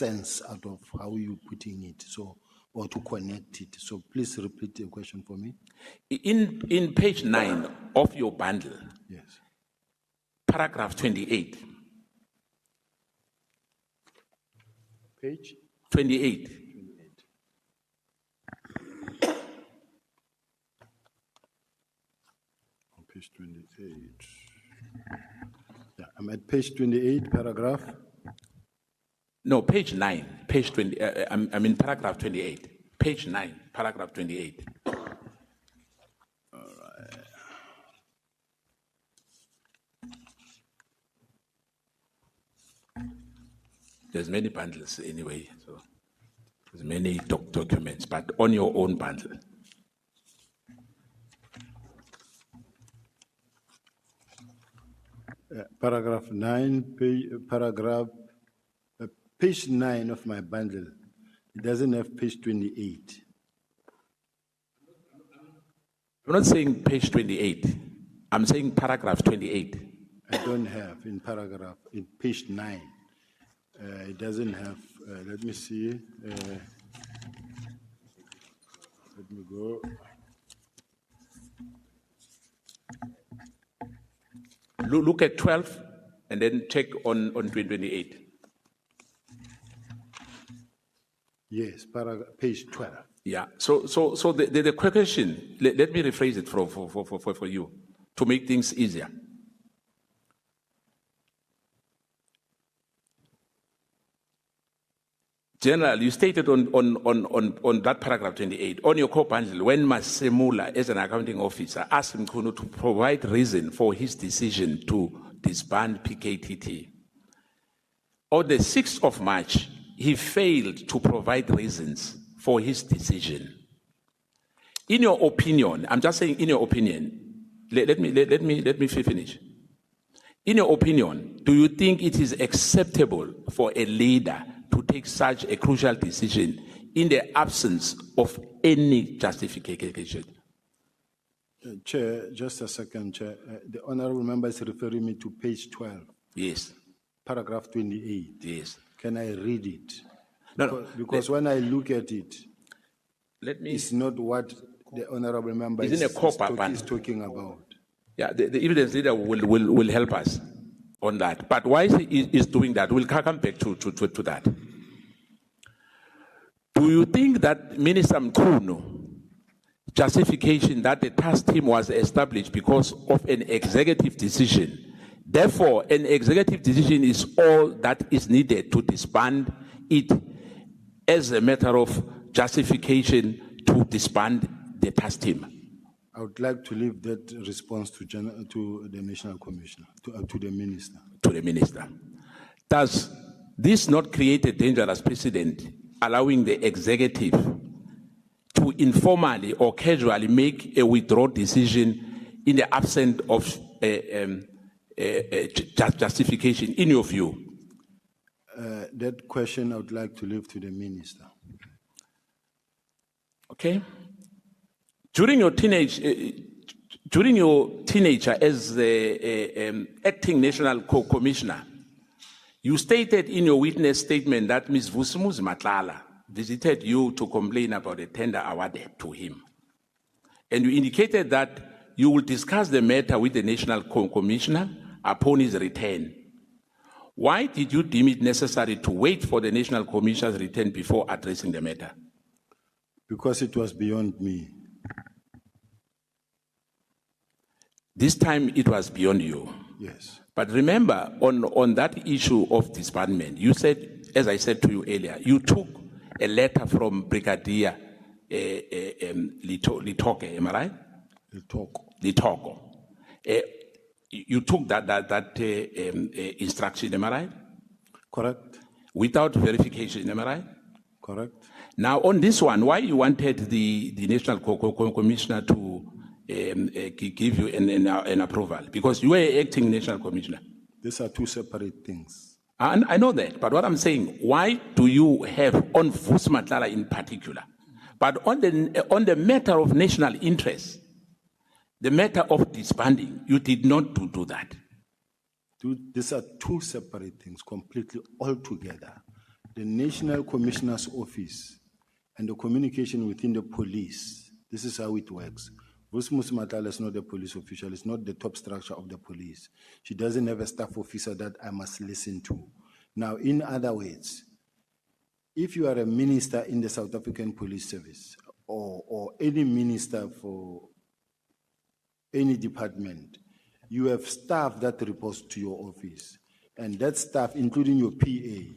sense out of how you're putting it, so, or to connect it. So please repeat the question for me. In page 9 of your bundle, Yes. paragraph 28. Page 28. 28. On page 28. Yeah, I'm at page 28, paragraph. No, page 9, page 20, I'm in paragraph 28. Page 9, paragraph 28. There's many bundles anyway, so there's many documents, but on your own bundle. Paragraph 9, page 9 of my bundle. It doesn't have page 28. I'm not saying page 28. I'm saying paragraph 28. I don't have in page 9. It doesn't have, let me see. Let me go. Look at 12 and then check on 28. Yes, page 12. Yeah, so the question, let me rephrase it for you to make things easier. General, you stated on that paragraph 28, on your core bundle, when Masemula, as an accounting officer, asked Mkhunu to provide reason for his decision to disband PKTT, on the 6th of March, he failed to provide reasons for his decision. In your opinion, I'm just saying in your opinion, let me finish. In your opinion, do you think it is acceptable for a leader to take such a crucial decision in the absence of any justification? Chair, just a second, Chair. The honorable member is referring me to page 12. Yes. Paragraph 28. Yes. Can I read it? No, because when I look at it, it's not what the honorable member is talking about. Yeah, the evidence leader will help us on that. But why is doing that? We'll come back to that. Do you think that Minister Mkhunu justification that the task team was established because of an executive decision, therefore an executive decision is all that is needed to disband it as a matter of justification to disband the task team? I would like to leave that response to the National Commissioner, to the Minister. To the Minister. Does this not create a dangerous precedent, allowing the executive to informally or casually make a withdrawal decision in the absence of justification, in your view? That question I would like to leave to the Minister. Okay. During your teenager as the acting national commissioner, you stated in your witness statement that Ms. Vusimuzi Matlala visited you to complain about a tender awarded to him. And you indicated that you will discuss the matter with the national commissioner upon his return. Why did you deem it necessary to wait for the national commissioner's return before addressing the matter? Because it was beyond me. This time it was beyond you. Yes. But remember, on that issue of disbandment, you said, as I said to you earlier, you took a letter from Brigadier Litoke, am I right? Litoko. You took that instruction, am I right? Correct. Without verification, am I right? Correct. Now, on this one, why you wanted the National Commissioner to give you an approval? Because you were acting National Commissioner. These are two separate things. And I know that, but what I'm saying, why do you have on Vusi Matlala in particular, but on the matter of national interest, the matter of disbanding, you did not do that? These are two separate things, completely altogether. the National Commissioner's Office and the communication within the police, this is how it works. Vusmus Matala is not a police official, it's not the top structure of the police. She doesn't have a staff officer that I must listen to. Now, in other words, if you are a minister in the South African Police Service or any minister for any department, you have staff that reports to your office. And that staff, including your PA,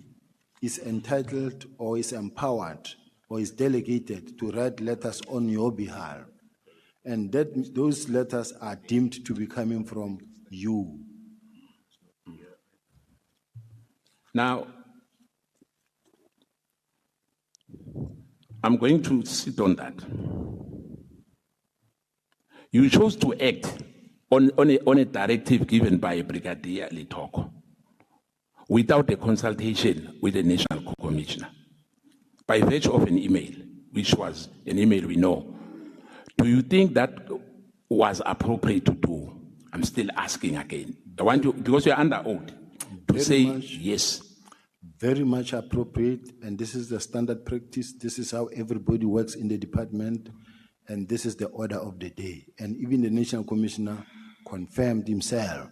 is entitled or is empowered or is delegated to write letters on your behalf. And those letters are deemed to be coming from you. Now, I'm going to sit on that. You chose to act on a directive given by Brigadier Litoko without a consultation with the National Commissioner by virtue of an email, which was an email we know. Do you think that was appropriate to do? I'm still asking again. I want you, because you're under oath, to say yes. Very much appropriate, and this is the standard practice. This is how everybody works in the department, and this is the order of the day. And even the National Commissioner confirmed himself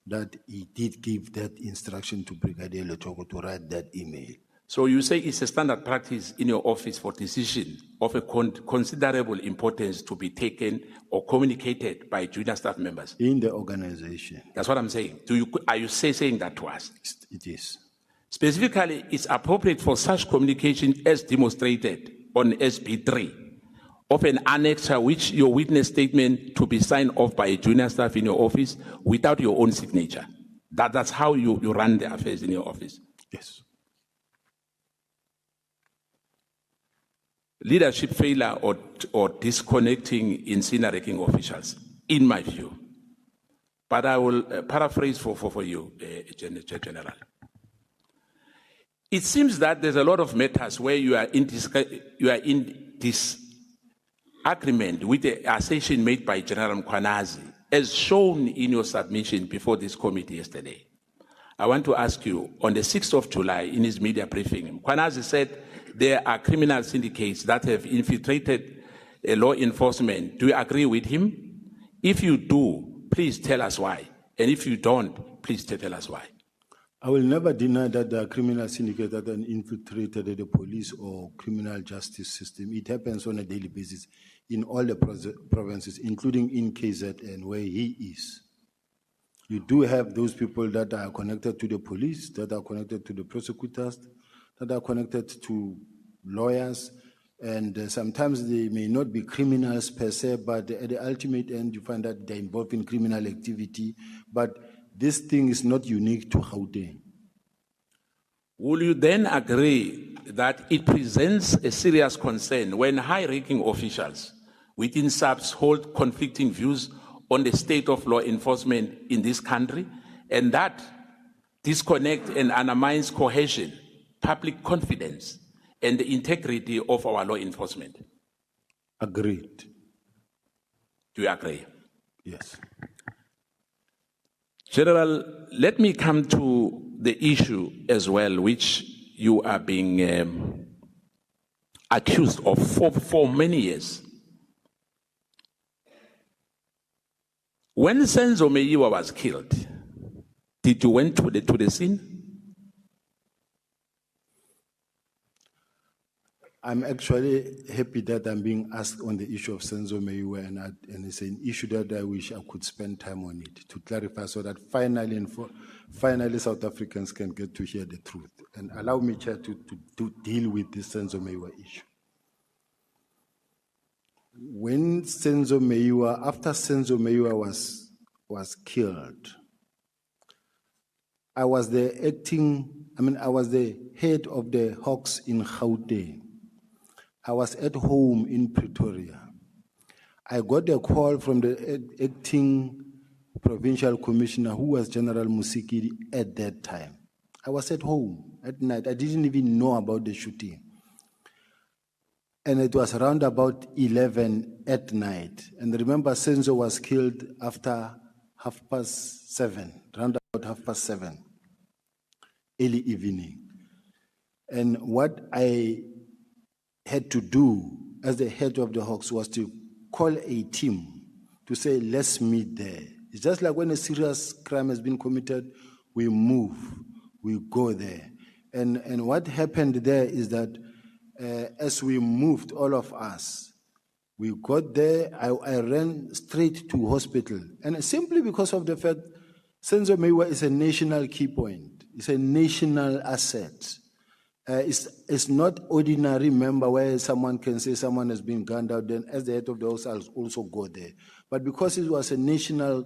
that he did give that instruction to Brigadier Letoko to write that email. So you say it's a standard practice in your office for decision of a considerable importance to be taken or communicated by junior staff members? In the organization. That's what I'm saying. Are you saying that to us? It is. Specifically, it's appropriate for such communication as demonstrated on SB3 of an annexure which your witness statement to be signed off by a junior staff in your office without your own signature. That's how you run the affairs in your office. Yes. Leadership failure or disconnecting incinerating officials, in my view. But I will paraphrase for you, General. It seems that there's a lot of matters where you are in disagreement with the assertion made by General Mkhwanazi, as shown in your submission before this committee yesterday. I want to ask you, on the 6th of July, in his media briefing, Mkhwanazi said there are criminal syndicates that have infiltrated law enforcement. Do you agree with him? If you do, please tell us why. And if you don't, please tell us why. I will never deny that there are criminal syndicates that are infiltrated the police or criminal justice system. It happens on a daily basis in all the provinces, including in KZN, where he is. You do have those people that are connected to the police, that are connected to the prosecutors, that are connected to lawyers, and sometimes they may not be criminals per se, but at the ultimate end, you find that they're involved in criminal activity. But this thing is not unique to Gauteng. Will you then agree that it presents a serious concern when high-ranking officials within SAPS hold conflicting views on the state of law enforcement in this country, and that disconnect and undermines cohesion, public confidence, and the integrity of our law enforcement? Agreed. Do you agree? Yes. General, let me come to the issue as well, which you are being accused of for many years. When Senzo Meyiwa was killed, did you went to the scene? I'm actually happy that I'm being asked on the issue of Senzo Meyiwa, and it's an issue that I wish I could spend time on it to clarify, so that finally South Africans can get to hear the truth. And allow me, Chair, to deal with this Senzo Meyiwa issue. When Senzo Meyiwa, after Senzo Meyiwa was killed, I was the head of the Hawks in Gauteng. I was at home in Pretoria. I got a call from the acting provincial commissioner, who was General Musikiri at that time. I was at home at night. I didn't even know about the shooting. And it was around about 11 at night. And remember, Senzo was killed after 7:30, around about 7:30, early evening. And what I had to do as the head of the Hawks was to call a team to say, let's meet there. It's just like when a serious crime has been committed, we move, we go there. And what happened there is that as we moved, all of us, we got there, I ran straight to hospital. And simply because of the fact Senzo Mewa is a national key point. It's a national asset. It's not ordinary member where someone can say someone has been gunned out, then as the head of the house, I'll also go there. But because it was a national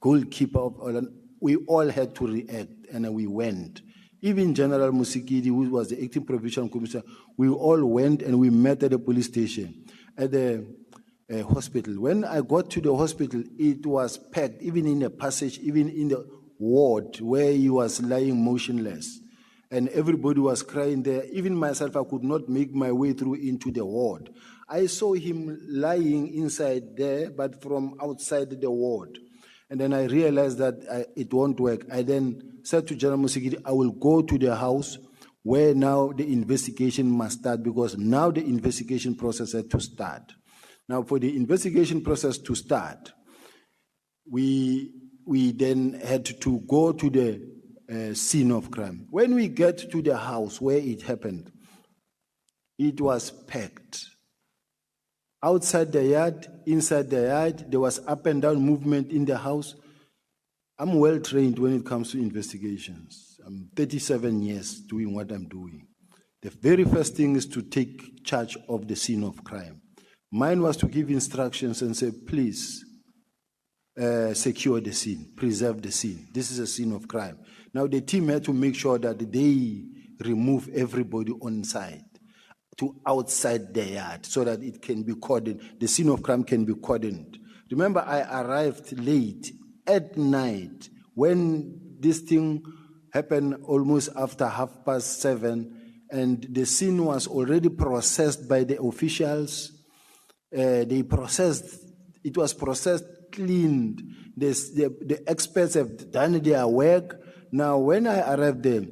goalkeeper of Holland, we all had to react, and we went. Even General Musikidi, who was the acting provincial commissioner, we all went and we met at the police station, at the hospital. When I got to the hospital, it was packed, even in the passage, even in the ward where he was lying motionless. And everybody was crying there. Even myself, I could not make my way through into the ward. I saw him lying inside there, but from outside the ward. And then I realized that it won't work. I then said to General Musikidi, I will go to the house where now the investigation must start, because now the investigation process had to start. Now, for the investigation process to start, we then had to go to the scene of crime. When we get to the house where it happened, it was packed. Outside the yard, inside the yard, there was up and down movement in the house. I'm well trained when it comes to investigations. I'm 37 years doing what I'm doing. The very first thing is to take charge of the scene of crime. Mine was to give instructions and say, please, secure the scene, preserve the scene. This is a scene of crime. Now the team had to make sure that they remove everybody on site to outside the yard so that it can be cordoned, the scene of crime can be cordoned. Remember, I arrived late at night when this thing happened almost after 7:30, and the scene was already processed by the officials. It was processed, cleaned. The experts have done their work. Now, when I arrived there,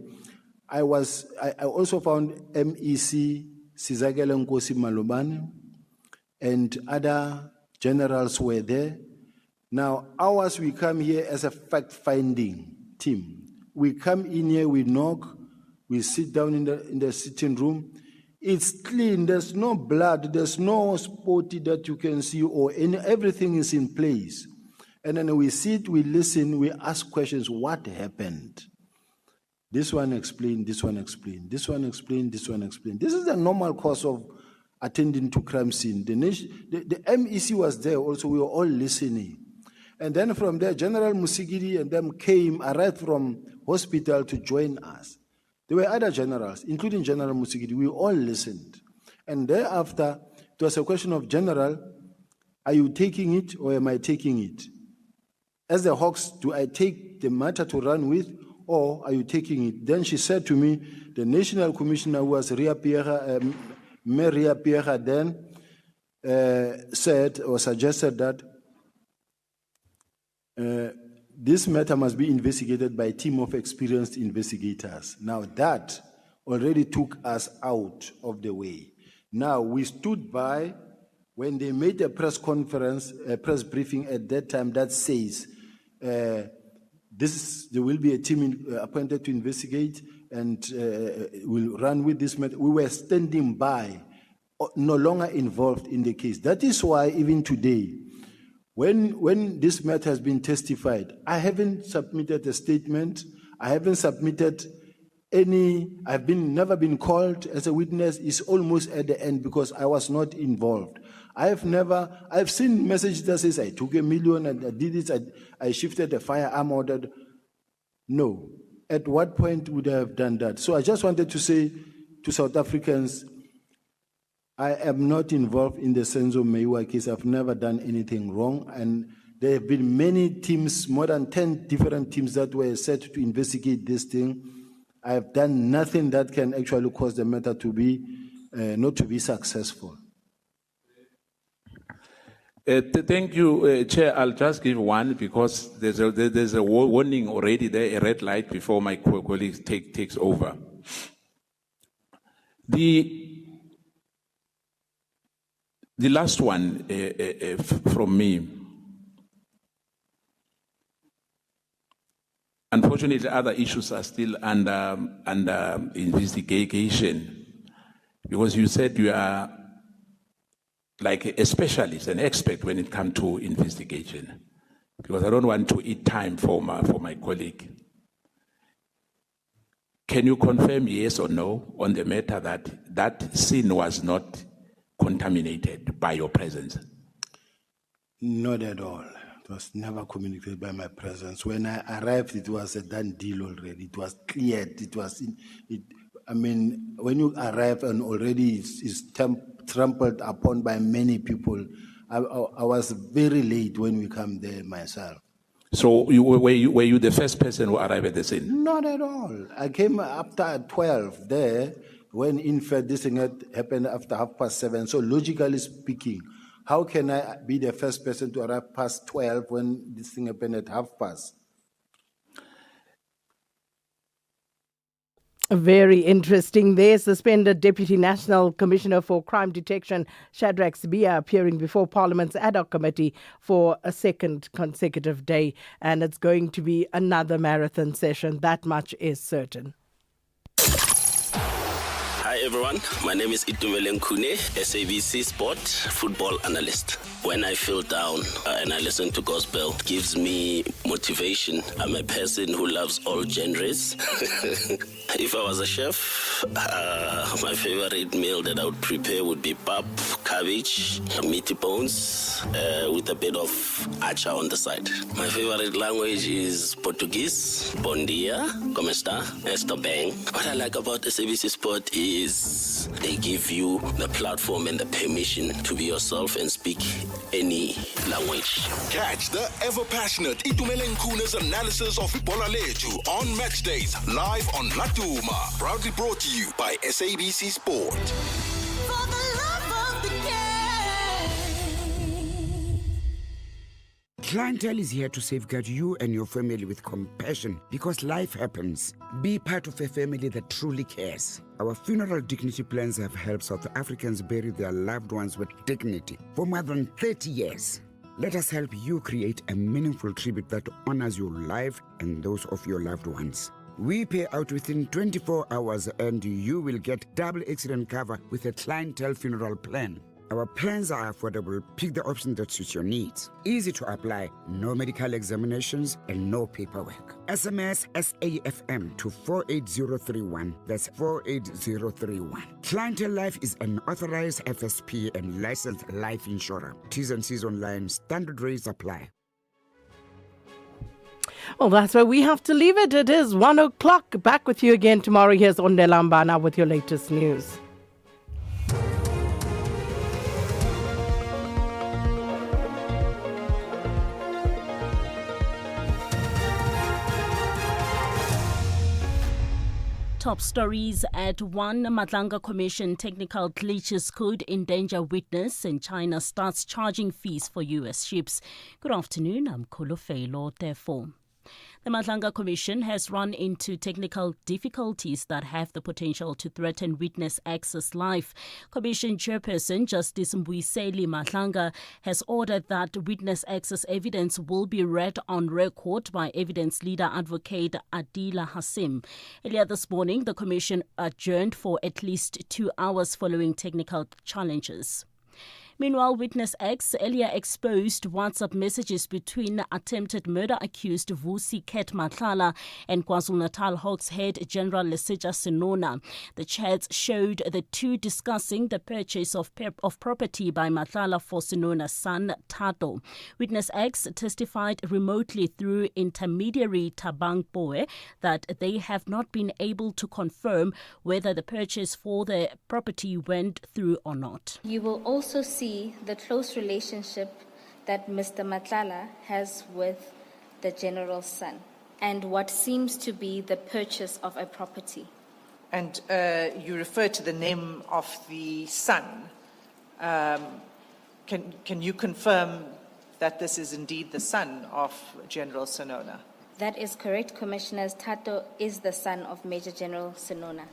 I also found MEC Sizakele Nkosi Malobane and other generals were there. Now, ours, we come here as a fact-finding team. We come in here, we knock, we sit down in the sitting room. It's clean, there's no blood, there's no spotty that you can see, everything is in place. And then we sit, we listen, we ask questions, what happened? This one explained, this one explained, this one explained, this one explained. This is the normal course of attending to crime scene. The MEC was there also, we were all listening. And then from there, General Musikidi and them arrived from hospital to join us. There were other generals, including General Musikidi. We all listened. And thereafter, it was a question of, General, are you taking it or am I taking it? As the Hawks, do I take the matter to run with, or are you taking it? Then she said to me, the National Commissioner, who was Mayor Ria Pierre then, said or suggested that this matter must be investigated by a team of experienced investigators. Now that already took us out of the way. Now we stood by when they made a press conference, a press briefing at that time that says there will be a team appointed to investigate and will run with this matter. We were standing by, no longer involved in the case. That is why even today, when this matter has been testified, I haven't submitted a statement. I haven't submitted I've never been called as a witness. It's almost at the end because I was not involved. I've seen messages that says I took $1 million and I did this, I shifted a firearm order. No. At what point would I have done that? So I just wanted to say to South Africans, I am not involved in the Senzo Mewa case. I've never done anything wrong. And there have been many teams, more than 10 different teams that were set to investigate this thing. I have done nothing that can actually cause the matter to be, not to be successful. Thank you, Chair. I'll just give one because there's a warning already there, a red light before my colleague takes over. The last one from me. Unfortunately, other issues are still under investigation, because you said you are like a specialist, an expert when it comes to investigation. Because I don't want to eat time for my colleague. Can you confirm yes or no on the matter that scene was not contaminated by your presence? Not at all. It was never communicated by my presence. When I arrived, it was a done deal already. It was cleared. When you arrive and already it's trampled upon by many people, I was very late when we come there myself. So were you the first person who arrived at the scene? Not at all. I came after 12 there, when in fact this thing had happened after 7:30. So logically speaking, how can I be the first person to arrive past 12 when this thing happened at 7:30? Very interesting. There, suspended Deputy National Commissioner for Crime Detection, Shadrack Sibiya, appearing before Parliament's ad hoc committee for a second consecutive day. And it's going to be another marathon session. That much is certain. Hi everyone, my name is Itumeleng Kune, SABC Sport football analyst. When I feel down and I listen to gospel, it gives me motivation. I'm a person who loves all genres. If I was a chef, my favorite meal that I would prepare would be pap, cabbage, meaty bones, with a bit of acha on the side. My favorite language is Portuguese. Bom dia, como está? Estou bem. What I like about SABC Sport is they give you the platform and the permission to be yourself and speak any language. Catch the ever-passionate Itumeleng Kune's analysis of Football Aleju on match days, live on Latuma. Proudly brought to you by SABC Sport. For the love of the game. Clientele is here to safeguard you and your family with compassion because life happens. Be part of a family that truly cares. Our funeral dignity plans have helped South Africans bury their loved ones with dignity for more than 30 years. Let us help you create a meaningful tribute that honors your life and those of your loved ones. We pay out within 24 hours and you will get double accident cover with a clientele funeral plan. Our plans are affordable. Pick the option that suits your needs. Easy to apply, no medical examinations and no paperwork. SMS SAFM to 48031. That's 48031. Clientele Life is an authorized FSP and licensed life insurer. T's and C's online. Standard rates apply. Well, that's where we have to leave it. It is 1 o'clock. Back with you again tomorrow. Here's Ondelamba now with your latest news. Top stories at 1. Matlanga Commission technical glitches could endanger witness and China starts charging fees for U.S. ships. Good afternoon, I'm Kolofelo, therefore. The Matlanga Commission has run into technical difficulties that have the potential to threaten witness access life. Commission Chairperson Justice Mbuyiseli Matlanga has ordered that witness access evidence will be read on record by evidence leader advocate Adila Hassim. Earlier this morning, the Commission adjourned for at least 2 hours following technical challenges. Meanwhile, Witness X earlier exposed WhatsApp messages between attempted murder accused Vusi Ket Matlala and KwaZulu-Natal Hawks head General Lesetja Senona. The chats showed the two discussing the purchase of property by Matlala for Senona's son, Tato. Witness X testified remotely through intermediary Tabang Boe that they have not been able to confirm whether the purchase for the property went through or not. You will also see the close relationship that Mr. Matlala has with the general's son and what seems to be the purchase of a property. And you refer to the name of the son. Can you confirm that this is indeed the son of General Senona? That is correct, Commissioners. Tato is the son of Major General Senona.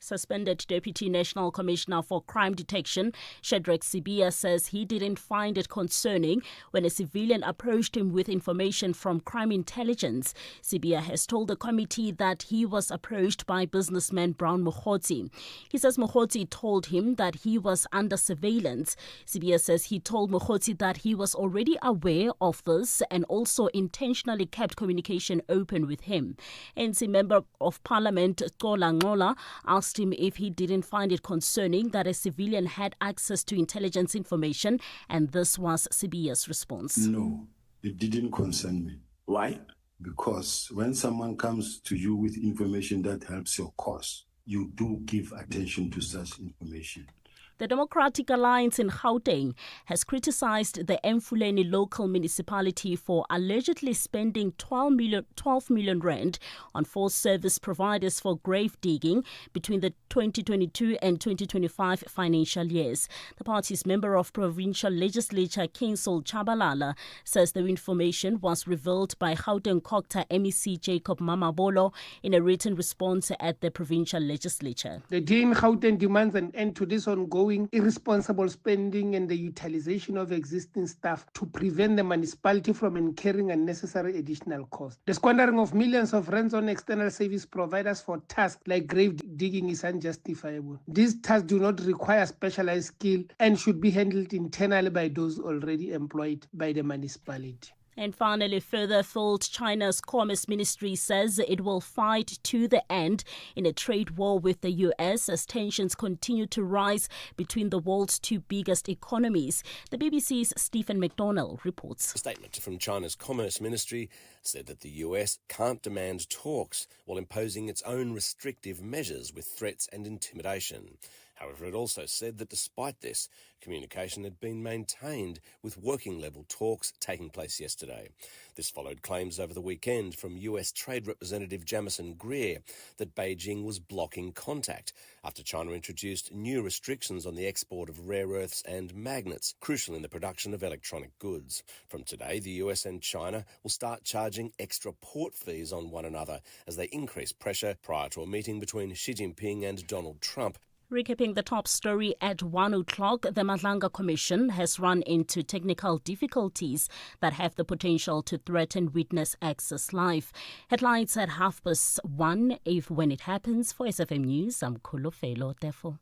Suspended Deputy National Commissioner for Crime Detection, Shadrack Sibiya, says he didn't find it concerning when a civilian approached him with information from crime intelligence. Sibiya has told the committee that he was approached by businessman Brown Mokgotsi. He says Mokgotsi told him that he was under surveillance. Sibiya says he told Mokgotsi that he was already aware of this and also intentionally kept communication open with him. ANC Member of Parliament Xola Ngola asked him if he didn't find it concerning that a civilian had access to intelligence information, and this was Sibiya's response. No, it didn't concern me. Why? Because when someone comes to you with information that helps your cause, you do give attention to such information. The Democratic Alliance in Gauteng has criticized the Emfuleni local municipality for allegedly spending 12 million rand on 4 service providers for grave digging between the 2022 and 2025 financial years. The party's member of provincial legislature, King Sol Chabalala, says the information was revealed by Gauteng Cocta MEC Jacob Mamabolo in a written response at the provincial legislature. The day in Gauteng demands an end to this ongoing irresponsible spending and the utilization of existing staff to prevent the municipality from incurring unnecessary additional costs. The squandering of millions of rands on external service providers for tasks like grave digging is unjustifiable. These tasks do not require specialized skill and should be handled internally by those already employed by the municipality. And finally, further afield, China's Commerce Ministry says it will fight to the end in a trade war with the US as tensions continue to rise between the world's 2 biggest economies. The BBC's Stephen McDonnell reports. A statement from China's Commerce Ministry said that the US can't demand talks while imposing its own restrictive measures with threats and intimidation. However, it also said that despite this, communication had been maintained with working-level talks taking place yesterday. This followed claims over the weekend from US Trade Representative Jamison Greer that Beijing was blocking contact after China introduced new restrictions on the export of rare earths and magnets, crucial in the production of electronic goods. From today, the US and China will start charging extra port fees on one another as they increase pressure prior to a meeting between Xi Jinping and Donald Trump. Recapping the top story at 1 o'clock, the Madlanga Commission has run into technical difficulties that have the potential to threaten witness access live. Headlines at 1:30 if when it happens. For SFM News, I'm Kulofelo Tefo.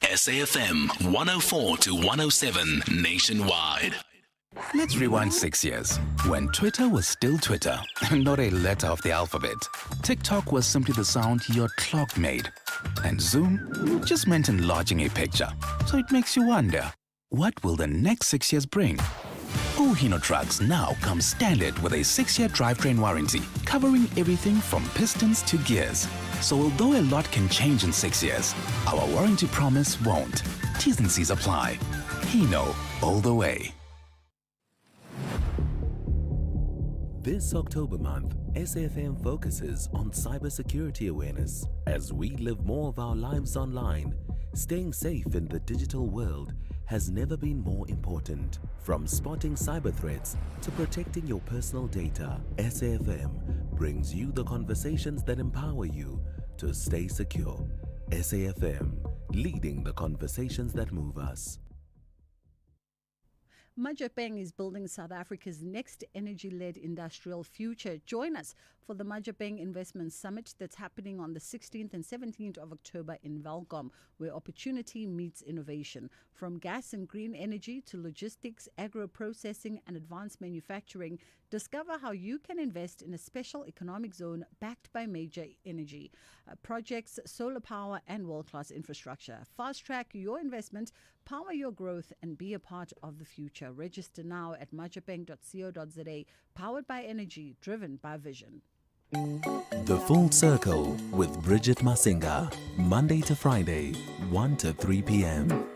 SAFM 104 to 107 nationwide. Let's rewind 6 years, when Twitter was still Twitter, not a letter of the alphabet. TikTok was simply the sound your clock made. And Zoom just meant enlarging a picture. So it makes you wonder, what will the next 6 years bring? Ohino trucks now come standard with a 6-year drivetrain warranty, covering everything from pistons to gears. So although a lot can change in 6 years, our warranty promise won't. T's and C's apply. Hino, all the way. This October month, SAFM focuses on cybersecurity awareness. As we live more of our lives online, staying safe in the digital world has never been more important. From spotting cyber threats to protecting your personal data, SAFM brings you the conversations that empower you to stay secure. SAFM, leading the conversations that move us. Majapeng is building South Africa's next energy-led industrial future. Join us for the Majapeng Investment Summit that's happening on the 16th and 17th of October in Welkom, where opportunity meets innovation. From gas and green energy to logistics, agro-processing and advanced manufacturing, discover how you can invest in a special economic zone backed by major energy projects, solar power and world-class infrastructure. Fast-track your investment, power your growth and be a part of the future. Register now at majapeng.co.za. Powered by energy, driven by vision. The Full Circle with Bridget Masinga, Monday to Friday, 1 to 3 p.m.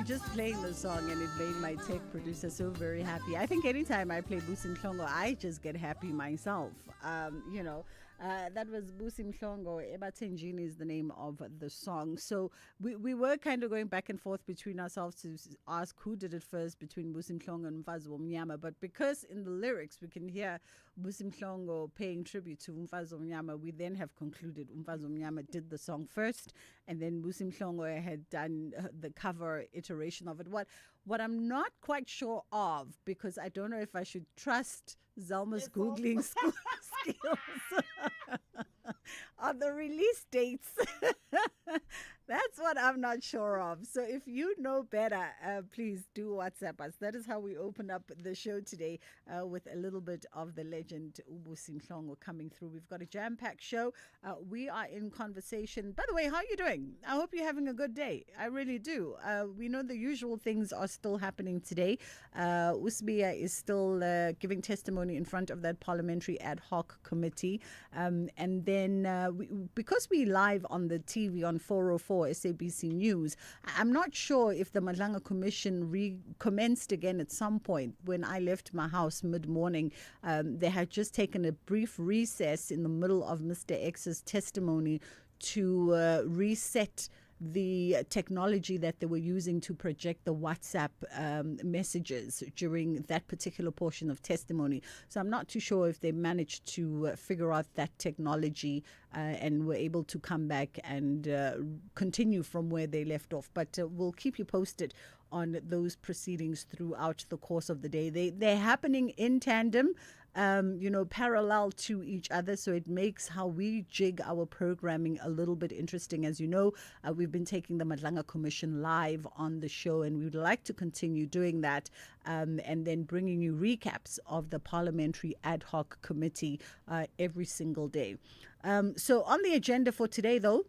just playing the song and it made my tech producer so very happy. I think anytime I play Busi Mhlongo, I just get happy myself. That was Busi Mhlongo. Ebatenjini is the name of the song. So we were kind of going back and forth between ourselves to ask who did it first between Busi Mhlongo and Mfazi Womnyama. But because in the lyrics we can hear Busi Mhlongo paying tribute to Mfazi Womnyama, we then have concluded Mfazi Womnyama did the song first, and then Busi Mhlongo had done the cover iteration of it. What I'm not quite sure of, because I don't know if I should trust Zelma's Googling skills are the release dates. That's what I'm not sure of. So if you know better, please do WhatsApp us. That is how we open up the show today, with a little bit of the legend Busi Mhlongo coming through. We've got a jam-packed show. We are in conversation. By the way, how are you doing? I hope you're having a good day. I really do. We know the usual things are still happening today. Usbia is still giving testimony in front of that parliamentary ad hoc committee. And then because we live on the TV on 404 SABC News, I'm not sure if the Madlanga Commission recommenced again at some point. When I left my house mid-morning, they had just taken a brief recess in the middle of Mr. X's testimony to reset the technology that they were using to project the WhatsApp messages during that particular portion of testimony. So I'm not too sure if they managed to figure out that technology and were able to come back and continue from where they left off. But we'll keep you posted on those proceedings throughout the course of the day. They're happening in tandem, parallel to each other. So it makes how we jig our programming a little bit interesting. As you know, we've been taking the Madlanga Commission live on the show, and we would like to continue doing that, and then bringing you recaps of the Parliamentary Ad Hoc Committee every single day. So on the agenda for today, though,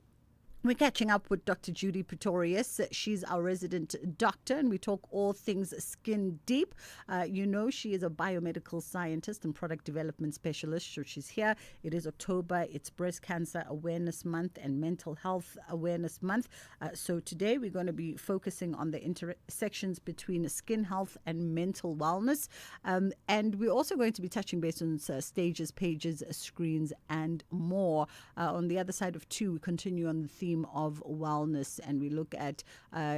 we're catching up with Dr. Judy Pretorius. She's our resident doctor, and we talk all things skin deep. She is a biomedical scientist and product development specialist. So she's here. It is October. It's Breast Cancer Awareness Month and Mental Health Awareness Month. So today we're going to be focusing on the intersections between skin health and mental wellness. And we're also going to be touching base on stages, pages, screens, and more. On the other side of two, we continue on the theme of wellness, and we look at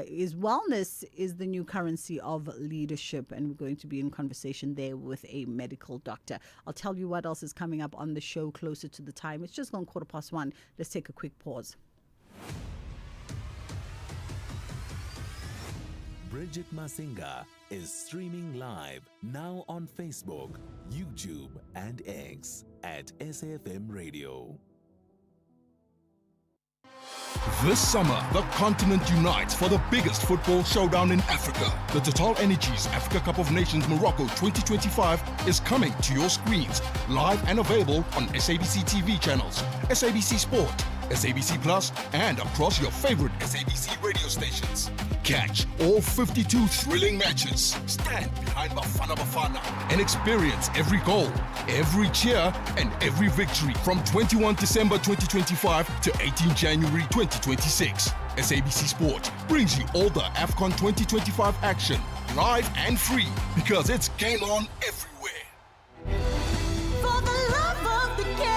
is wellness is the new currency of leadership, and we're going to be in conversation there with a medical doctor. I'll tell you what else is coming up on the show closer to the time. It's just gone 1:15. Let's take a quick pause. Bridget Masinga is streaming live now on Facebook, YouTube, and X at SAFM Radio. This summer, the continent unites for the biggest football showdown in Africa. The Total Energies Africa Cup of Nations Morocco 2025 is coming to your screens, live and available on SABC TV channels, SABC Sport, SABC Plus, and across your favorite SABC radio stations. Catch all 52 thrilling matches, stand behind Bafana Bafana, and experience every goal, every cheer, and every victory from 21 December 2025 to 18 January 2026. SABC Sport brings you all the AFCON 2025 action, live and free, because it's game on everywhere. For the love of the game.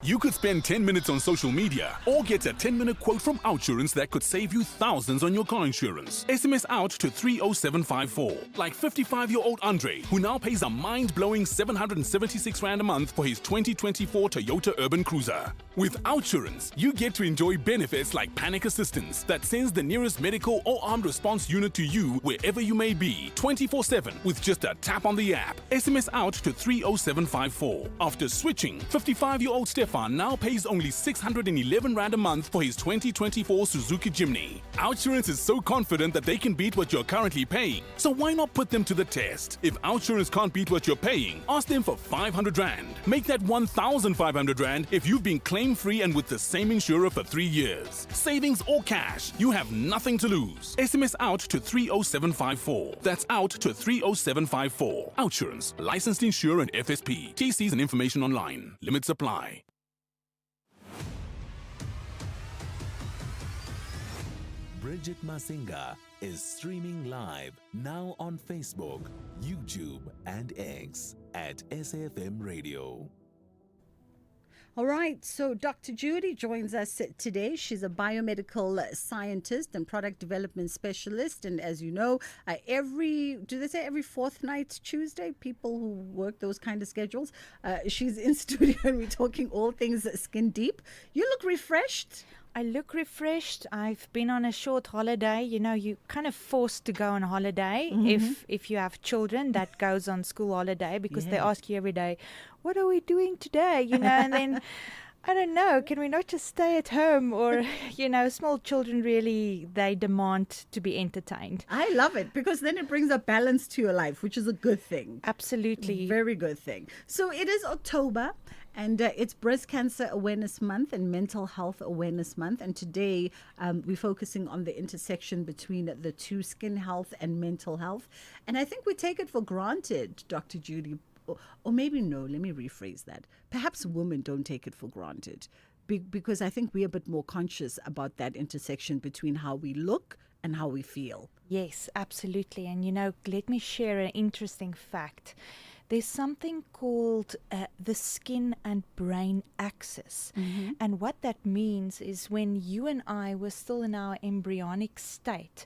You could spend 10 minutes on social media or get a 10-minute quote from Outsurance that could save you thousands on your car insurance. SMS out to 30754. Like 55-year-old Andre, who now pays a mind-blowing 776 Rand a month for his 2024 Toyota Urban Cruiser. With Outsurance, you get to enjoy benefits like panic assistance that sends the nearest medical or armed response unit to you wherever you may be, 24/7 with just a tap on the app. SMS out to 30754. After switching, 55-year-old Stefan now pays only 611 Rand a month for his 2024 Suzuki Jimny. Outsurance is so confident that they can beat what you're currently paying. So why not put them to the test? If Outsurance can't beat what you're paying, ask them for 500 Rand. Make that 1,500 Rand if you've been claim-free and with the same insurer for 3 years. Savings or cash, you have nothing to lose. SMS out to 30754. That's out to 30754. Outsurance, licensed insurer and FSP. TCs and information online. Limits apply. Bridget Masinga is streaming live now on Facebook, YouTube, and X at SAFM Radio. All right, so Dr. Judy joins us today. She's a biomedical scientist and product development specialist. And as you know, every fortnight Tuesday, people who work those kind of schedules, she's in studio and we're talking all things skin deep. You look refreshed. I look refreshed. I've been on a short holiday. You know, you're kind of forced to go on holiday if you have children. That goes on school holiday because they ask you every day, what are we doing today? You know, and then I don't know, can we not just stay at home? Or, you know, small children really, they demand to be entertained. I love it because then it brings a balance to your life, which is a good thing. Absolutely. Very good thing. So it is October. And it's Breast Cancer Awareness Month and Mental Health Awareness Month. And today we're focusing on the intersection between the two, skin health and mental health. And I think we take it for granted, Dr. Judy, or maybe no, let me rephrase that. Perhaps women don't take it for granted because I think we're a bit more conscious about that intersection between how we look and how we feel. Yes, absolutely. And, you know, let me share an interesting fact. There's something called the skin and brain axis. And what that means is when you and I were still in our embryonic state,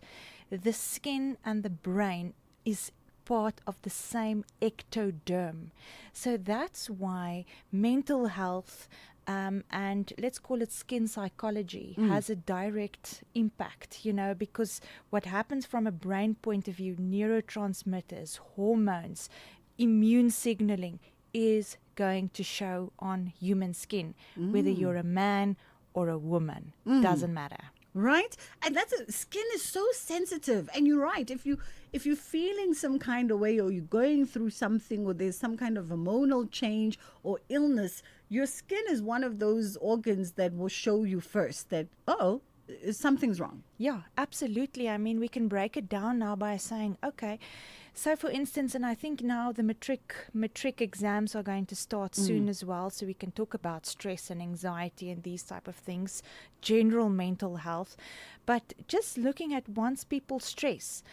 the skin and the brain is part of the same ectoderm. So that's why mental health and let's call it skin psychology has a direct impact, you know, because what happens from a brain point of view, neurotransmitters, hormones, immune signaling is going to show on human skin, whether you're a man or a woman, doesn't matter. Right? And skin is so sensitive. And you're right. If you're feeling some kind of way or you're going through something or there's some kind of hormonal change or illness, your skin is one of those organs that will show you first that, something's wrong. Yeah, absolutely. I mean, we can break it down now by saying, okay, so for instance, and I think now the matric exams are going to start soon as well, so we can talk about stress and anxiety and these type of things, general mental health. But just looking at once people stress,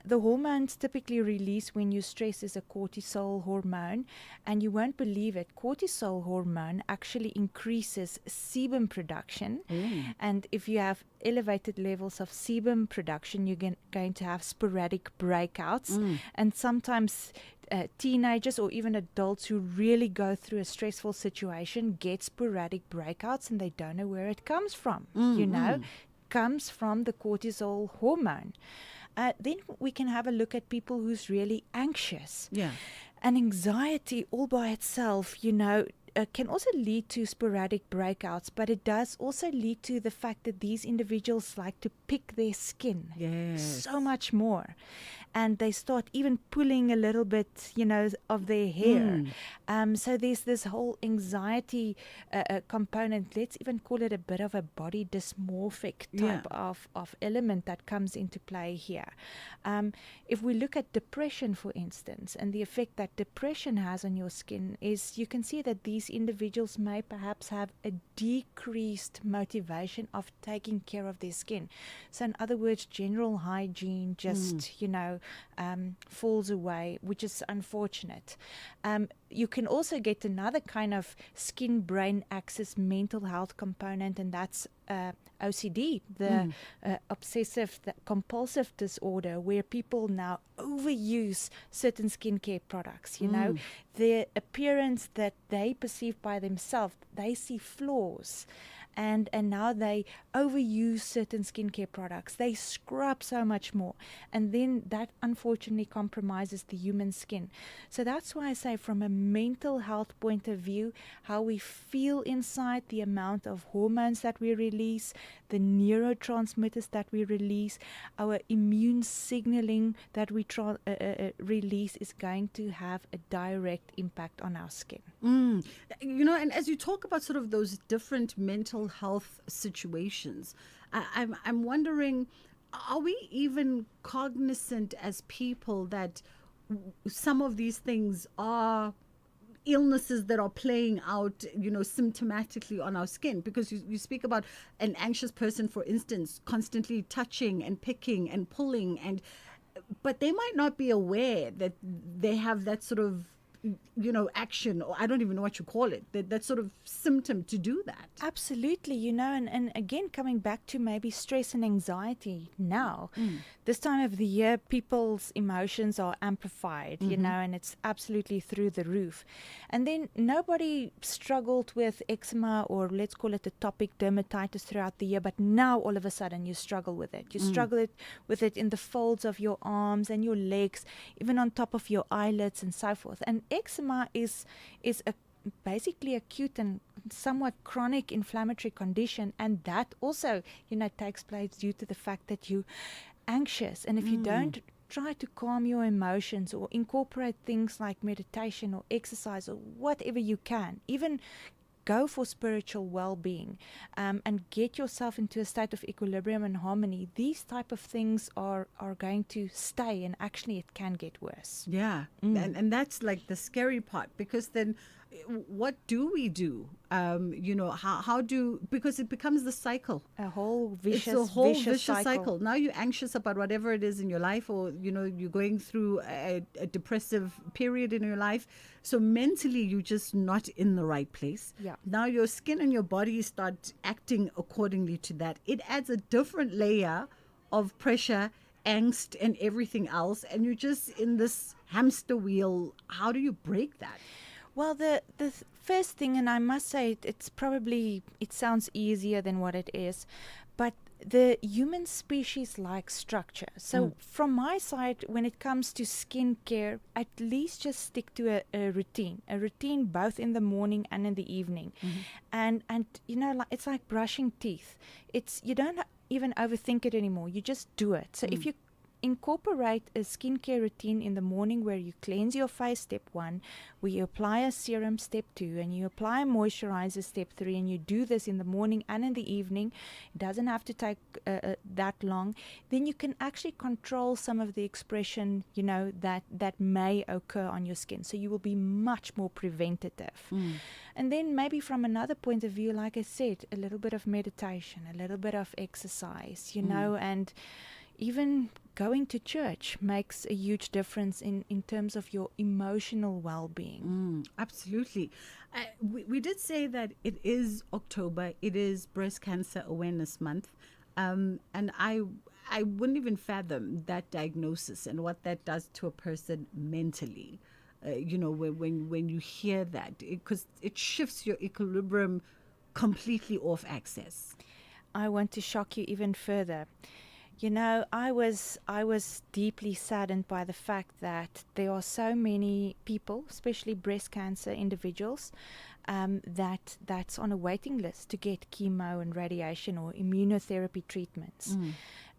the hormones typically released when you stress is a cortisol hormone, and you won't believe it, cortisol hormone actually increases sebum production, and if you have elevated levels of sebum production, you're going to have sporadic breakouts, and sometimes teenagers or even adults who really go through a stressful situation get sporadic breakouts and they don't know where it comes from, you know, comes from the cortisol hormone. Then we can have a look at people who's really anxious. Yeah. And anxiety all by itself, you know, can also lead to sporadic breakouts, but it does also lead to the fact that these individuals like to pick their skin so much more. And they start even pulling a little bit, you know, of their hair. So there's this whole anxiety component. Let's even call it a bit of a body dysmorphic type of element that comes into play here. If we look at depression, for instance, and the effect that depression has on your skin is you can see that these individuals may perhaps have a decreased motivation of taking care of their skin. So in other words, general hygiene just, you know, falls away, which is unfortunate. You can also get another kind of skin-brain axis mental health component, and that's OCD, the obsessive compulsive disorder, where people now overuse certain skincare products. You know, their appearance that they perceive by themselves, they see flaws. And now they overuse certain skincare products. They scrub so much more. And then that unfortunately compromises the human skin. So that's why I say from a mental health point of view, how we feel inside, the amount of hormones that we release, the neurotransmitters that we release, our immune signaling that we release is going to have a direct impact on our skin. You know, and as you talk about sort of those different mental health situations, I'm wondering, are we even cognizant as people that some of these things are illnesses that are playing out, symptomatically on our skin. Because you speak about an anxious person, for instance, constantly touching and picking and pulling, but they might not be aware that they have that sort of action, or I don't even know what you call it, that sort of symptom to do that. Absolutely, and again, coming back to maybe stress and anxiety now, this time of the year, people's emotions are amplified, and it's absolutely through the roof. And then nobody struggled with eczema, or let's call it atopic dermatitis, throughout the year, but now all of a sudden you struggle with it. You struggle with it in the folds of your arms and your legs, even on top of your eyelids and so forth. And eczema is basically acute and somewhat chronic inflammatory condition, and that also takes place due to the fact that you're anxious. And if you don't try to calm your emotions or incorporate things like meditation or exercise or whatever you can, even go for spiritual well-being, and get yourself into a state of equilibrium and harmony, these type of things are going to stay, and actually it can get worse. Yeah. And that's like the scary part, because then what do we do? How do, because it becomes the cycle. A whole It's a whole vicious cycle. Now you're anxious about whatever it is in your life, or, you're going through a depressive period in your life. So mentally, you're just not in the right place. Yeah. Now your skin and your body start acting accordingly to that. It adds a different layer of pressure, angst, and everything else. And you're just in this hamster wheel. How do you break that? Well, the first thing, and I must say it sounds easier than what it is, but the human species likes structure. So from my side, when it comes to skincare, at least just stick to a routine both in the morning and in the evening. And it's like brushing teeth. You don't even overthink it anymore. You just do it. So if you incorporate a skincare routine in the morning where you cleanse your face, step 1, where you apply a serum, step 2, and you apply a moisturizer, step 3, and you do this in the morning and in the evening, it doesn't have to take that long, then you can actually control some of the expression, that may occur on your skin. So you will be much more preventative. And then maybe from another point of view, like I said, a little bit of meditation, a little bit of exercise, and even going to church makes a huge difference in terms of your emotional well-being. Absolutely. We did say that it is October. It is Breast Cancer Awareness Month. And I wouldn't even fathom that diagnosis and what that does to a person mentally. When you hear that, because it shifts your equilibrium completely off axis. I want to shock you even further. I was deeply saddened by the fact that there are so many people, especially breast cancer individuals, that's on a waiting list to get chemo and radiation or immunotherapy treatments.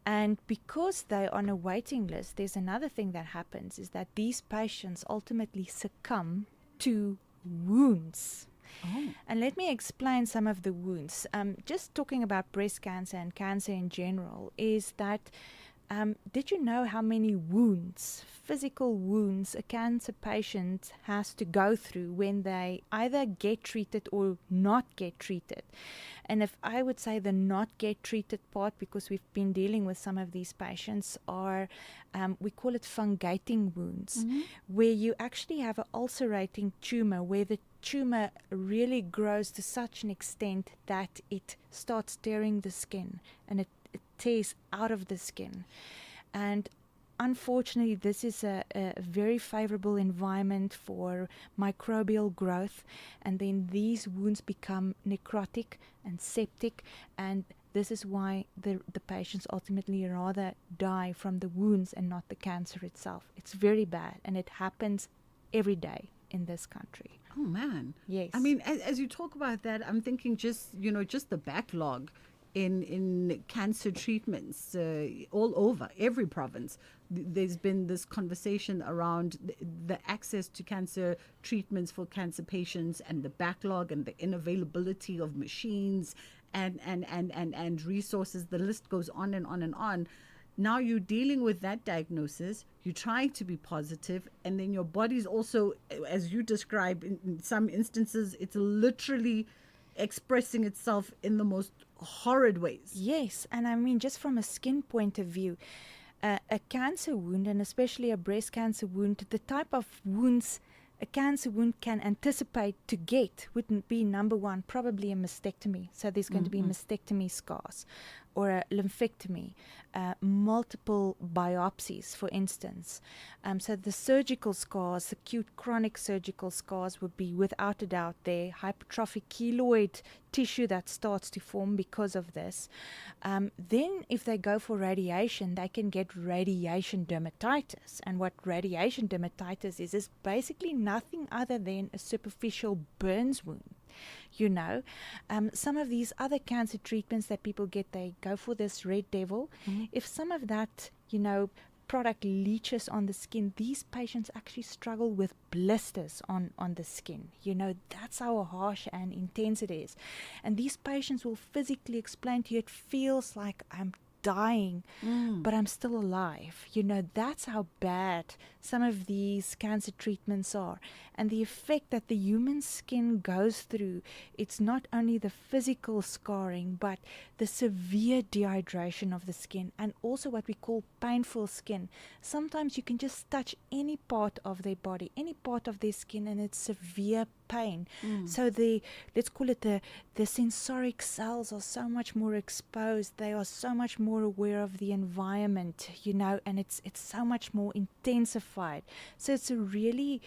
And because they're on a waiting list, there's another thing that happens, is that these patients ultimately succumb to wounds. And let me explain some of the wounds. Just talking about breast cancer and cancer in general, is that did you know how many wounds, physical wounds, a cancer patient has to go through when they either get treated or not get treated? And if I would say the not get treated part, because we've been dealing with some of these patients, are we call it fungating wounds, where you actually have an ulcerating tumor, where the tumor really grows to such an extent that it starts tearing the skin, and it tears out of the skin. And unfortunately, this is a very favorable environment for microbial growth, and then these wounds become necrotic and septic, and this is why the patients ultimately rather die from the wounds and not the cancer itself. It's very bad, and it happens every day in this country. Oh man. Yes. I mean, as you talk about that, I'm thinking just the backlog in cancer treatments all over every province. There's been this conversation around the access to cancer treatments for cancer patients, and the backlog and the unavailability of machines and resources. The list goes on and on and on. now you're dealing with that diagnosis, you're trying to be positive, and then your body's also, as you describe, in some instances, it's literally expressing itself in the most horrid ways. Yes, and I mean, just from a skin point of view, a cancer wound, and especially a breast cancer wound, the type of wounds a cancer wound can anticipate to get would be, number one, probably a mastectomy. So there's going to be mastectomy scars, or a lymphectomy, multiple biopsies, for instance. So the surgical scars, acute chronic surgical scars, would be without a doubt there. Hypertrophic keloid tissue that starts to form because of this. Then if they go for radiation, they can get radiation dermatitis. And what radiation dermatitis is basically nothing other than a superficial burns wound. You know, some of these other cancer treatments that people get, they go for this red devil. If some of that, you know, product leaches on the skin, these patients actually struggle with blisters on the skin. You know, that's how harsh and intense it is. And these patients will physically explain to you, it feels like I'm dying, but I'm still alive. You know, that's how bad some of these cancer treatments are. And the effect that the human skin goes through, it's not only the physical scarring, but the severe dehydration of the skin, and also what we call painful skin. Sometimes you can just touch any part of their body, any part of their skin, and it's severe pain. So let's call it the sensoric cells are so much more exposed. They are so much more aware of the environment, you know, and it's so much more intensified. So it's a really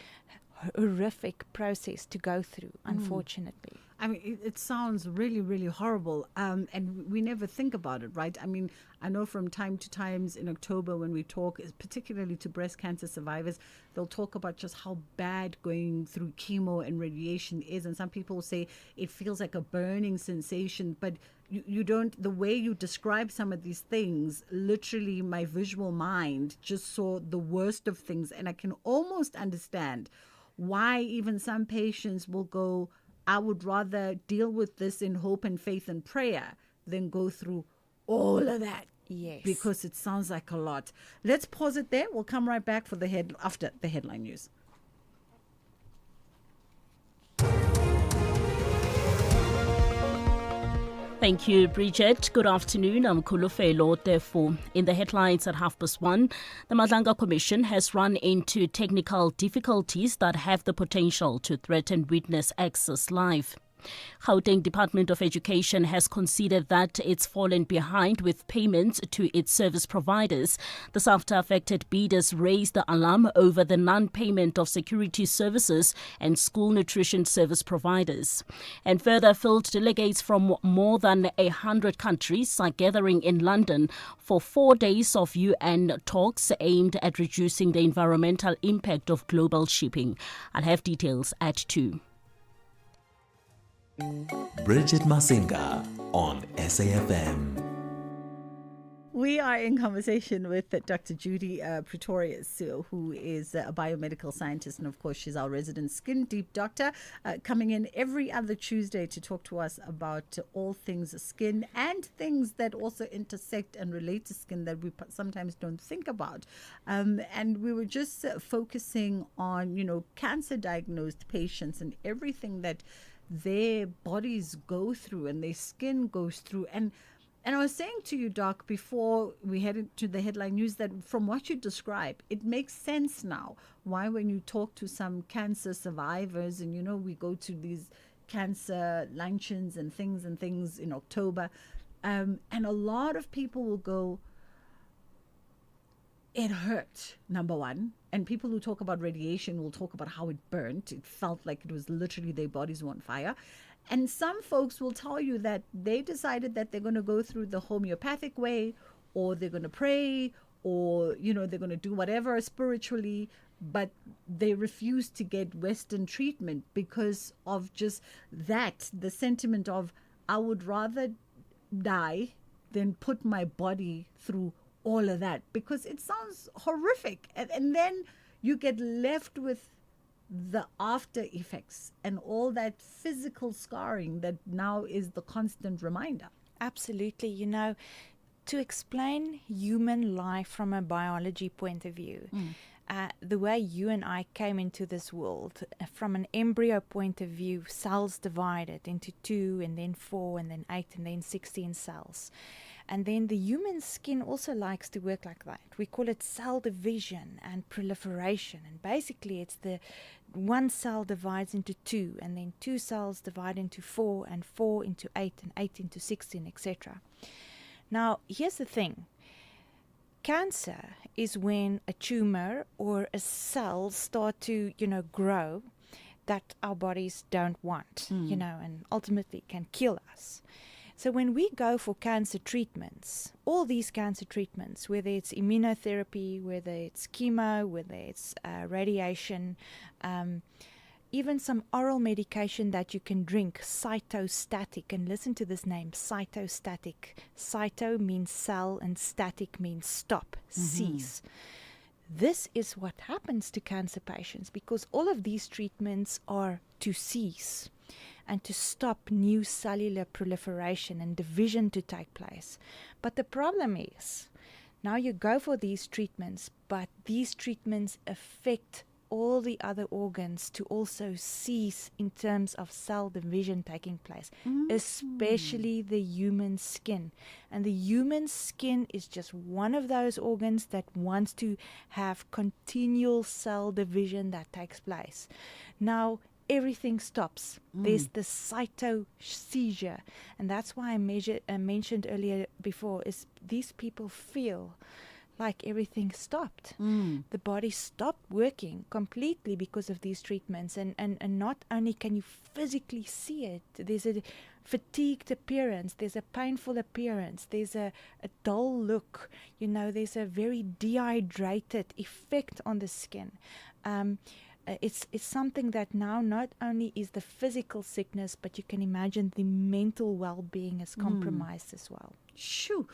horrific process to go through, unfortunately. I mean, it sounds really, really horrible, and we never think about it, right? I mean, I know from time to times in October when we talk, particularly to breast cancer survivors, they'll talk about just how bad going through chemo and radiation is, and some people say it feels like a burning sensation, but you don't, the way you describe some of these things, literally my visual mind just saw the worst of things, and I can almost understand why even some patients will go, I would rather deal with this in hope and faith and prayer than go through all of that. Yes. Because it sounds like a lot. Let's pause it there. We'll come right back for after the headline news. Thank you, Bridget. Good afternoon. I'm Kulufelo. Therefore, in the headlines at 1:30, the Madlanga Commission has run into technical difficulties that have the potential to threaten witness access live. Gauteng Department of Education has considered that it's fallen behind with payments to its service providers. This after affected bidders raised the alarm over the non-payment of security services and school nutrition service providers. And further, field delegates from more than 100 countries are gathering in London for 4 days of UN talks aimed at reducing the environmental impact of global shipping. I'll have details at 2. Bridget Masinga on SAFM. We are in conversation with Dr. Judy Pretorius, who is a biomedical scientist, and of course she's our resident Skin Deep doctor, coming in every other Tuesday to talk to us about all things skin and things that also intersect and relate to skin that we sometimes don't think about. And we were just focusing on, you know, cancer diagnosed patients and everything that their bodies go through and their skin goes through. And I was saying to you, Doc, before we head into the headline news, that from what you describe, it makes sense now why when you talk to some cancer survivors, and, you know, we go to these cancer luncheons and things in October, and a lot of people will go, it hurt, number one. And people who talk about radiation will talk about how it burnt. It felt like it was literally their bodies were on fire. And some folks will tell you that they decided that they're going to go through the homeopathic way, or they're going to pray, or, you know, they're going to do whatever spiritually, but they refuse to get Western treatment because of just that, the sentiment of, I would rather die than put my body through all of that, because it sounds horrific. And then you get left with the after effects and all that physical scarring that now is the constant reminder. Absolutely. You know, to explain human life from a biology point of view, the way you and I came into this world, from an embryo point of view, cells divided into 2 and then 4 and then 8 and then 16 cells. And then the human skin also likes to work like that. We call it cell division and proliferation. And basically it's the one cell divides into 2 and then 2 cells divide into 4 and 4 into 8 and 8 into 16, etc. Now, here's the thing. Cancer is when a tumor or a cell start to, grow that our bodies don't want, and ultimately can kill us. So when we go for cancer treatments, all these cancer treatments, whether it's immunotherapy, whether it's chemo, whether it's radiation, even some oral medication that you can drink, cytostatic, and listen to this name, cytostatic. Cyto means cell and static means stop, cease. This is what happens to cancer patients because all of these treatments are to cease and to stop new cellular proliferation and division to take place. But the problem is, now you go for these treatments, but these treatments affect all the other organs to also cease in terms of cell division taking place, especially the human skin. And the human skin is just one of those organs that wants to have continual cell division that takes place. Now, everything stops. There's the cytoseizure. And that's why I mentioned earlier before, is these people feel like everything stopped. The body stopped working completely because of these treatments. And not only can you physically see it, there's a fatigued appearance, there's a painful appearance, there's a dull look, there's a very dehydrated effect on the skin. It's something that now not only is the physical sickness, but you can imagine the mental well-being is compromised as well. Shoo.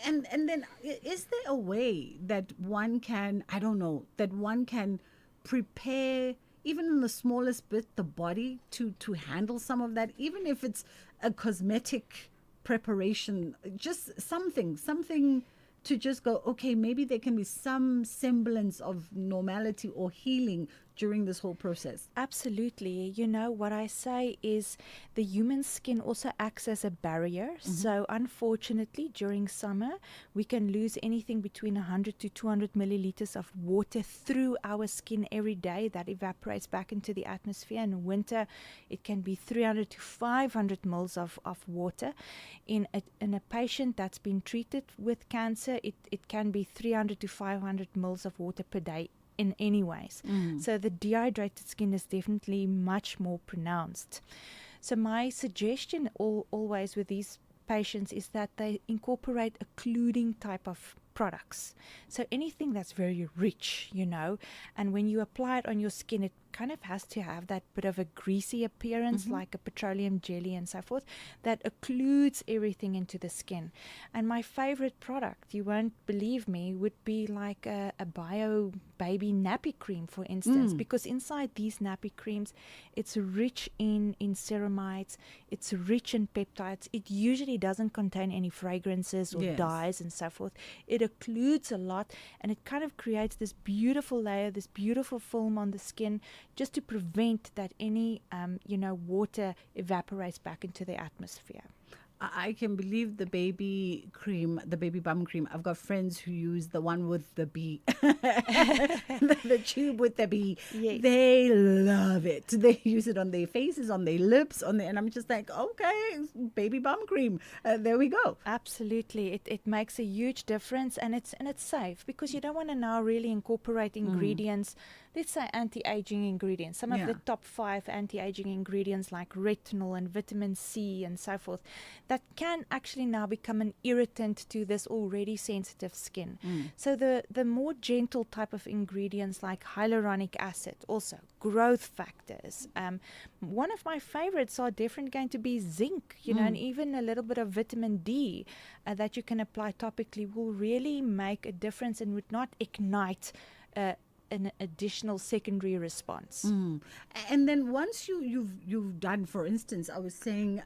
And then is there a way that one can, that one can prepare, even in the smallest bit, the body to handle some of that, even if it's a cosmetic preparation, just something to just go, okay, maybe there can be some semblance of normality or healing during this whole process? Absolutely. What I say is the human skin also acts as a barrier. So unfortunately, during summer, we can lose anything between 100 to 200 milliliters of water through our skin every day. That evaporates back into the atmosphere. In winter, it can be 300 to 500 mils of water. In a patient that's been treated with cancer, it can be 300 to 500 mils of water per day in any ways. So the dehydrated skin is definitely much more pronounced. So my suggestion always with these patients is that they incorporate occluding type of products. So anything that's very rich, and when you apply it on your skin, it kind of has to have that bit of a greasy appearance, like a petroleum jelly and so forth, that occludes everything into the skin. And my favorite product, you won't believe me, would be like a bio baby nappy cream, for instance, because inside these nappy creams, it's rich in ceramides, it's rich in peptides. It usually doesn't contain any fragrances or dyes and so forth. It occludes a lot, and it kind of creates this beautiful layer, this beautiful film on the skin, just to prevent that any water evaporates back into the atmosphere. I can believe the baby cream, the baby bum cream. I've got friends who use the one with the bee, the tube with the bee. Yes. They love it. They use it on their faces, on their lips, and I'm just like, okay, baby bum cream. There we go. Absolutely, it makes a huge difference, and it's safe because you don't want to now really incorporate ingredients. Let's say anti-aging ingredients. Some of the top 5 anti-aging ingredients like retinol and vitamin C and so forth, that can actually now become an irritant to this already sensitive skin. So the more gentle type of ingredients like hyaluronic acid, also growth factors. One of my favorites are definitely going to be zinc, and even a little bit of vitamin D that you can apply topically will really make a difference and would not ignite an additional secondary response. And then once you've done, for instance, I was saying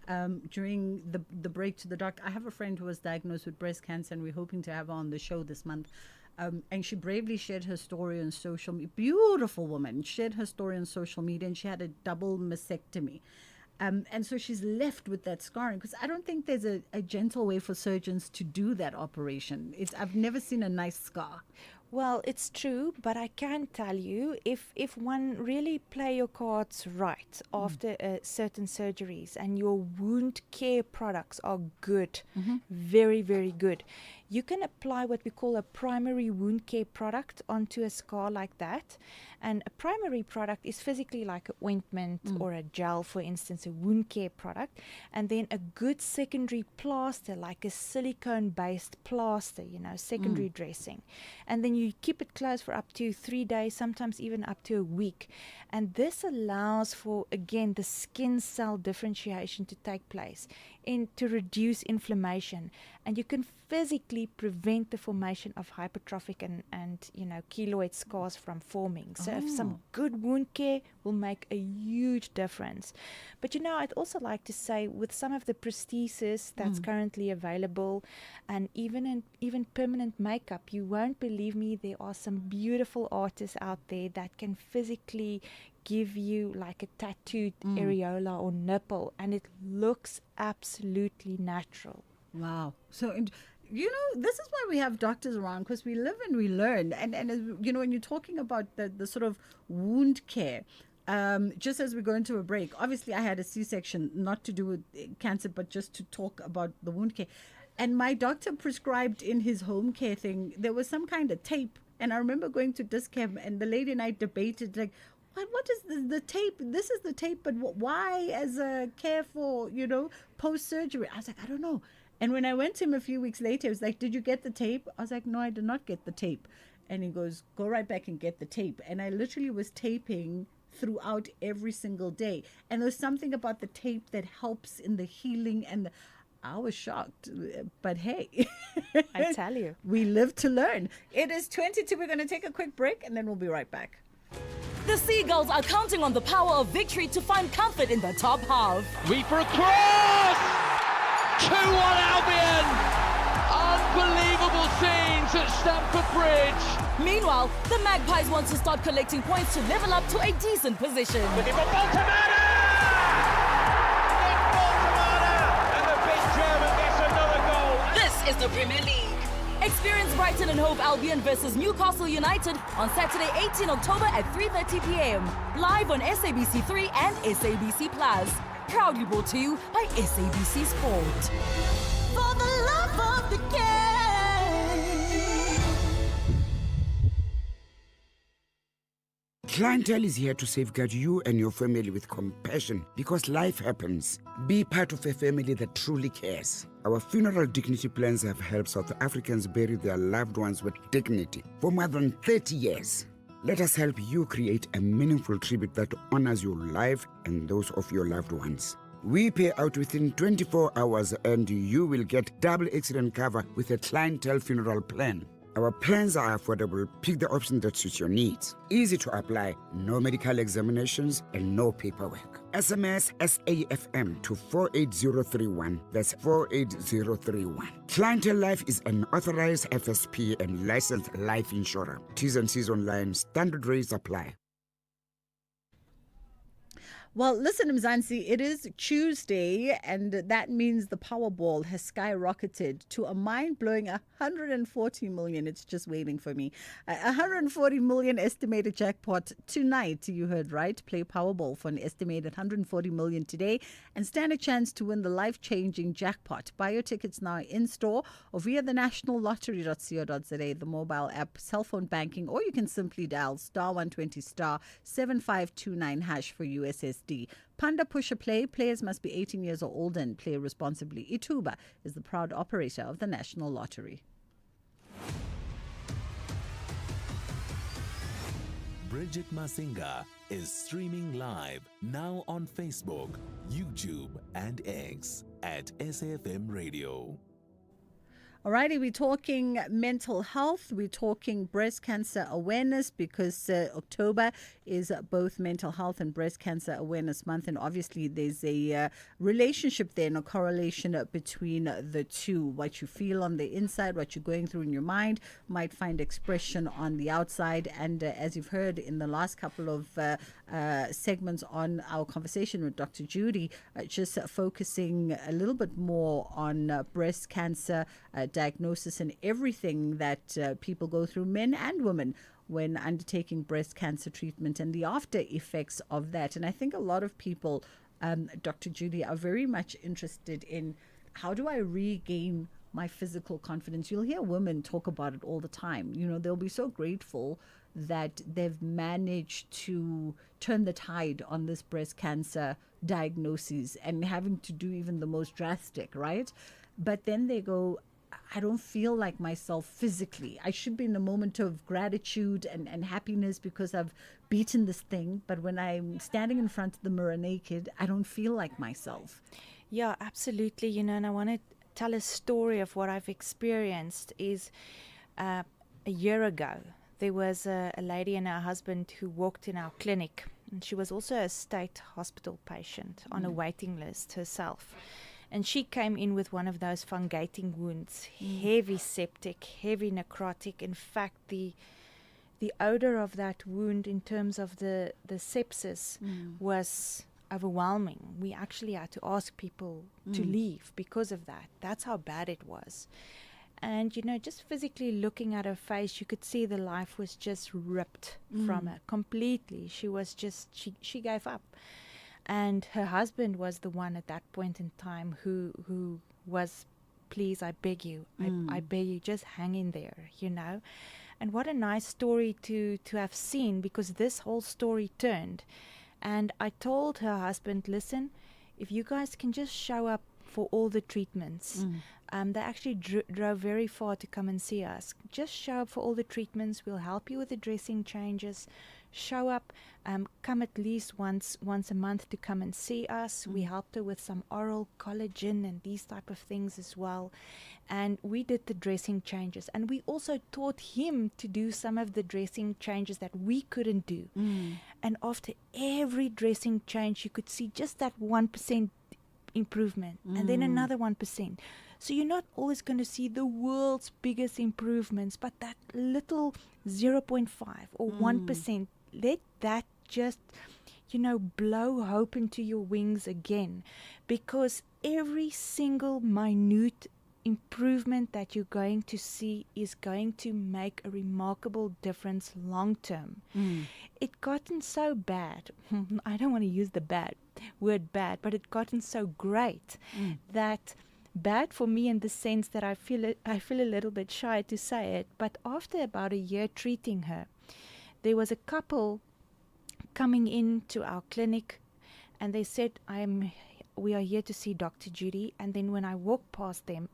during the break to the doctor, I have a friend who was diagnosed with breast cancer, and we're hoping to have her on the show this month. And she bravely shared her story on social media. Beautiful woman, shared her story on social media, and she had a double mastectomy. And so she's left with that scarring, because I don't think there's a gentle way for surgeons to do that operation. I've never seen a nice scar. Well, it's true, but I can tell you, if one really play your cards right after certain surgeries and your wound care products are good, very, very good, you can apply what we call a primary wound care product onto a scar like that. And a primary product is physically like an ointment or a gel, for instance, a wound care product. And then a good secondary plaster, like a silicone-based plaster, secondary dressing. And then you keep it closed for up to 3 days, sometimes even up to a week. And this allows for, again, the skin cell differentiation to take place and to reduce inflammation. And you can physically prevent the formation of hypertrophic and keloid scars from forming. So if some good wound care will make a huge difference. But I'd also like to say, with some of the prosthesis that's currently available, and even permanent makeup, you won't believe me, there are some beautiful artists out there that can physically give you like a tattooed areola or nipple, and it looks absolutely natural. Wow. So, this is why we have doctors around, because we live and we learn. And when you're talking about the sort of wound care, just as we go into a break, obviously I had a C-section, not to do with cancer, but just to talk about the wound care. And my doctor prescribed in his home care thing, there was some kind of tape. And I remember going to Discam, and the lady and I debated, like, what is the tape? This is the tape, but why as a care for, post-surgery? I was like, I don't know. And when I went to him a few weeks later, he was like, did you get the tape? I was like, no, I did not get the tape. And he goes, go right back and get the tape. And I literally was taping throughout every single day. And there's something about the tape that helps in the healing, and I was shocked. But hey, I tell you, we live to learn. It is 22. We're going to take a quick break, and then we'll be right back. The Seagulls are counting on the power of victory to find comfort in the top half. Reaper across! 2-1 Albion! Unbelievable scenes at Stamford Bridge. Meanwhile, the Magpies want to start collecting points to level up to a decent position. Looking for Baltimore! And the big German gets another goal. This is the Premier League. Experience Brighton and Hove Albion versus Newcastle United on Saturday, 18 October at 3:30 p.m. Live on SABC3 and SABC Plus. Proudly brought to you by SABC Sport. For the love of the game. Clientele is here to safeguard you and your family with compassion, because life happens. Be part of a family that truly cares. Our funeral dignity plans have helped South Africans bury their loved ones with dignity for more than 30 years. Let us help you create a meaningful tribute that honors your life and those of your loved ones. We pay out within 24 hours, and you will get double accident cover with a clientele funeral plan. Our plans are affordable. Pick the option that suits your needs. Easy to apply, no medical examinations, and no paperwork. SMS SAFM to 48031. That's 48031. Clientele Life is an authorized FSP and licensed life insurer. T's and C's online. Standard rates apply. Well, listen, Mzansi, it is Tuesday, and that means the Powerball has skyrocketed to a mind-blowing 140 million. It's just waiting for me. 140 million estimated jackpot tonight. You heard right. Play Powerball for an estimated 140 million today and stand a chance to win the life-changing jackpot. Buy your tickets now in-store or via the nationallottery.co.za, the mobile app, cell phone banking, or you can simply dial *120 *7529# for USSD. Panda Pusher Play. Players must be 18 years or older and play responsibly. Ituba is the proud operator of the National Lottery. Bridget Masinga is streaming live now on Facebook, YouTube, and X at SAFM Radio. Alrighty, we're talking mental health, we're talking breast cancer awareness, because October is both mental health and breast cancer awareness month, and obviously there's a relationship there and a correlation between the two. What you feel on the inside, what you're going through in your mind might find expression on the outside, and as you've heard in the last couple of segments on our conversation with Dr. Judy, just focusing a little bit more on breast cancer diagnosis and everything that people go through, men and women, when undertaking breast cancer treatment and the after effects of that. And I think a lot of people, Dr. Judy, are very much interested in, how do I regain my physical confidence? You'll hear women talk about it all the time. You know, they'll be so grateful that they've managed to turn the tide on this breast cancer diagnosis and having to do even the most drastic, right? But then they go, I don't feel like myself physically. I should be in a moment of gratitude and happiness because I've beaten this thing. But when I'm standing in front of the mirror naked, I don't feel like myself. Yeah, absolutely. You know, and I want to tell a story of what I've experienced. Is a year ago, there was a lady and her husband who walked in our clinic. And she was also a state hospital patient on a waiting list herself. And she came in with one of those fungating wounds, heavy septic, heavy necrotic. In fact, the odor of that wound in terms of the sepsis was overwhelming. We actually had to ask people to leave because of that. That's how bad it was. And, you know, just physically looking at her face, you could see the life was just ripped from her completely. She was just, she gave up. And her husband was the one at that point in time who was, please, I beg you, I beg you, just hang in there, you know. And what a nice story to have seen, because this whole story turned. And I told her husband, listen, if you guys can just show up for all the treatments. They actually drove very far to come and see us. Just show up for all the treatments. We'll help you with the dressing changes. Show up, come at least once a month to come and see us. We helped her with some oral collagen and these type of things as well. And we did the dressing changes. And we also taught him to do some of the dressing changes that we couldn't do. And after every dressing change, you could see just that 1% improvement, and then another 1%. So you're not always going to see the world's biggest improvements, but that little 0.5 or 1%, let that just, you know, blow hope into your wings again, because every single minute improvement that you're going to see is going to make a remarkable difference long term. It gotten so bad, I don't want to use the word bad, but it gotten so great that bad for me in the sense that I feel a little bit shy to say it, but after about a year treating her, there was a couple coming into our clinic and they said, we are here to see Dr. Judy. And then when I walked past them,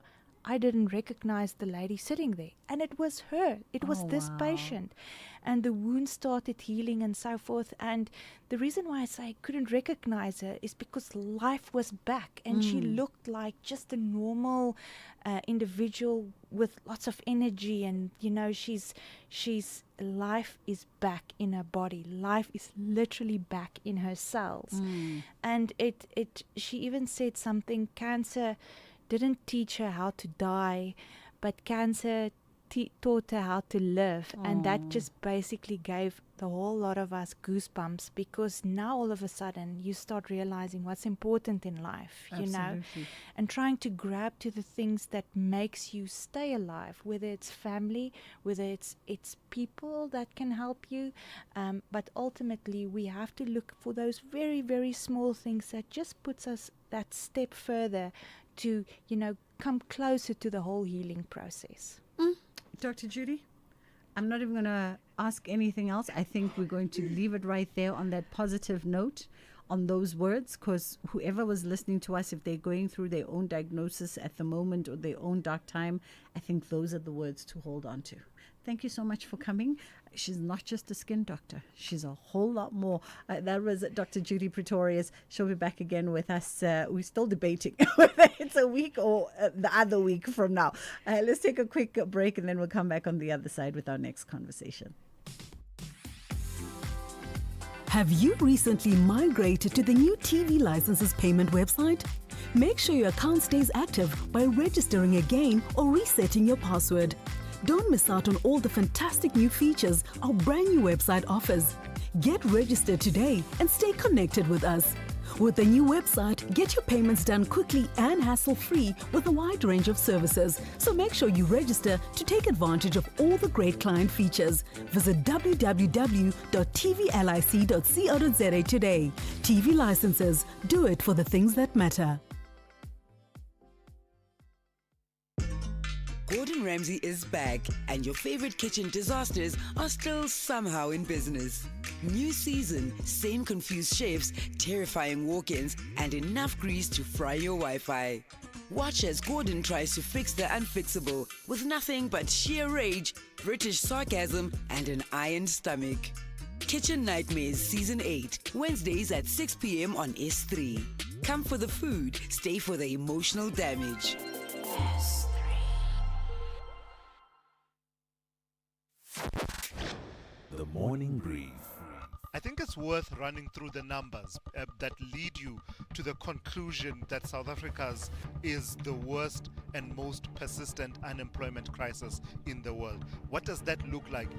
I didn't recognize the lady sitting there. And it was her. It was this patient. And the wound started healing and so forth. And the reason why I say I couldn't recognize her is because life was back. And she looked like just a normal individual with lots of energy. And, you know, she's life is back in her body. Life is literally back in her cells. And she even said something, cancer didn't teach her how to die, but cancer taught her how to live. And that just basically gave the whole lot of us goosebumps, because now all of a sudden you start realizing what's important in life, you know, and trying to grab to the things that makes you stay alive, whether it's family, whether it's people that can help you, but ultimately we have to look for those very, very small things that just puts us that step further to, you know, come closer to the whole healing process. Dr. Judy, I'm not even going to ask anything else. I think we're going to leave it right there on that positive note on those words, because whoever was listening to us, if they're going through their own diagnosis at the moment or their own dark time, I think those are the words to hold on to. Thank you so much for coming. She's not just a skin doctor. She's a whole lot more. That was Dr. Judy Pretorius. She'll be back again with us. We're still debating whether it's a week or the other week from now. Let's take a quick break and then we'll come back on the other side with our next conversation. Have you recently migrated to the new TV licenses payment website? Make sure your account stays active by registering again or resetting your password. Don't miss out on all the fantastic new features our brand new website offers. Get registered today and stay connected with us. With the new website, get your payments done quickly and hassle-free with a wide range of services. So make sure you register to take advantage of all the great client features. Visit www.tvlic.co.za today. TV licenses. Do it for the things that matter. Gordon Ramsay is back, and your favorite kitchen disasters are still somehow in business. New season, same confused chefs, terrifying walk-ins, and enough grease to fry your Wi-Fi. Watch as Gordon tries to fix the unfixable with nothing but sheer rage, British sarcasm, and an iron stomach. Kitchen Nightmares Season 8, Wednesdays at 6 p.m. on S3. Come for the food, stay for the emotional damage. The Morning Brief. I think it's worth running through the numbers that lead you to the conclusion that South Africa's is the worst and most persistent unemployment crisis in the world. What does that look like?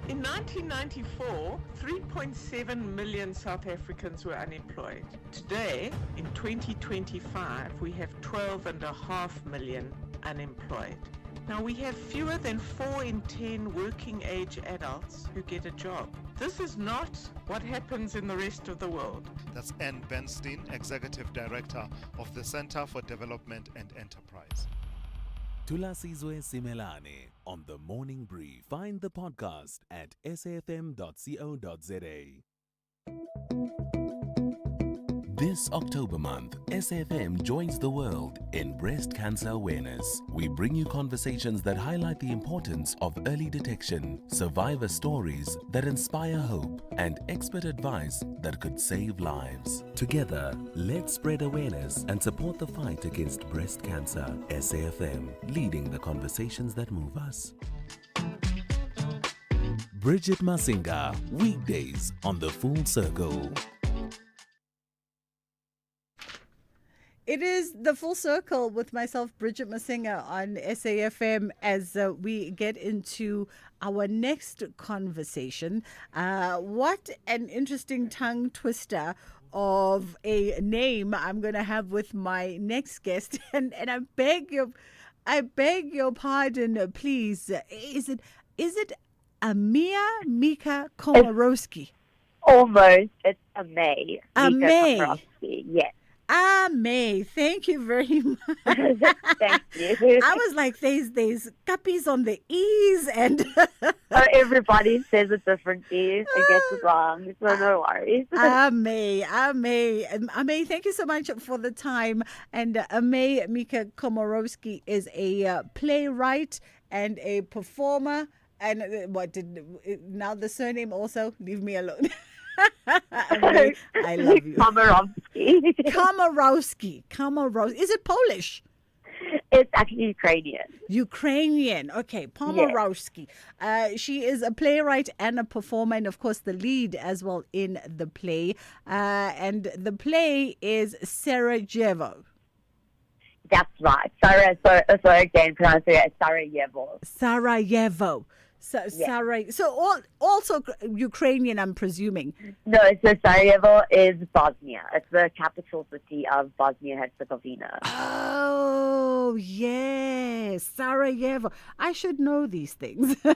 In 1994, 3.7 million South Africans were unemployed. Today, in 2025, we have 12.5 million unemployed. Now, we have fewer than 4 in 10 working age adults who get a job. This is not what happens in the rest of the world. That's Anne Bernstein, Executive Director of the Center for Development and Enterprise. Tulasizwe Simelane on The Morning Brief. Find the podcast at safm.co.za. This October month, SAFM joins the world in breast cancer awareness. We bring you conversations that highlight the importance of early detection, survivor stories that inspire hope, and expert advice that could save lives. Together, let's spread awareness and support the fight against breast cancer. SAFM, leading the conversations that move us. Bridget Masinga, weekdays on The Full Circle. It is The Full Circle with myself, Bridget Masinga, on SAFM as we get into our next conversation. What an interesting tongue twister of a name I'm going to have with my next guest. And I beg your pardon, please. Is it Amia Mika Komorowski? Almost. It's Amay. Amay. Yes. May, thank you very much. Thank you. I was like, there's cappies on the E's and everybody says it differently. It gets it wrong, so no worries. May, thank you so much for the time. And Amay Mika Komorowski is a playwright and a performer. And now the surname also? Leave me alone. I love you. Komorowski. Is it Polish? It's actually Ukrainian. Okay, Komorowski. Yes. She is a playwright and a performer, and of course the lead as well in the play. And the play is Sarajevo. That's right. So again, pronounce it Sarajevo. Sarajevo. So also Ukrainian, I'm presuming. No, so Sarajevo is Bosnia. It's the capital city of Bosnia-Herzegovina. Oh, yes, Sarajevo. I should know these things. No,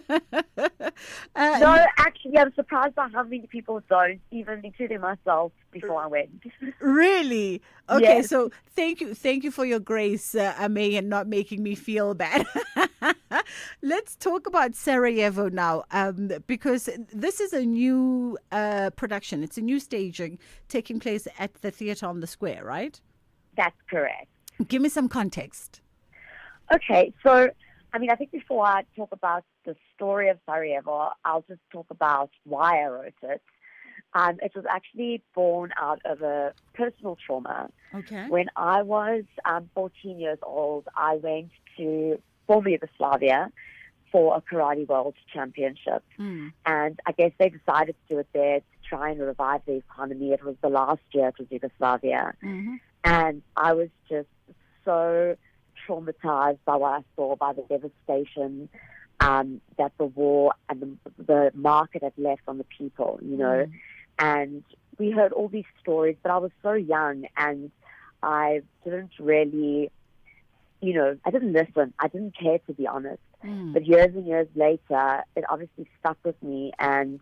actually, I'm surprised by how many people don't, even including myself, before I went. Really? Okay, yes. So thank you for your grace, Amay, and not making me feel bad. Let's talk about Sarajevo now, because this is a new production. It's a new staging taking place at the theatre on the square, right? That's correct. Give me some context. Okay, so, I mean, I think before I talk about the story of Sarajevo, I'll just talk about why I wrote it. It was actually born out of a personal trauma. Okay. When I was 14 years old, I went to former Yugoslavia for a Karate World Championship. And I guess they decided to do it there to try and revive the economy. It was the last year it was Yugoslavia. And I was just so traumatized by what I saw, by the devastation that the war and the market had left on the people, you know. And we heard all these stories, but I was so young and I didn't really, you know, I didn't listen. I didn't care, to be honest. But years and years later, it obviously stuck with me and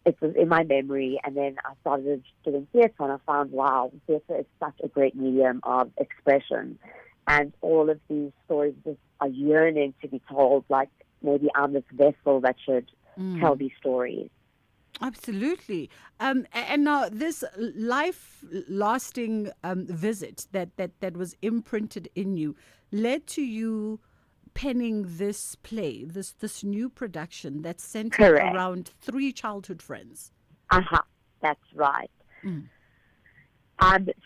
it was in my memory. And then I started doing theatre and I found, wow, theatre is such a great medium of expression. And all of these stories just are yearning to be told, like maybe I'm this vessel that should tell these stories. Absolutely. And now this life-lasting visit that was imprinted in you led to you penning this play, this new production that's centered around 3 childhood friends. That's right.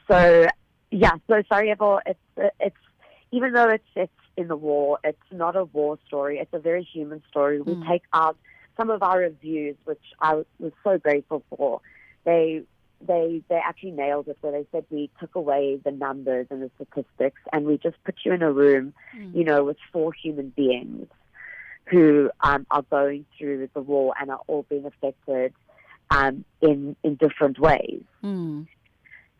So Sarajevo, it's even though it's in the war, it's not a war story. It's a very human story. We take out some of our reviews, which I was so grateful for. They actually nailed it, where they said we took away the numbers and the statistics and we just put you in a room, you know, with 4 human beings who are going through the war and are all being affected in different ways. And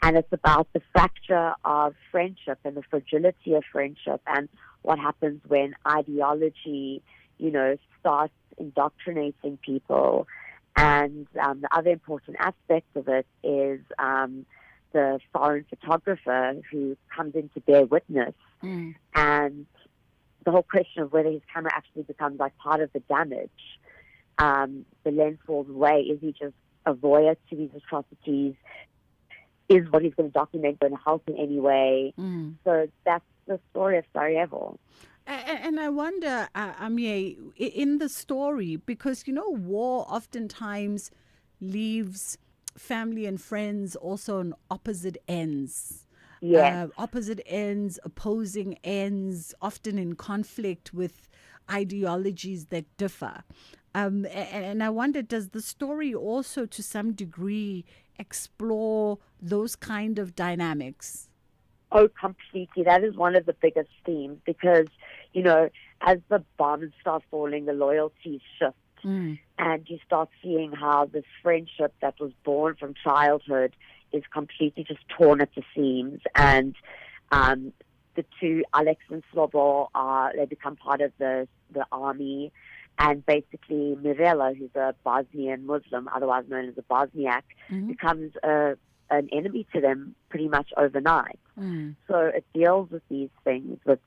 it's about the fracture of friendship and the fragility of friendship and what happens when ideology, you know, starts indoctrinating people. And the other important aspect of it is the foreign photographer who comes in to bear witness. And the whole question of whether his camera actually becomes like part of the damage. The lens falls away. Is he just a voyeur to these atrocities? Is what he's going to document going to help in any way? So that's the story of Sarajevo. And I wonder, Amie, in the story, because, you know, war oftentimes leaves family and friends also on opposite ends. Opposite ends, opposing ends, often in conflict with ideologies that differ. And I wonder, does the story also to some degree explore those kind of dynamics? Oh, completely. That is one of the biggest themes because, you know, as the bombs start falling, the loyalties shift. And you start seeing how this friendship that was born from childhood is completely just torn at the seams. And the 2, Alex and Slobo, they become part of the army. And basically Mirela, who's a Bosnian Muslim, otherwise known as a Bosniak, becomes an enemy to them pretty much overnight. So it deals with these things, with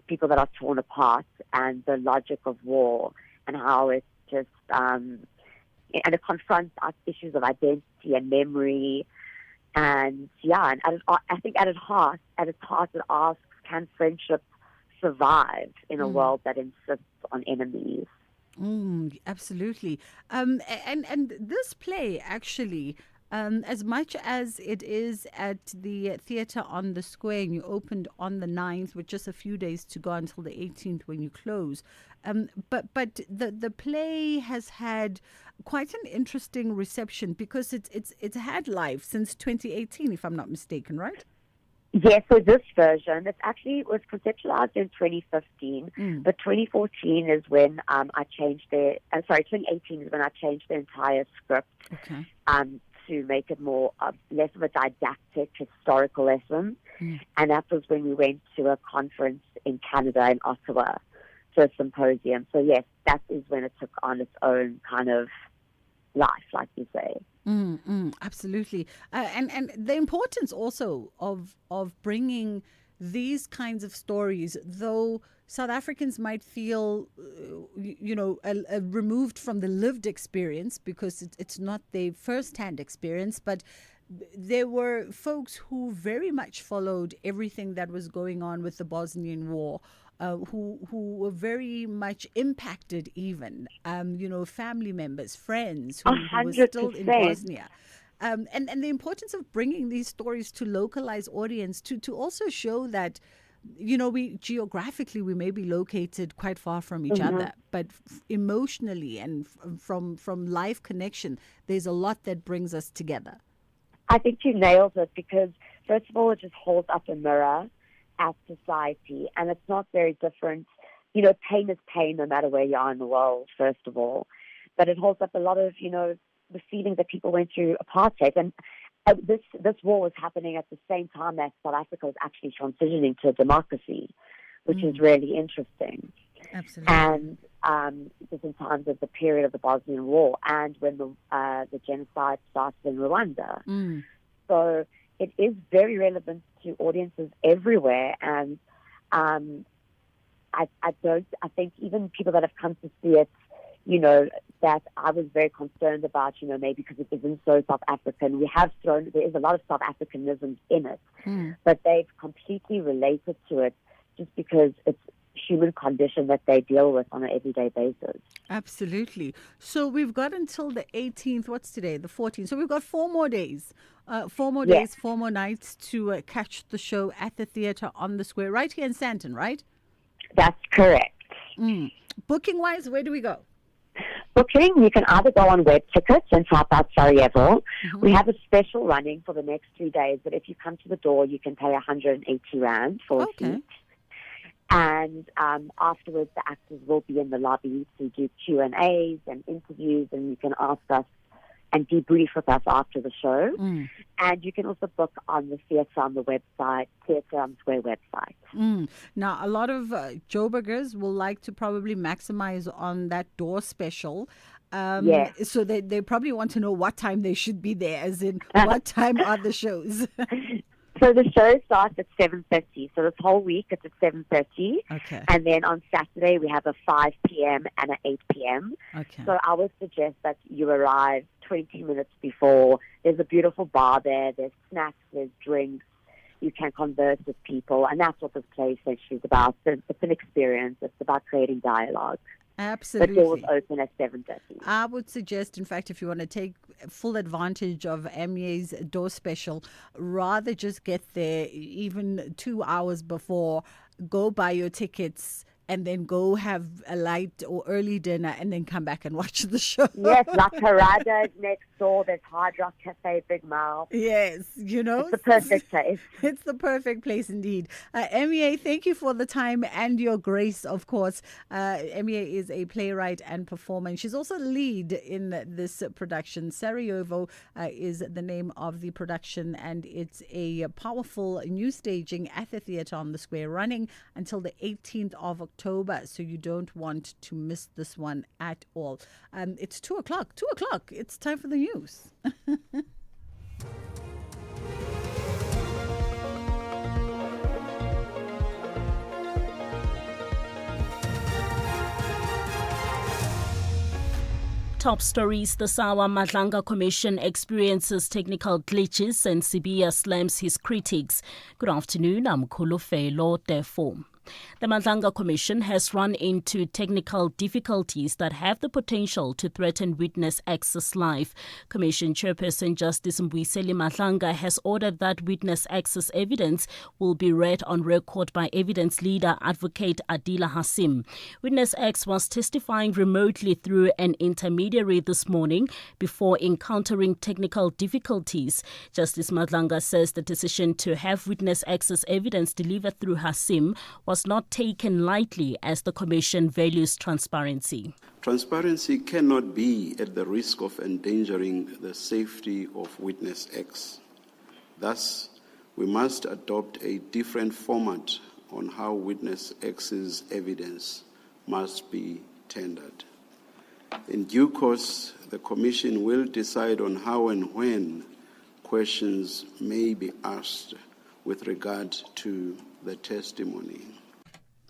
people that are torn apart and the logic of war and how it's just, and it confronts issues of identity and memory. And and I think at its heart it asks, can friendship survive in a world that insists on enemies? Absolutely. And this play actually, as much as it is at the theatre on the square, and you opened on the 9th with just a few days to go until the 18th when you close. But the play has had quite an interesting reception because it's had life since 2018, if I'm not mistaken, right? Yes, so this version, it actually was conceptualized in 2015, but 2014 is when 2018 is when I changed the entire script to make it more less of a didactic historical lesson. And that was when we went to a conference in Canada, in Ottawa, to a symposium. So yes, that is when it took on its own kind of life, like you say. Absolutely. And the importance also of bringing these kinds of stories, though South Africans might feel, removed from the lived experience because it's not their first-hand experience, but there were folks who very much followed everything that was going on with the Bosnian War, who were very much impacted even, family members, friends who were still in Bosnia. And the importance of bringing these stories to localized audience to also show that, we geographically we may be located quite far from each other, but emotionally and from life connection, there's a lot that brings us together. I think you nailed it because, first of all, it just holds up a mirror at society, and it's not very different. Pain is pain no matter where you are in the world, first of all. But it holds up a lot of, the feelings that people went through apartheid. And this war was happening at the same time that South Africa was actually transitioning to a democracy, which is really interesting. Absolutely. And just in terms of the period of the Bosnian War and when the genocide started in Rwanda. So it is very relevant to audiences everywhere. And I think even people that have come to see it, that I was very concerned about, maybe because it isn't so South African. There is a lot of South Africanism in it, but they've completely related to it just because it's human condition that they deal with on an everyday basis. Absolutely. So we've got until the 18th. What's today? The 14th. So we've got 4 more days. 4 more days, 4 more nights to catch the show at the theatre on the square, right here in Sandton, right? That's correct. Booking-wise, where do we go? Booking, you can either go on web tickets and type out Sarajevo. We have a special running for the next 3 days, but if you come to the door, you can pay 180 Rand for a seat. And afterwards, the actors will be in the lobby to do Q&As and interviews, and you can ask us and debrief with us after the show. And you can also book on the theatre on the website, Theatre on Square website. Now, a lot of Joburgers will like to probably maximize on that door special. So they probably want to know what time they should be there, as in what time are the shows? So the show starts at 7:30. So this whole week it's at 7:30. Okay. And then on Saturday we have a 5 p.m. and an 8 p.m. Okay. So I would suggest that you arrive 20 minutes before. There's a beautiful bar there. There's snacks. There's drinks. You can converse with people. And that's what this play essentially is about. It's an experience. It's about creating dialogue. Absolutely. The doors open at 7:30. I would suggest, in fact, if you want to take full advantage of Amier's door special, rather just get there even 2 hours before, go buy your tickets, and then go have a light or early dinner and then come back and watch the show. Yes, La Parada is next door. There's Hard Rock Cafe, Big Mouth. Yes, It's the perfect place. It's the perfect place indeed. Emier, thank you for the time and your grace, of course. Emier is a playwright and performer, and she's also lead in this production. Sarajevo is the name of the production, and it's a powerful new staging at the theatre on the square, running until the 18th of October, so you don't want to miss this one at all. It's 2 o'clock. 2 o'clock. It's time for the news. Top stories this hour. Madlanga Commission experiences technical glitches and Sibiya slams his critics. Good afternoon, I'm Kulofelo Defo. The Madlanga Commission has run into technical difficulties that have the potential to threaten witness access life. Commission Chairperson Justice Mbuyiseli Madlanga has ordered that witness access evidence will be read on record by evidence leader Advocate Adila Hassim. Witness X was testifying remotely through an intermediary this morning before encountering technical difficulties. Justice Madlanga says the decision to have witness access evidence delivered through Hassim was not taken lightly, as the Commission values transparency. Transparency cannot be at the risk of endangering the safety of witness X. Thus, we must adopt a different format on how witness X's evidence must be tendered. In due course, the Commission will decide on how and when questions may be asked with regard to the testimony.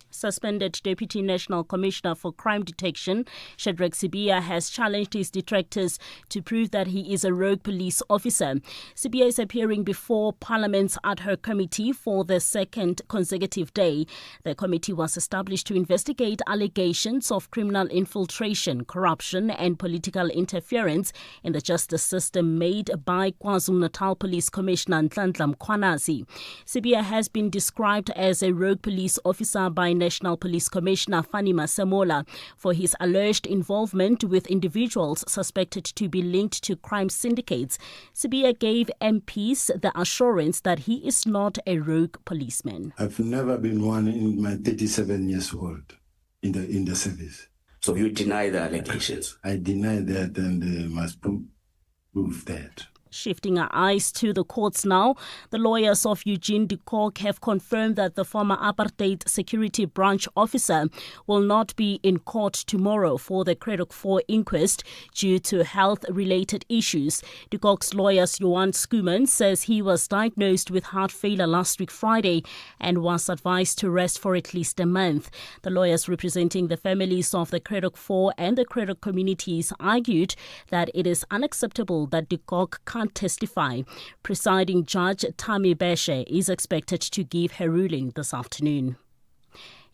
Suspended Deputy National Commissioner for Crime Detection, Shadrack Sibiya, has challenged his detractors to prove that he is a rogue police officer. Sibiya is appearing before Parliament's ad hoc committee for the second consecutive day. The committee was established to investigate allegations of criminal infiltration, corruption and political interference in the justice system made by KwaZulu-Natal Police Commissioner Nhlanhla Mkhwanazi. Sibiya has been described as a rogue police officer by National Police Commissioner Fani Masemola for his alleged involvement with individuals suspected to be linked to crime syndicates. Sibiya gave MPs the assurance that he is not a rogue policeman. I've never been one in my 37 years old in the service. So you deny the allegations? I deny that, and they must prove that. Shifting our eyes to the courts now, the lawyers of Eugene de Kock have confirmed that the former apartheid security branch officer will not be in court tomorrow for the Craddock 4 inquest due to health-related issues. De Kock's lawyer, Johan Skuman, says he was diagnosed with heart failure last week Friday and was advised to rest for at least a month. The lawyers representing the families of the Craddock 4 and the Craddock communities argued that it is unacceptable that de Kock can't testify. Presiding Judge Tami Beshe is expected to give her ruling this afternoon.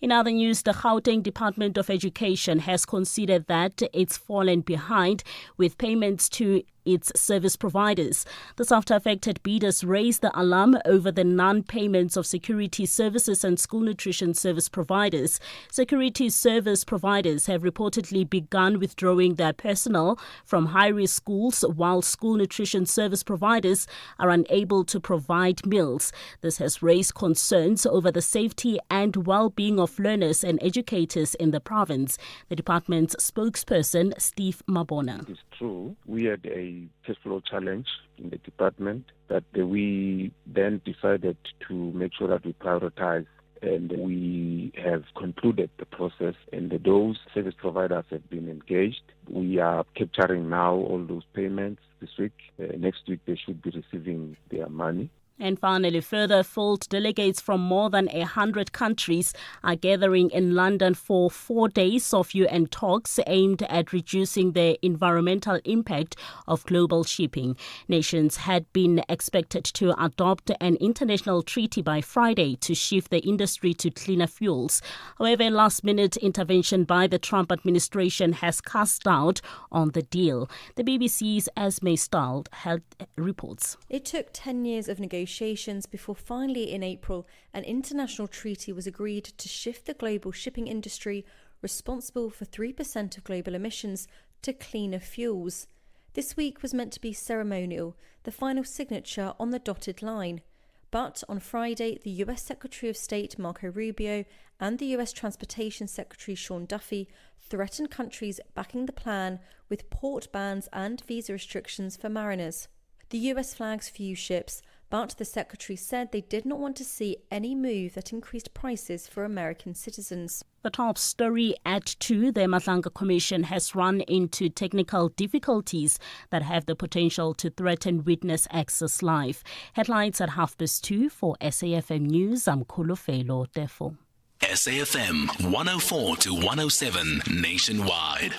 In other news, the Gauteng Department of Education has considered that it's fallen behind with payments to its service providers. This after affected bidders raised the alarm over the non-payments of security services and school nutrition service providers. Security service providers have reportedly begun withdrawing their personnel from high-risk schools, while school nutrition service providers are unable to provide meals. This has raised concerns over the safety and well-being of learners and educators in the province. The department's spokesperson, Steve Mabona. It is true. We had a cash flow challenge in the department that we then decided to make sure that we prioritize, and we have concluded the process, and those service providers have been engaged. We are capturing now all those payments this week. Next week they should be receiving their money. And finally, further field delegates from more than 100 countries are gathering in London for 4 days of UN talks aimed at reducing the environmental impact of global shipping. Nations had been expected to adopt an international treaty by Friday to shift the industry to cleaner fuels. However, a last-minute intervention by the Trump administration has cast doubt on the deal. The BBC's Esme Stahl reports. It took 10 years of negotiations before finally in April an international treaty was agreed to shift the global shipping industry, responsible for 3% of global emissions, to cleaner fuels. This week was meant to be ceremonial, the final signature on the dotted line. But on Friday, the US Secretary of State Marco Rubio and the US Transportation Secretary Sean Duffy threatened countries backing the plan with port bans and visa restrictions for mariners. The US flags few ships, but the Secretary said they did not want to see any move that increased prices for American citizens. The top story at 2, the Matlanga Commission has run into technical difficulties that have the potential to threaten witness access live. Headlines at 2:30 for SAFM News. I'm Kolofelo Defo. SAFM 104 to 107 nationwide.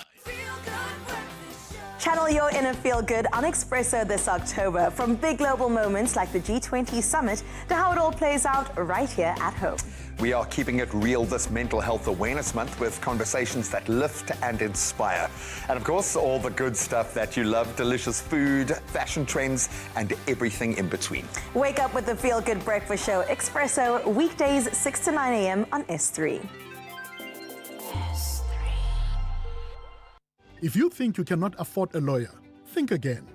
Channel your inner feel-good on Expresso this October, from big global moments like the G20 summit to how it all plays out right here at home. We are keeping it real this Mental Health Awareness Month with conversations that lift and inspire. And of course, all the good stuff that you love, delicious food, fashion trends, and everything in between. Wake up with the Feel Good Breakfast Show, Expresso, weekdays 6 to 9 a.m. on S3. If you think you cannot afford a lawyer, think again.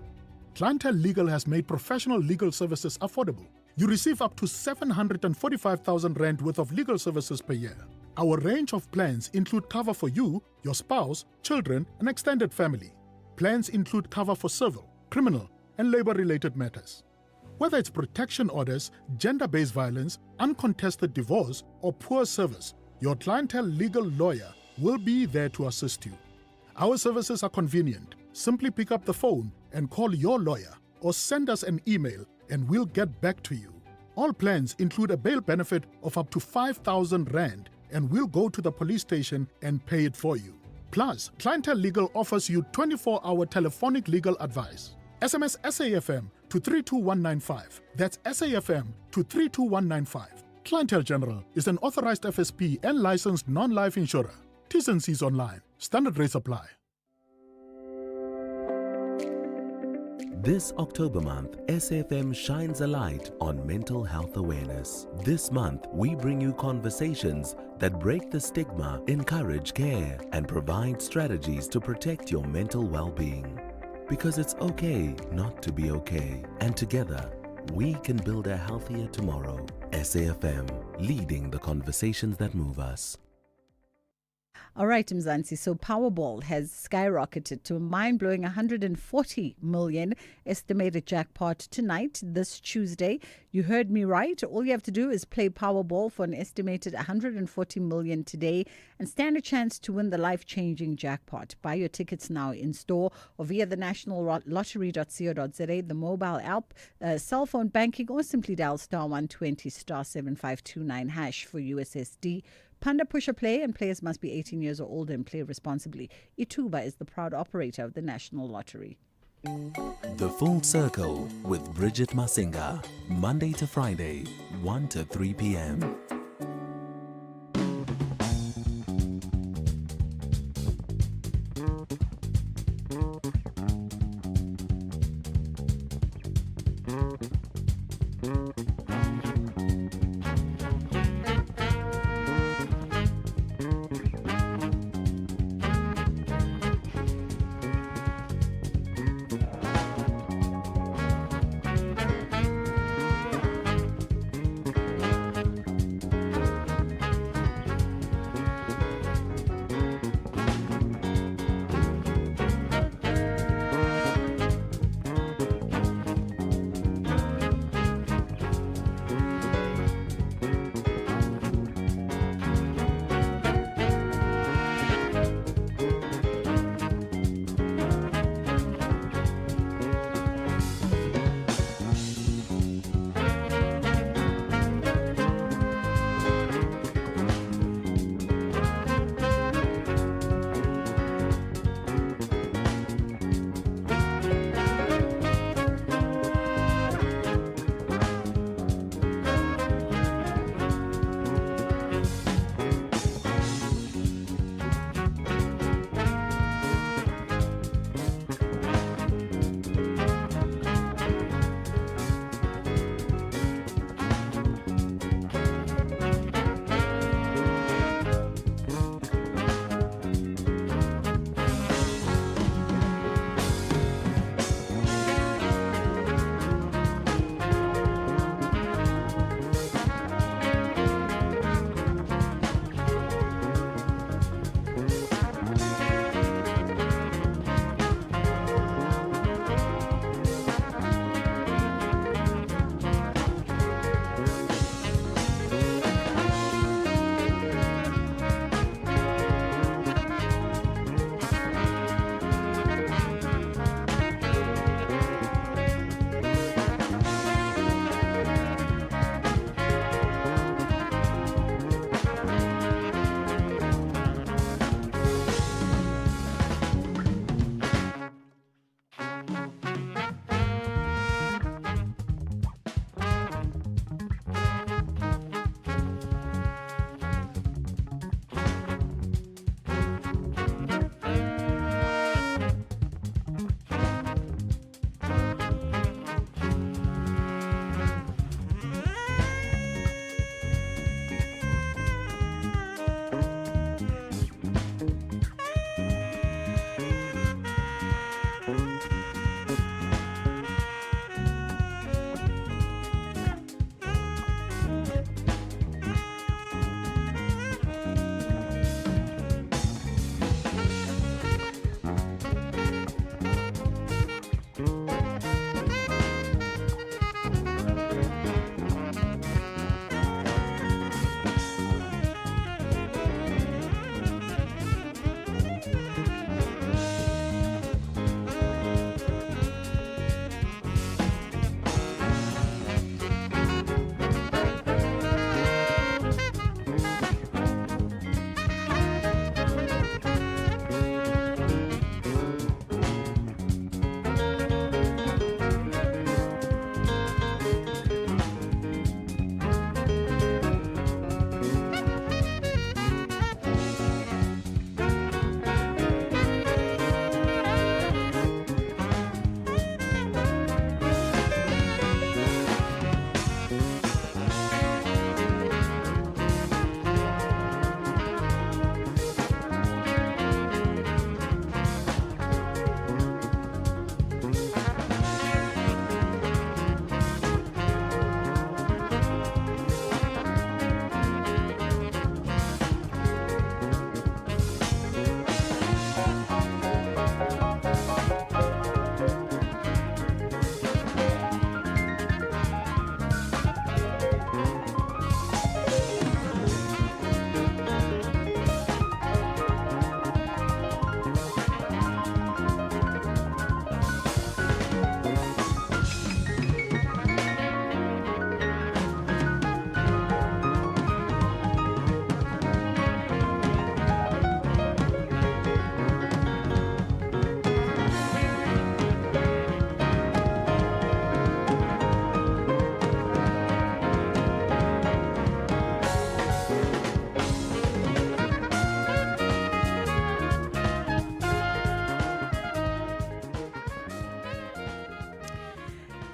Clientele Legal has made professional legal services affordable. You receive up to 745,000 Rand worth of legal services per year. Our range of plans include cover for you, your spouse, children, and extended family. Plans include cover for civil, criminal, and labor-related matters. Whether it's protection orders, gender-based violence, uncontested divorce, or poor service, your Clientele Legal lawyer will be there to assist you. Our services are convenient. Simply pick up the phone and call your lawyer or send us an email and we'll get back to you. All plans include a bail benefit of up to 5,000 Rand and we'll go to the police station and pay it for you. Plus, Clientele Legal offers you 24-hour telephonic legal advice. SMS SAFM to 32195. That's SAFM to 32195. Clientele General is an authorized FSP and licensed non-life insurer. T's and C's online. Standard rates apply. This October month, SFM shines a light on mental health awareness. This month, we bring you conversations that break the stigma, encourage care, and provide strategies to protect your mental well-being. Because it's okay not to be okay. And together, we can build a healthier tomorrow. SAFM, leading the conversations that move us. All right, Mzansi. So Powerball has skyrocketed to a mind-blowing 140 million estimated jackpot tonight, this Tuesday. You heard me right. All you have to do is play Powerball for an estimated 140 million today and stand a chance to win the life-changing jackpot. Buy your tickets now in store or via the nationallottery.co.za, the mobile app, cell phone banking, or simply dial star 120 star 7529 hash for USSD. Panda Pusher Play, and players must be 18 years or older and play responsibly. Ituba is the proud operator of the National Lottery. The Full Circle with Bridget Masinga, Monday to Friday, 1 to 3 p.m.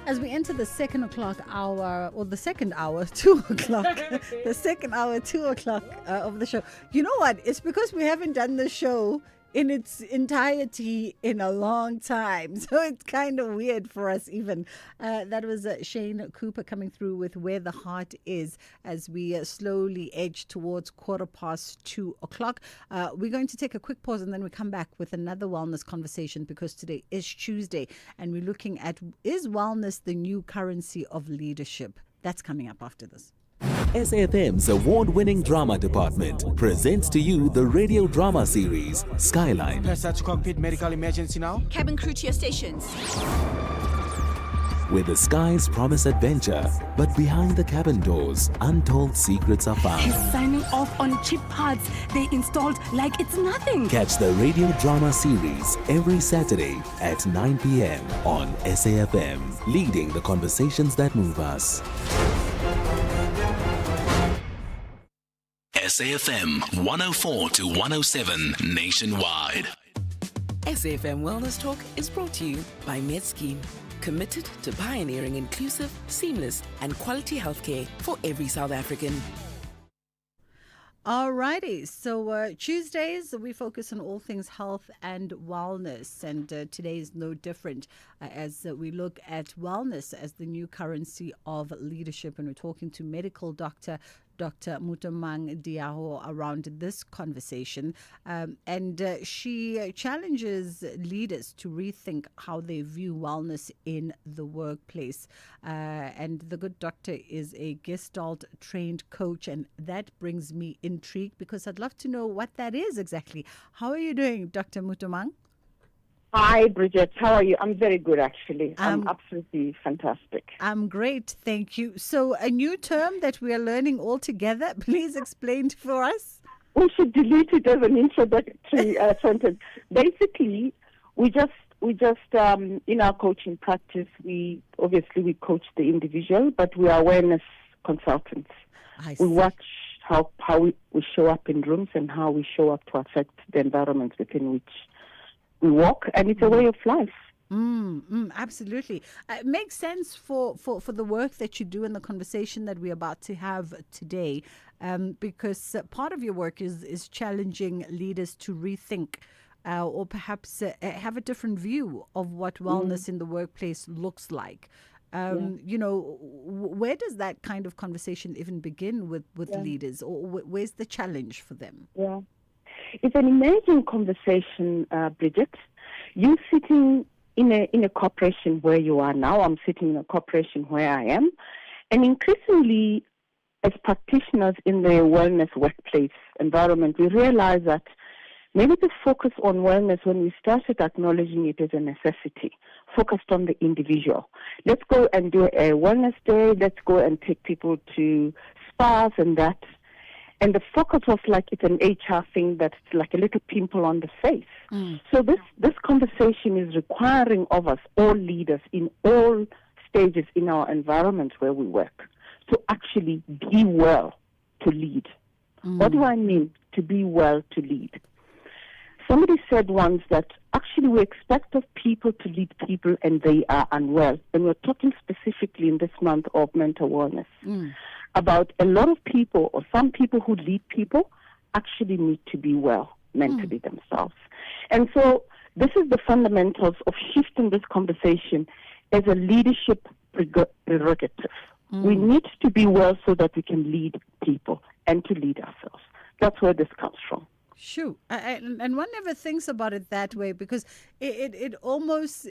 As we enter the 2 o'clock hour, or the second hour, 2 o'clock, the second hour, 2 o'clock of the show. You know what? It's because we haven't done the show in its entirety in a long time. So it's kind of weird for us even. That was Shane Cooper coming through with Where the Heart Is as we slowly edge towards 2 o'clock. We're going to take a quick pause and then we come back with another wellness conversation because today is Tuesday and we're looking at, is wellness the new currency of leadership? That's coming up after this. SAFM's award-winning drama department presents to you the radio drama series Skyline. Press cockpit medical emergency now. Cabin crew to your stations. Where the skies promise adventure, but behind the cabin doors, untold secrets are found. He's signing off on cheap parts they installed like it's nothing. Catch the radio drama series every Saturday at 9 p.m. on SAFM, leading the conversations that move us. SAFM 104 to 107 nationwide. SAFM Wellness Talk is brought to you by MedScheme, committed to pioneering inclusive, seamless and quality healthcare for every South African. Alrighty, so Tuesdays we focus on all things health and wellness, and today is no different as we look at wellness as the new currency of leadership, and we're talking to medical doctor Dr. Mutamang Diaho around this conversation, and she challenges leaders to rethink how they view wellness in the workplace. And the good doctor is a Gestalt trained coach, and that brings me intrigued because I'd love to know what that is exactly. How are you doing, Dr. Mutamang? Hi, Bridget. How are you? I'm very good, actually. I'm absolutely fantastic. I'm great, thank you. So a new term that we are learning all together, please explain for us. We should delete it as an introductory sentence. Basically, we just in our coaching practice, we coach the individual, but we are awareness consultants. We watch how we show up in rooms and how we show up to affect the environment within which we walk, and it's a way of life. Absolutely. It makes sense for the work that you do and the conversation that we're about to have today, because part of your work is challenging leaders to rethink or perhaps have a different view of what wellness in the workplace looks like. You know, where does that kind of conversation even begin with leaders, or where's the challenge for them? Yeah. It's an emerging conversation, Bridget. You sitting in a corporation where you are now. I'm sitting in a corporation where I am. And increasingly, as practitioners in the wellness workplace environment, we realize that maybe the focus on wellness, when we started acknowledging it as a necessity, focused on the individual. Let's go and do a wellness day. Let's go and take people to spas and that. And the focus was like it's an HR thing that's like a little pimple on the face. So this conversation is requiring of us, all leaders in all stages in our environment where we work, to actually be well to lead. What do I mean to be well to lead? Somebody said once that actually we expect of people to lead people and they are unwell. And we're talking specifically in this month of mental wellness. About a lot of people, or some people who lead people, actually need to be well mentally themselves. And so this is the fundamentals of shifting this conversation as a leadership prerogative. We need to be well so that we can lead people and to lead ourselves. That's where this comes from. Shoot. And one never thinks about it that way, because it almost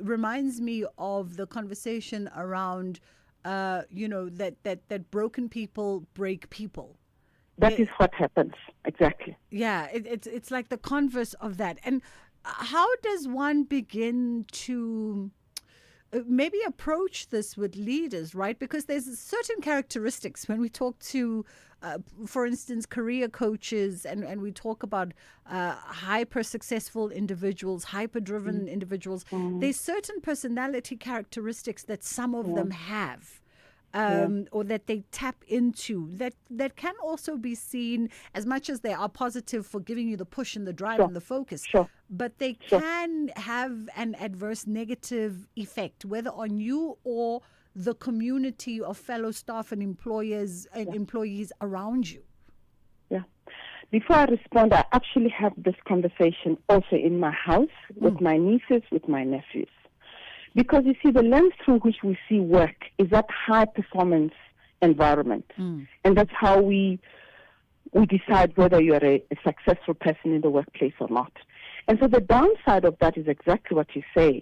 reminds me of the conversation around that broken people break people. That is what happens, exactly. Yeah, it's like the converse of that. And how does one begin to maybe approach this with leaders, right? Because there's certain characteristics when we talk to, for instance, career coaches, and we talk about hyper successful individuals, hyper driven individuals. There's certain personality characteristics that some of them have. or that they tap into that can also be seen, as much as they are positive for giving you the push and the drive and the focus, but they can have an adverse negative effect, whether on you or the community of fellow staff and employers and employees around you. Yeah. Before I respond, I actually have this conversation also in my house with my nieces, with my nephews. Because you see, the lens through which we see work is that high performance environment. And that's how we decide whether you're a successful person in the workplace or not. And so the downside of that is exactly what you say,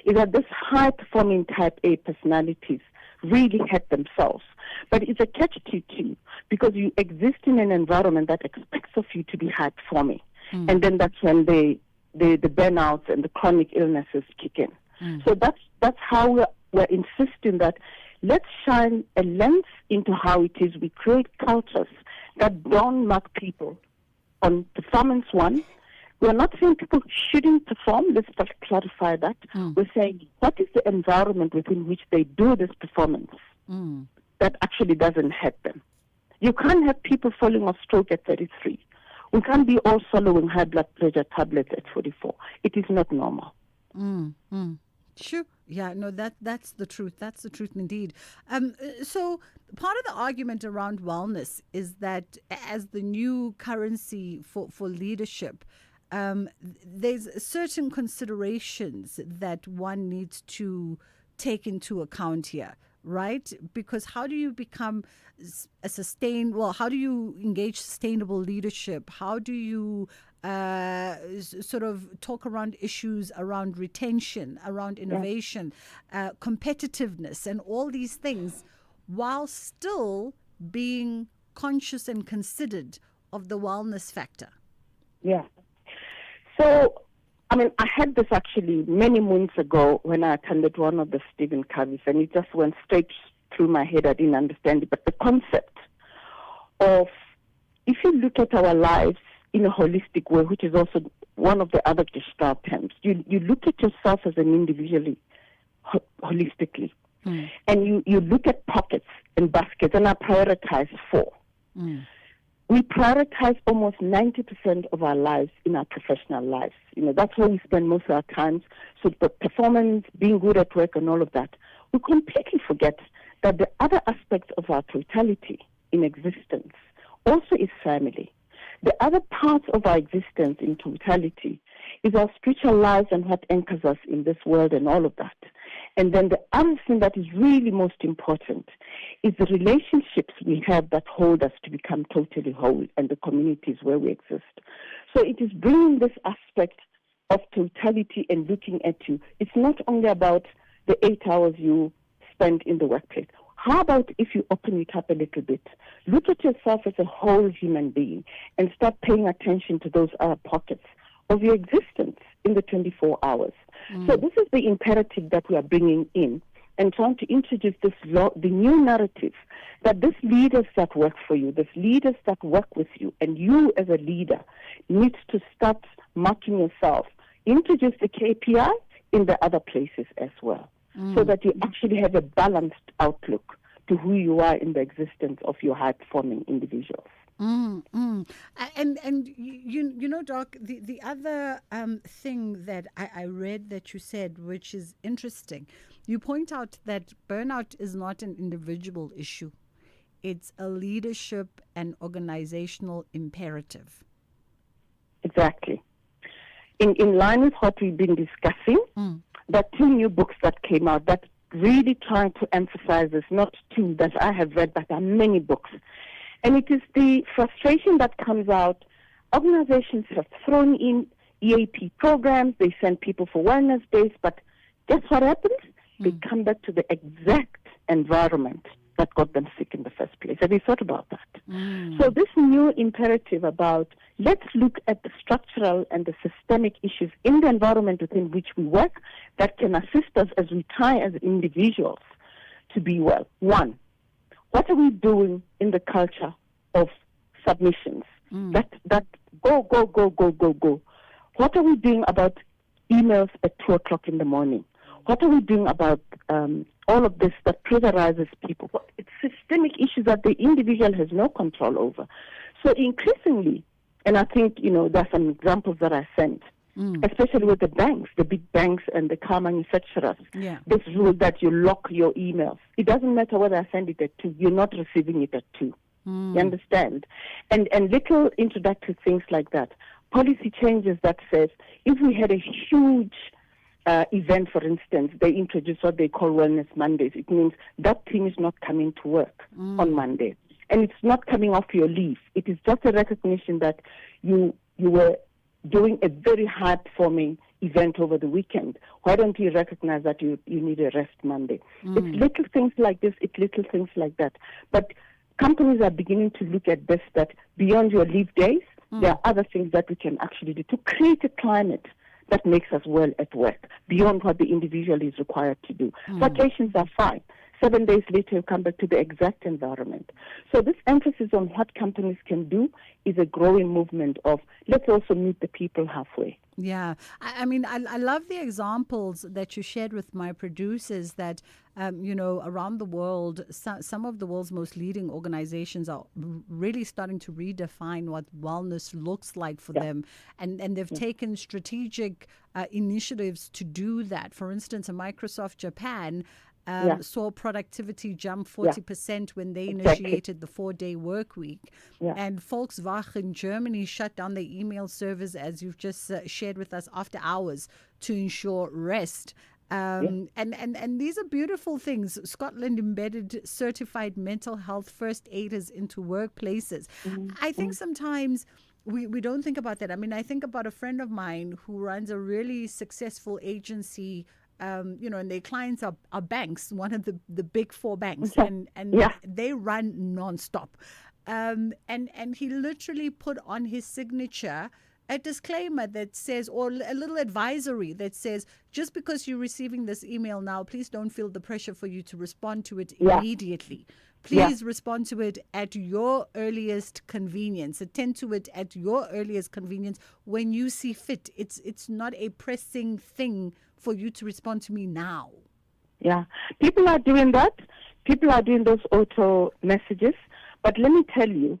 is that this high performing type A personalities really hurt themselves. But it's a catch-22 because you exist in an environment that expects of you to be high performing. And then that's when the burnouts and the chronic illnesses kick in. So that's how we're insisting that let's shine a lens into how it is we create cultures that don't mark people on performance one. We're not saying people shouldn't perform. Let's just clarify that. We're saying what is the environment within which they do this performance that actually doesn't hurt them. You can't have people falling off stroke at 33. We can't be all swallowing high blood pressure tablets at 44. It is not normal. Sure. Yeah, no, that's the truth. That's the truth indeed. So part of the argument around wellness is that as the new currency for leadership, there's certain considerations that one needs to take into account here, right? Because how do you become how do you engage sustainable leadership? How do you sort of talk around issues around retention, around innovation, competitiveness, and all these things, while still being conscious and considered of the wellness factor? Yeah. So, I mean, I had this actually many moons ago when I attended one of the Stephen Covey's, and it just went straight through my head. I didn't understand it. But the concept of, if you look at our lives in a holistic way, which is also one of the other Gestalt terms, you look at yourself as an individually, holistically. And you look at pockets and baskets, and I prioritize 4. We prioritize almost 90% of our lives in our professional lives. You know, that's where we spend most of our time. So the performance, being good at work and all of that, we completely forget that the other aspect of our totality in existence also is family. The other part of our existence in totality is our spiritual lives and what anchors us in this world and all of that. And then the other thing that is really most important is the relationships we have that hold us to become totally whole and the communities where we exist. So it is bringing this aspect of totality and looking at you. It's not only about the 8 hours you spend in the workplace. How about if you open it up a little bit? Look at yourself as a whole human being and start paying attention to those other pockets of your existence in the 24 hours. So this is the imperative that we are bringing in and trying to introduce the new narrative that these leaders that work for you, these leaders that work with you, and you as a leader need to start marking yourself. Introduce the KPI in the other places as well, so that you actually have a balanced outlook to who you are in the existence of your high-performing individuals. And you know, Doc, the other thing that I read that you said, which is interesting, you point out that burnout is not an individual issue. It's a leadership and organizational imperative. Exactly. In line with what we've been discussing, there are 2 new books that came out that really trying to emphasize this, not 2 that I have read, but there are many books. And it is the frustration that comes out. Organizations have thrown in EAP programs. They send people for wellness days. But guess what happens? They come back to the exact environment that got them sick in the first place. Have you thought about that? So this new imperative about let's look at the structural and the systemic issues in the environment within which we work that can assist us as we try as individuals to be well. 1, what are we doing in the culture of submissions? That go. What are we doing about emails at 2:00 in the morning? What are we doing about all of this that pressurizes people? It's systemic issues that the individual has no control over. So increasingly, and I think, there are some examples that I sent, especially with the banks, the big banks and the car manufacturers. Yeah. This rule that you lock your emails. It doesn't matter whether I send it at 2, you're not receiving it at 2. You understand? And little introductory things like that. Policy changes that says, if we had a huge event, for instance, they introduce what they call Wellness Mondays. It means that team is not coming to work on Monday. And it's not coming off your leave. It is just a recognition that you were doing a very hard-performing event over the weekend. Why don't you recognize that you need a rest Monday? It's little things like this, it's little things like that. But companies are beginning to look at this, that beyond your leave days, there are other things that we can actually do to create a climate that makes us well at work, beyond what the individual is required to do. Vacations are fine. 7 days later, you come back to the exact environment. So this emphasis on what companies can do is a growing movement of, let's also meet the people halfway. Yeah. I mean, I love the examples that you shared with my producers that, around the world, some of the world's most leading organizations are really starting to redefine what wellness looks like for them. And they've taken strategic initiatives to do that. For instance, Microsoft Japan saw productivity jump 40% when they initiated the 4-day work week. And Volkswagen Germany shut down their email servers, as you've just shared with us, after hours to ensure rest. And these are beautiful things. Scotland embedded certified mental health first aiders into workplaces. I think sometimes we don't think about that. I mean, I think about a friend of mine who runs a really successful agency, and their clients are banks, one of the big 4 banks, and they run nonstop. And he literally put on his signature a disclaimer that says, or a little advisory that says, just because you're receiving this email now, please don't feel the pressure for you to respond to it immediately. Please respond to it at your earliest convenience. Attend to it at your earliest convenience when you see fit. It's not a pressing thing for you to respond to me now. Yeah. People are doing that. People are doing those auto messages. But let me tell you,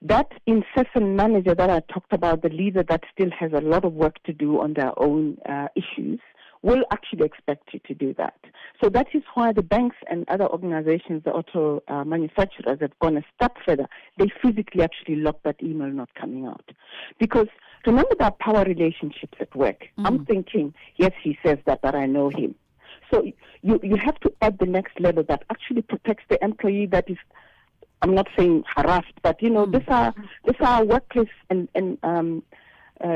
that incessant manager that I talked about, the leader that still has a lot of work to do on their own issues, will actually expect you to do that. So that is why the banks and other organizations, the auto manufacturers, have gone a step further. They physically actually lock that email not coming out. Because remember that power relationships at work. I'm thinking, yes, he says that, but I know him. So you have to add the next level that actually protects the employee that is, I'm not saying harassed, but these are workplace and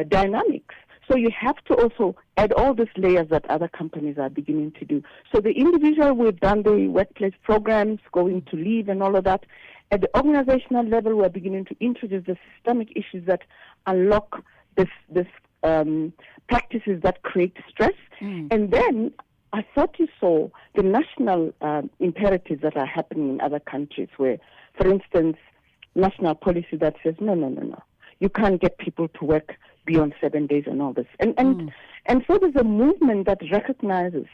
dynamics. So you have to also add all these layers that other companies are beginning to do. So the individual, we've done the workplace programs, going to leave and all of that. At the organizational level, we're beginning to introduce the systemic issues that unlock this practices that create stress. And then I thought you saw the national imperatives that are happening in other countries where, for instance, national policy that says, no. You can't get people to work beyond 7 days and all this. And so there's a movement that recognizes,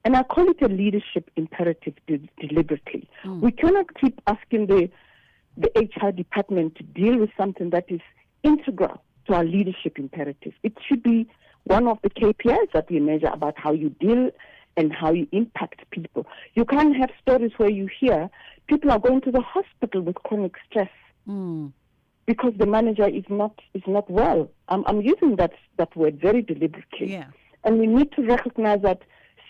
and I call it a leadership imperative deliberately. We cannot keep asking the HR department to deal with something that is integral to our leadership imperative. It should be one of the KPIs that we measure about how you deal and how you impact people. You can't have stories where you hear people are going to the hospital with chronic stress because the manager is not well. I'm using that word very deliberately. Yeah. And we need to recognize that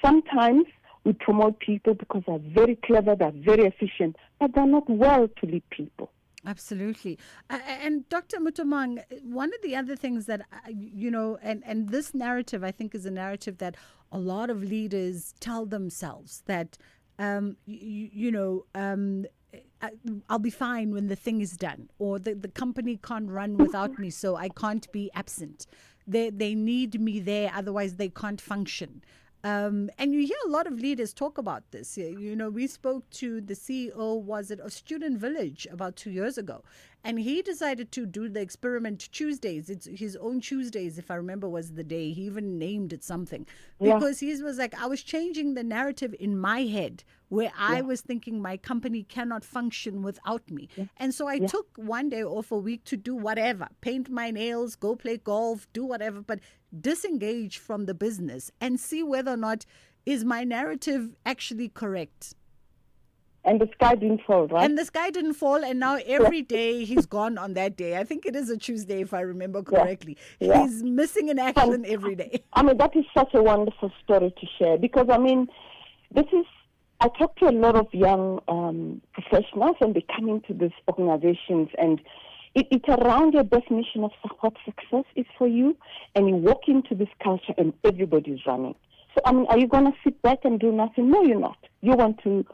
sometimes we promote people because they're very clever, they're very efficient, but they're not well to lead people. Absolutely. And Dr. Mutomang, one of the other things that, and this narrative, I think, is a narrative that a lot of leaders tell themselves that, I'll be fine when the thing is done, or the company can't run without me, so I can't be absent. They need me there, otherwise they can't function. And you hear a lot of leaders talk about this. You know, we spoke to the CEO, was it, of Student Village about 2 years ago. And he decided to do the experiment Tuesdays. It's his own Tuesdays, if I remember, was the day. He even named it something. Because he was like, I was changing the narrative in my head where I was thinking my company cannot function without me. And so I took one day off a week to do whatever, paint my nails, go play golf, do whatever, but disengage from the business and see whether or not is my narrative actually correct. And the sky didn't fall, right? And the sky didn't fall, and now every day he's gone on that day. I think it is a Tuesday, if I remember correctly. He's missing in action every day. I mean, that is such a wonderful story to share because, I mean, I talk to a lot of young professionals and they come into these organizations and it's around your definition of what success is for you, and you walk into this culture and everybody's running. So, I mean, are you going to sit back and do nothing? No, you're not. You want to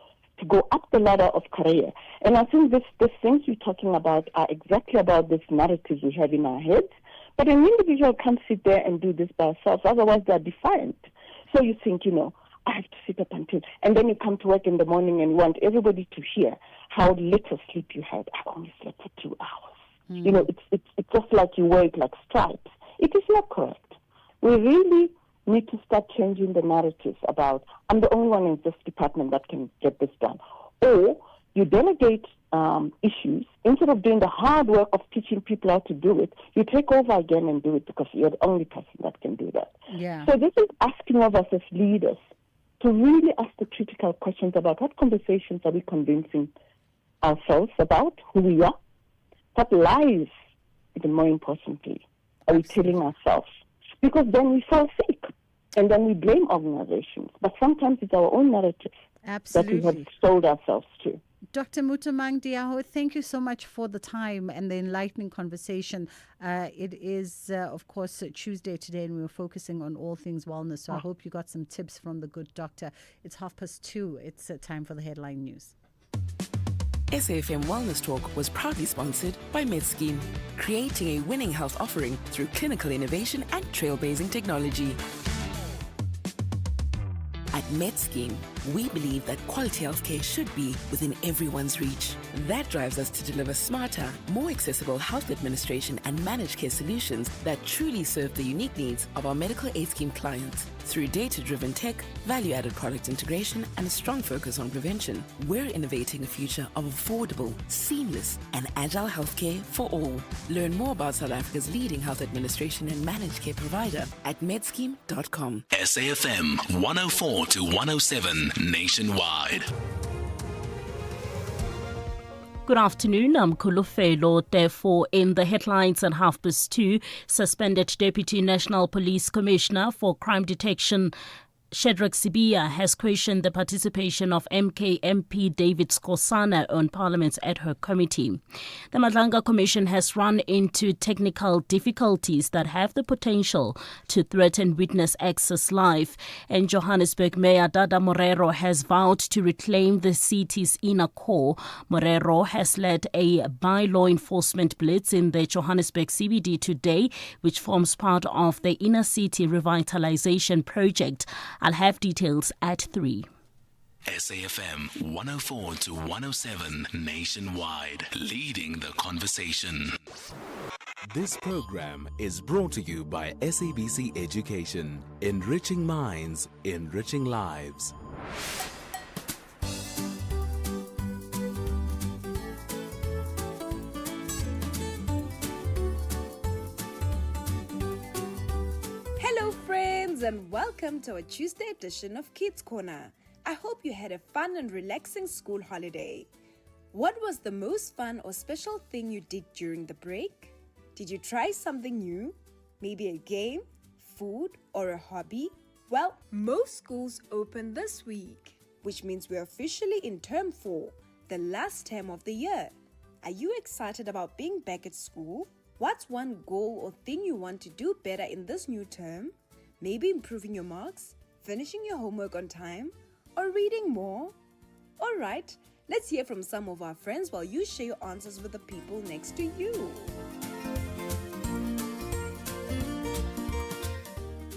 go up the ladder of career. And I think the things you're talking about are exactly about this narrative we have in our heads. But an individual can't sit there and do this by ourselves. Otherwise, they're defiant. So you think, you know, I have to sit up until... And then you come to work in the morning and you want everybody to hear how little sleep you had. I only slept for 2 hours. You know, it's just like you wear it like stripes. It is not correct. We really need to start changing the narratives about, I'm the only one in this department that can get this done. Or you delegate issues. Instead of doing the hard work of teaching people how to do it, you take over again and do it because you're the only person that can do that. Yeah. So this is asking of us as leaders to really ask the critical questions about what conversations are we convincing ourselves about who we are, what lies, even more importantly, are we telling ourselves? Because then we fall sick and then we blame organizations. But sometimes it's our own narrative that we have sold ourselves to. Dr. Mutamang Diaho, thank you so much for the time and the enlightening conversation. It is, of course, Tuesday today, and we were focusing on all things wellness. So I hope you got some tips from the good doctor. It's 2:30. It's time for the headline news. SAFM Wellness Talk was proudly sponsored by MedScheme, creating a winning health offering through clinical innovation and trailblazing technology. At MedScheme, we believe that quality healthcare should be within everyone's reach. That drives us to deliver smarter, more accessible health administration and managed care solutions that truly serve the unique needs of our medical aid scheme clients. Through data-driven tech, value-added product integration, and a strong focus on prevention, we're innovating a future of affordable, seamless, and agile healthcare for all. Learn more about South Africa's leading health administration and managed care provider at medscheme.com. SAFM 104 to 107 nationwide. Good afternoon, I'm Kulufelo. Therefore, in the headlines at 2:30, suspended Deputy National Police Commissioner for Crime Detection Shadrack Sibia has questioned the participation of MK MP David Skosana on Parliament's ad hoc committee. The Madlanga Commission has run into technical difficulties that have the potential to threaten witness access life, and Johannesburg Mayor Dada Morero has vowed to reclaim the city's inner core. Morero has led a by-law enforcement blitz in the Johannesburg CBD today, which forms part of the inner city revitalization project. I'll have details at 3. SAFM 104 to 107 nationwide, leading the conversation. This program is brought to you by SABC Education, enriching minds, enriching lives. Hello friends, and welcome to our Tuesday edition of Kids Corner. I hope you had a fun and relaxing school holiday. What was the most fun or special thing you did during the break? Did you try something new? Maybe a game, food, or a hobby? Well, most schools open this week, which means we're officially in term 4, the last term of the year. Are you excited about being back at school? What's one goal or thing you want to do better in this new term? Maybe improving your marks, finishing your homework on time, or reading more? All right, let's hear from some of our friends while you share your answers with the people next to you.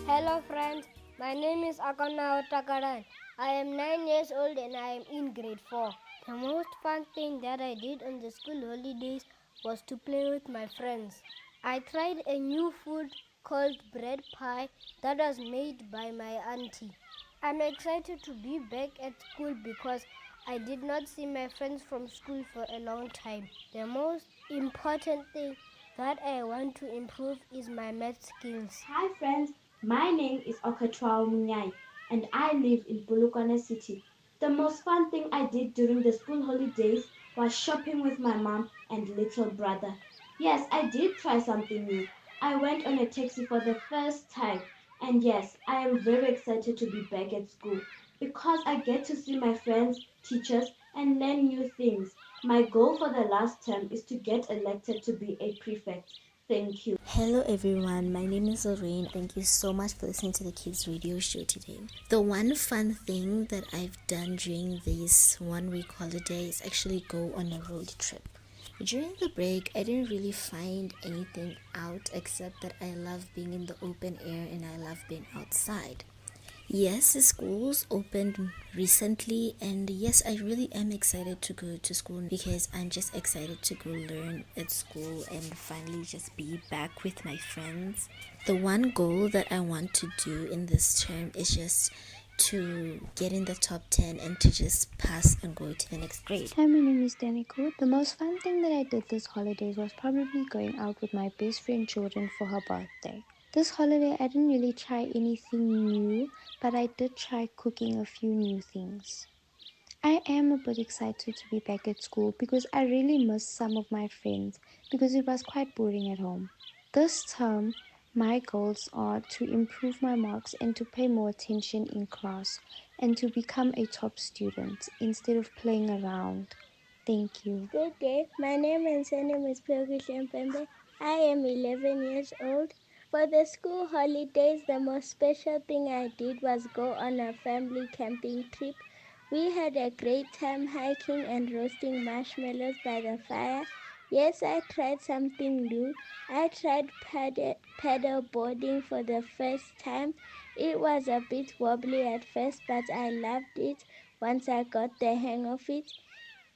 Hello friends, My name is Akana Otakaran. I am 9 years old and I am in grade 4. The most fun thing that I did on the school holidays was to play with my friends. I tried a new food called bread pie that was made by my auntie. I'm excited to be back at school because I did not see my friends from school for a long time. The most important thing that I want to improve is my math skills. Hi friends, my name is Okatwao Munyai and I live in Bulukwane City. The most fun thing I did during the school holidays was shopping with my mom and little brother. Yes, I did try something new. I went on a taxi for the first time. And yes, I am very excited to be back at school because I get to see my friends, teachers, and learn new things. My goal for the last term is to get elected to be a prefect. Thank you. Hello everyone, my name is Lorraine. Thank you so much for listening to the Kids Radio Show today. The one fun thing that I've done during this 1 week holiday is actually go on a road trip. During the break, I didn't really find anything out except that I love being in the open air and I love being outside. Yes, the schools opened recently, and yes, I really am excited to go to school because I'm just excited to go learn at school and finally just be back with my friends. The one goal that I want to do in this term is just to get in the top 10 and to just pass and go to the next grade. Hi, my name is Danica. The most fun thing that I did this holidays was probably going out with my best friend Jordan for her birthday. This holiday, I didn't really try anything new, but I did try cooking a few new things. I am a bit excited to be back at school because I really miss some of my friends because it was quite boring at home. This term, my goals are to improve my marks and to pay more attention in class and to become a top student instead of playing around. Thank you. Good day. My name and surname is Pyogish Mpembe. I am 11 years old. For the school holidays, the most special thing I did was go on a family camping trip. We had a great time hiking and roasting marshmallows by the fire. Yes, I tried something new. I tried paddle boarding for the first time. It was a bit wobbly at first, but I loved it once I got the hang of it.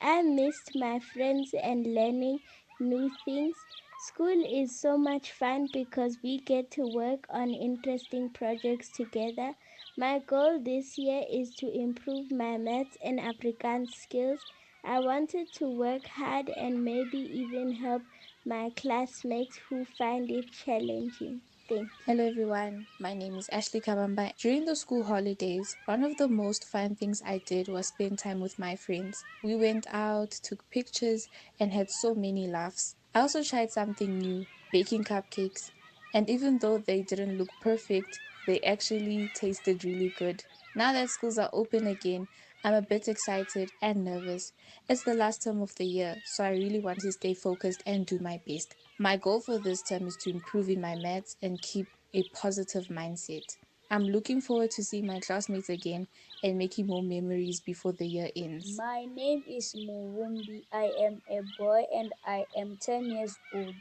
I missed my friends and learning new things. School is so much fun because we get to work on interesting projects together. My goal this year is to improve my maths and Afrikaans skills. I wanted to work hard and maybe even help my classmates who find it challenging. Thank you. Hello everyone, my name is Ashley Kabamba. During the school holidays, one of the most fun things I did was spend time with my friends. We went out, took pictures, and had so many laughs. I also tried something new, baking cupcakes, and even though they didn't look perfect, they actually tasted really good. Now that schools are open again, I'm a bit excited and nervous. It's the last term of the year, so I really want to stay focused and do my best. My goal for this term is to improve in my maths and keep a positive mindset. I'm looking forward to seeing my classmates again and making more memories before the year ends. My name is Muvumbi. I am a boy and I am 10 years old.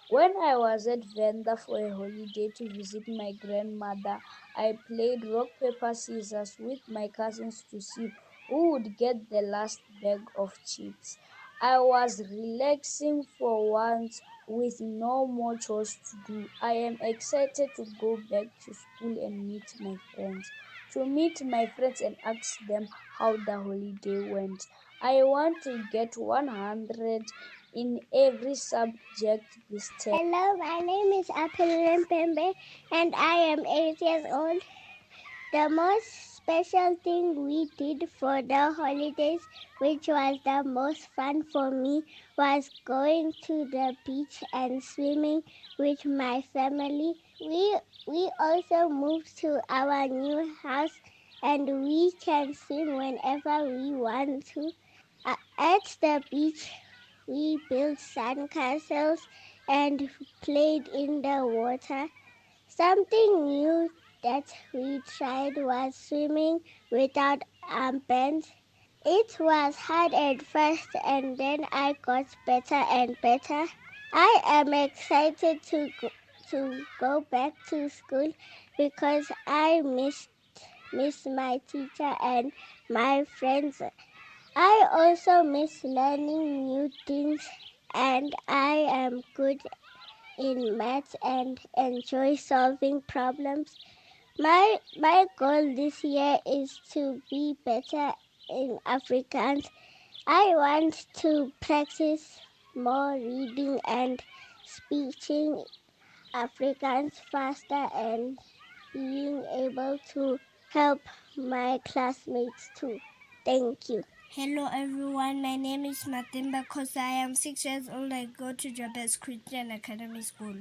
When I was at Venda for a holiday to visit my grandmother, I played rock, paper, scissors with my cousins to see who would get the last bag of chips. I was relaxing for once with no more chores to do. I am excited to go back to school and meet my friends. To meet my friends and ask them how the holiday went. I want to get 100 in every subject this term. Hello, my name is Apple Pembe and I am 8 years old. The most special thing we did for the holidays, which was the most fun for me, was going to the beach and swimming with my family. We also moved to our new house and we can swim whenever we want to. At the beach, we built sandcastles and played in the water. Something new that we tried was swimming without armbands. It was hard at first and then I got better and better. I am excited to go back to school because I miss my teacher and my friends. I also miss learning new things, and I am good in maths and enjoy solving problems. My goal this year is to be better in Afrikaans. I want to practice more reading and speaking Afrikaans faster and being able to help my classmates too. Thank you. Hello everyone, my name is Matimba Kosa. I am 6 years old. I go to Jabez Christian Academy School.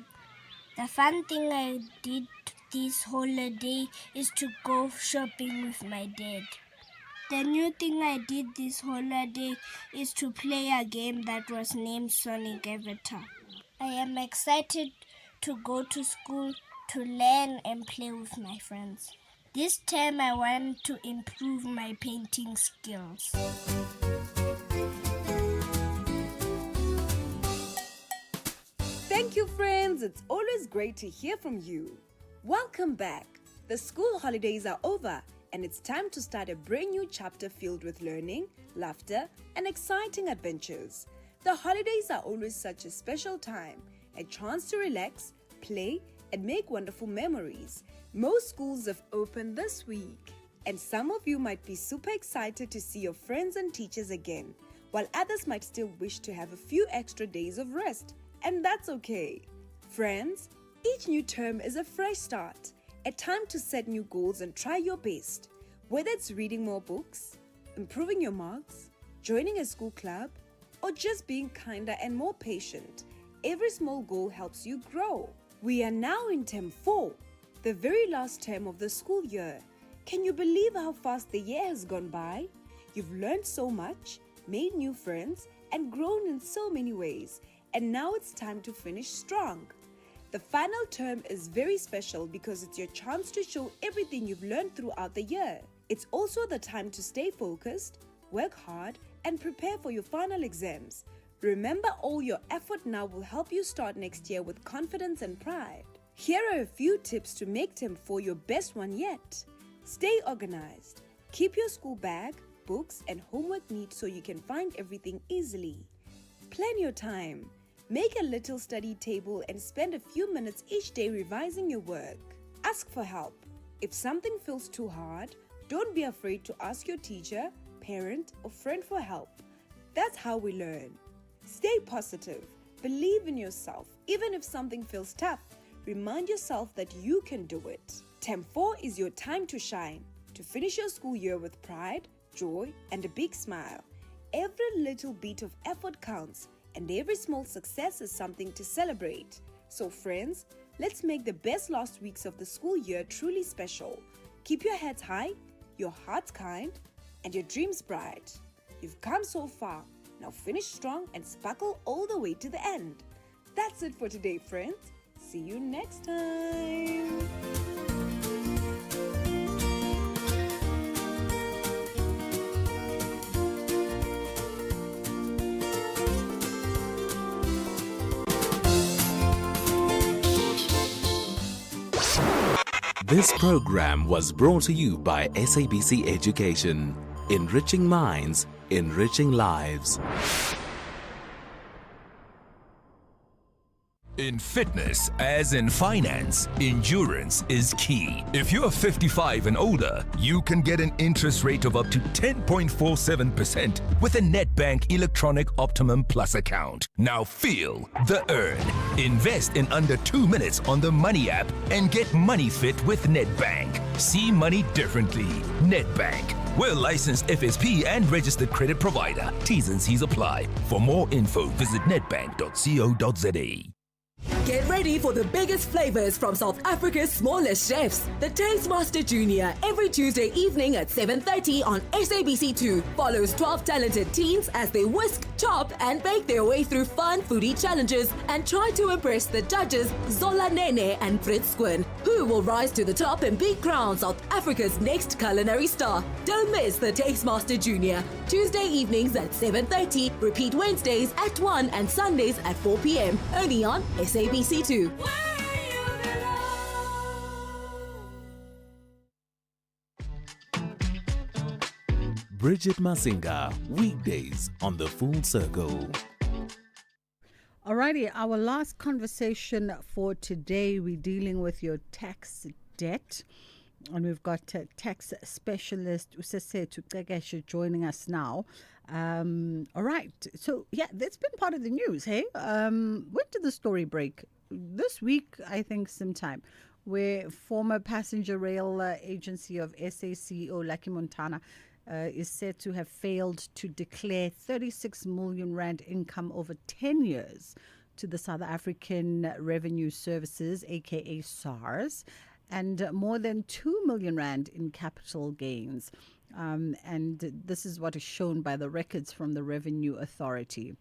The fun thing I did this holiday is to go shopping with my dad. The new thing I did this holiday is to play a game that was named Sonic Avatar. I am excited to go to school to learn and play with my friends. This time I want to improve my painting skills. Thank you, friends. It's always great to hear from you. Welcome back. The school holidays are over, and it's time to start a brand new chapter filled with learning, laughter, and exciting adventures. The holidays are always such a special time, a chance to relax, play, and make wonderful memories. Most schools have opened this week, and some of you might be super excited to see your friends and teachers again, while others might still wish to have a few extra days of rest, and that's okay. Friends, each new term is a fresh start, a time to set new goals and try your best. Whether it's reading more books, improving your marks, joining a school club, or just being kinder and more patient, every small goal helps you grow. We are now in term 4, the very last term of the school year. Can you believe how fast the year has gone by? You've learned so much, made new friends, and grown in so many ways. And now it's time to finish strong. The final term is very special because it's your chance to show everything you've learned throughout the year. It's also the time to stay focused, work hard, and prepare for your final exams. Remember, all your effort now will help you start next year with confidence and pride. Here are a few tips to make term 4 your best one yet. Stay organized. Keep your school bag, books, and homework neat so you can find everything easily. Plan your time. Make a little study table and spend a few minutes each day revising your work. Ask for help. If something feels too hard, don't be afraid to ask your teacher, parent, or friend for help. That's how we learn. Stay positive. Believe in yourself. Even if something feels tough, remind yourself that you can do it. Term 4 is your time to shine, to finish your school year with pride, joy, and a big smile. Every little bit of effort counts, and every small success is something to celebrate. So friends, let's make the best last weeks of the school year truly special. Keep your heads high, your hearts kind, and your dreams bright. You've come so far. Now finish strong and sparkle all the way to the end. That's it for today, friends. See you next time. This program was brought to you by SABC Education. Enriching minds, enriching lives. In fitness, as in finance, endurance is key. If you're 55 and older, you can get an interest rate of up to 10.47% with a NetBank Electronic Optimum Plus account. Now feel the earn. Invest in under 2 minutes on the Money app and get money fit with NetBank. See money differently. NetBank. We're licensed FSP and registered credit provider. T's and C's apply. For more info, visit netbank.co.za. Get ready for the biggest flavors from South Africa's smallest chefs. The Taste Master Junior, every Tuesday evening at 7:30 on SABC2, follows 12 talented teens as they whisk, chop, and bake their way through fun foodie challenges and try to impress the judges Zola Nene and Fritz Quinn, who will rise to the top and be crowned South Africa's next culinary star. Don't miss the Taste Master Junior, Tuesday evenings at 7:30, repeat Wednesdays at 1 and Sundays at 4 p.m. only on SABC2. Bridget Masinga, weekdays on The Full Circle. Alrighty, our last conversation for today, we're dealing with your tax debt. And we've got tax specialist Usesethu Cegeshe joining us now. All right. So, yeah, that's been part of the news, hey? When did the story break? This week, I think, sometime, where former passenger rail agency of SA CEO Lucky Montana is said to have failed to declare 36 million rand income over 10 years to the South African Revenue Services, aka SARS, and more than 2 million rand in capital gains. And this is what is shown by the records from the Revenue Authority.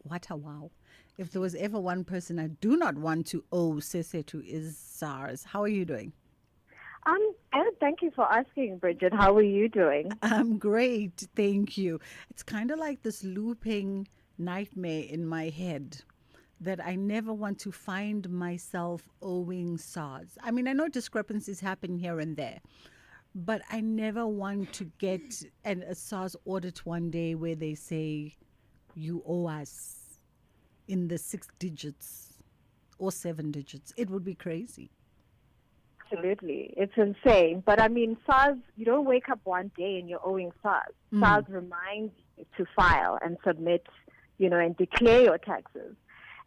What a wow. If there was ever one person I do not want to owe Sesethu is SARS. How are you doing? Thank you for asking, Bridget. How are you doing? I'm great, thank you. It's kind of like this looping nightmare in my head that I never want to find myself owing SARS. I mean, I know discrepancies happen here and there, but I never want to get a SARS audit one day where they say, you owe us in the 6 digits or 7 digits. It would be crazy. Absolutely. It's insane. But I mean, SARS, you don't wake up one day and you're owing SARS. SARS reminds you to file and submit, and declare your taxes.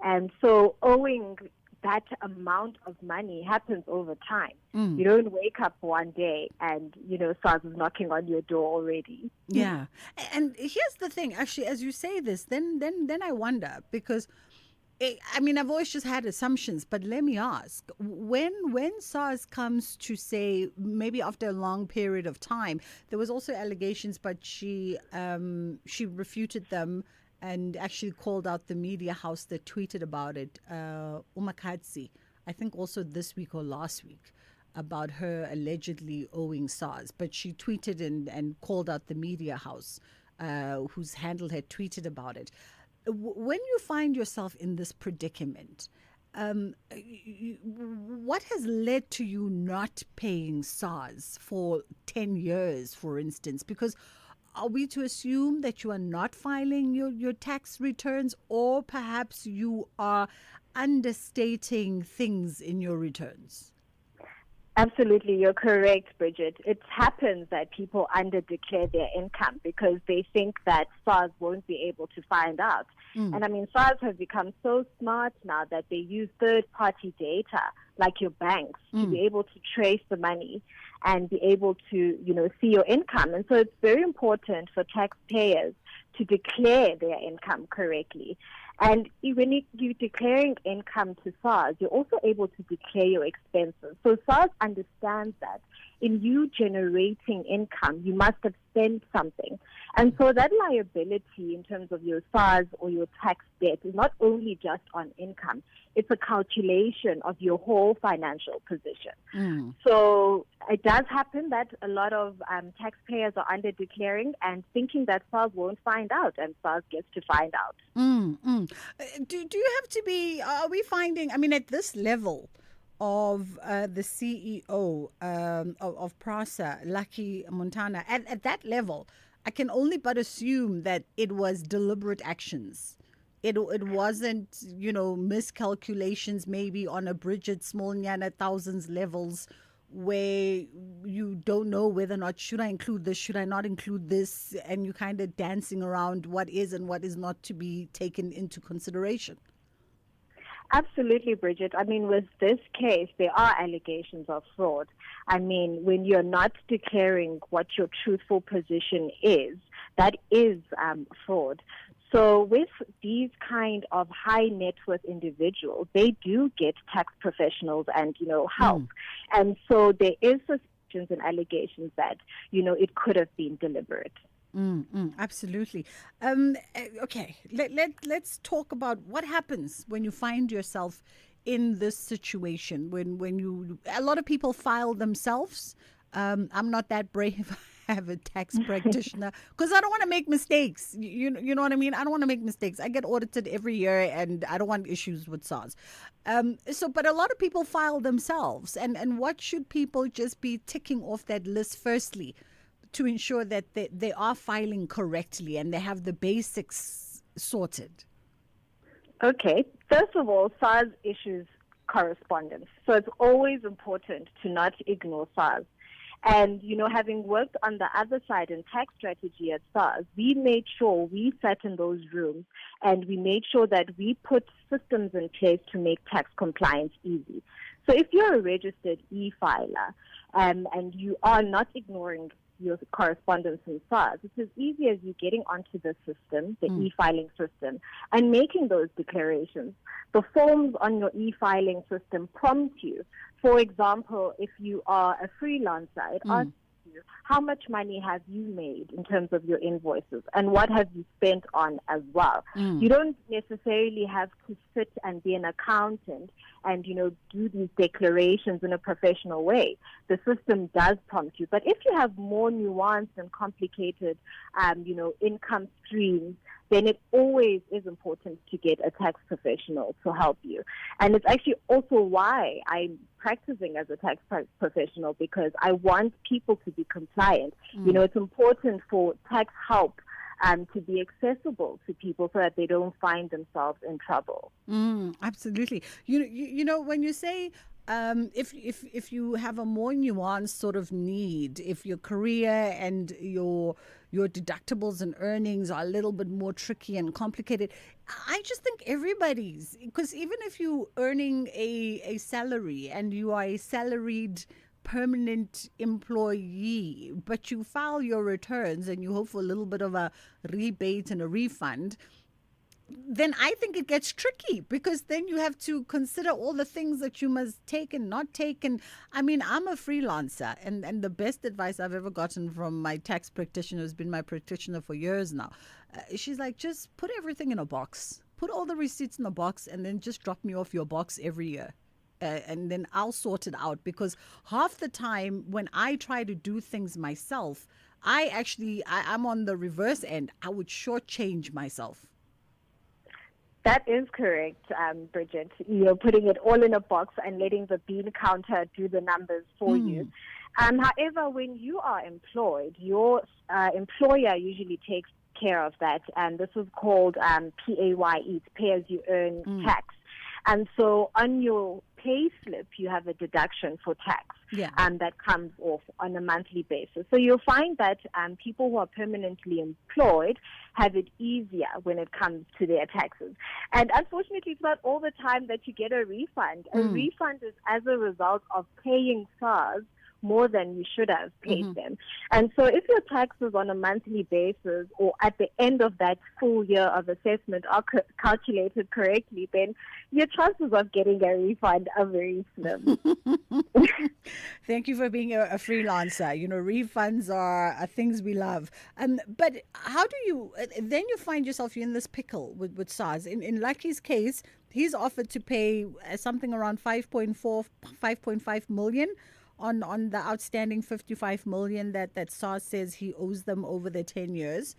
And so owing that amount of money happens over time. You don't wake up one day and, SARS is knocking on your door already. Yeah. And here's the thing, actually, as you say this, then I wonder, because I've always just had assumptions, but let me ask, when SARS comes to say, maybe after a long period of time, there was also allegations, but she refuted them and actually called out the media house that tweeted about it, Umakatsi, I think also this week or last week, about her allegedly owing SARS. But she tweeted and called out the media house whose handle had tweeted about it. When you find yourself in this predicament, what has led to you not paying SARS for 10 years, for instance? Because are we to assume that you are not filing your tax returns, or perhaps you are understating things in your returns? Absolutely, you're correct, Bridget. It happens that people underdeclare their income because they think that SARS won't be able to find out. And I mean, SARS has become so smart now that they use third-party data, like your banks, to be able to trace the money and be able to, see your income. And so it's very important for taxpayers to declare their income correctly. And when you're declaring income to SARS, you're also able to declare your expenses. So SARS understands that in you generating income, you must have spent something. And so that liability in terms of your SARS or your tax debt is not only just on income, it's a calculation of your whole financial position. So it does happen that a lot of taxpayers are under-declaring and thinking that SARS won't find out, and SARS gets to find out. Do you have to be, are we finding, at this level of the CEO of PRASA, Lucky Montana, at that level, I can only but assume that it was deliberate actions. It wasn't, miscalculations maybe on a Bridget Smallnyana thousands levels where you don't know whether or not should I include this, should I not include this, and you're kind of dancing around what is and what is not to be taken into consideration. Absolutely, Bridget. With this case, there are allegations of fraud. When you're not declaring what your truthful position is, that is fraud. So with these kind of high net worth individuals, they do get tax professionals and, help. And so there is suspicions and allegations that, it could have been deliberate. Absolutely. Okay, let's talk about what happens when you find yourself in this situation. When a lot of people file themselves. I'm not that brave. I have a tax practitioner because I don't want to make mistakes. You know what I mean? I don't want to make mistakes. I get audited every year, and I don't want issues with SARS. But a lot of people file themselves, and what should people just be ticking off that list firstly? to ensure that they are filing correctly and they have the basics sorted? Okay. First of all, SARS issues correspondence. So it's always important to not ignore SARS. And, having worked on the other side in tax strategy at SARS, we made sure we sat in those rooms and we made sure that we put systems in place to make tax compliance easy. So if you're a registered e-filer and you are not ignoring your correspondence in SARS, it's as easy as you getting onto the system, the e-filing system, and making those declarations. The forms on your e-filing system prompt you. For example, if you are a freelancer, it asks you, how much money have you made in terms of your invoices and what have you spent on as well? You don't necessarily have to sit and be an accountant and, do these declarations in a professional way. The system does prompt you. But if you have more nuanced and complicated, income streams, then it always is important to get a tax professional to help you. And it's actually also why I'm practicing as a tax professional, because I want people to be compliant. It's important for tax help to be accessible to people so that they don't find themselves in trouble. Absolutely. You know, when you say if you have a more nuanced sort of need, if your career and your deductibles and earnings are a little bit more tricky and complicated, I just think everybody's, because even if you're earning a salary and you are a salaried permanent employee, but you file your returns and you hope for a little bit of a rebate and a refund, then I think it gets tricky, because then you have to consider all the things that you must take and not take. And I mean, I'm a freelancer, and the best advice I've ever gotten from my tax practitioner, who's been my practitioner for years now, she's like, just put everything in a box, put all the receipts in a box, and then just drop me off your box every year. And then I'll sort it out, because half the time when I try to do things myself, I'm on the reverse end. I would shortchange myself. That is correct, Bridget. You're putting it all in a box and letting the bean counter do the numbers for you. However, when you are employed, your employer usually takes care of that, and this is called PAYE, it's pay as you earn tax. And so on your pay slip, you have a deduction for tax that comes off on a monthly basis. So you'll find that people who are permanently employed have it easier when it comes to their taxes. And unfortunately, it's not all the time that you get a refund. A refund is as a result of paying SARS more than you should have paid them. And so if your taxes on a monthly basis or at the end of that full year of assessment are calculated correctly, then your chances of getting a refund are very slim. Thank you for being a freelancer. You know, refunds are things we love. But how do you, then you find yourself, you're in this pickle with SARS. In Lucky's case, he's offered to pay something around 5.5 million on the outstanding 55 million that SARS says he owes them over the 10 years.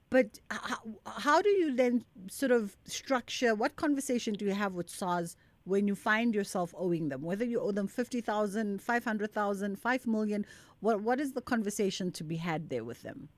But how do you then sort of structure, what conversation do you have with SARS when you find yourself owing them? Whether you owe them 50,000, 500,000, 5 million, what is the conversation to be had there with them?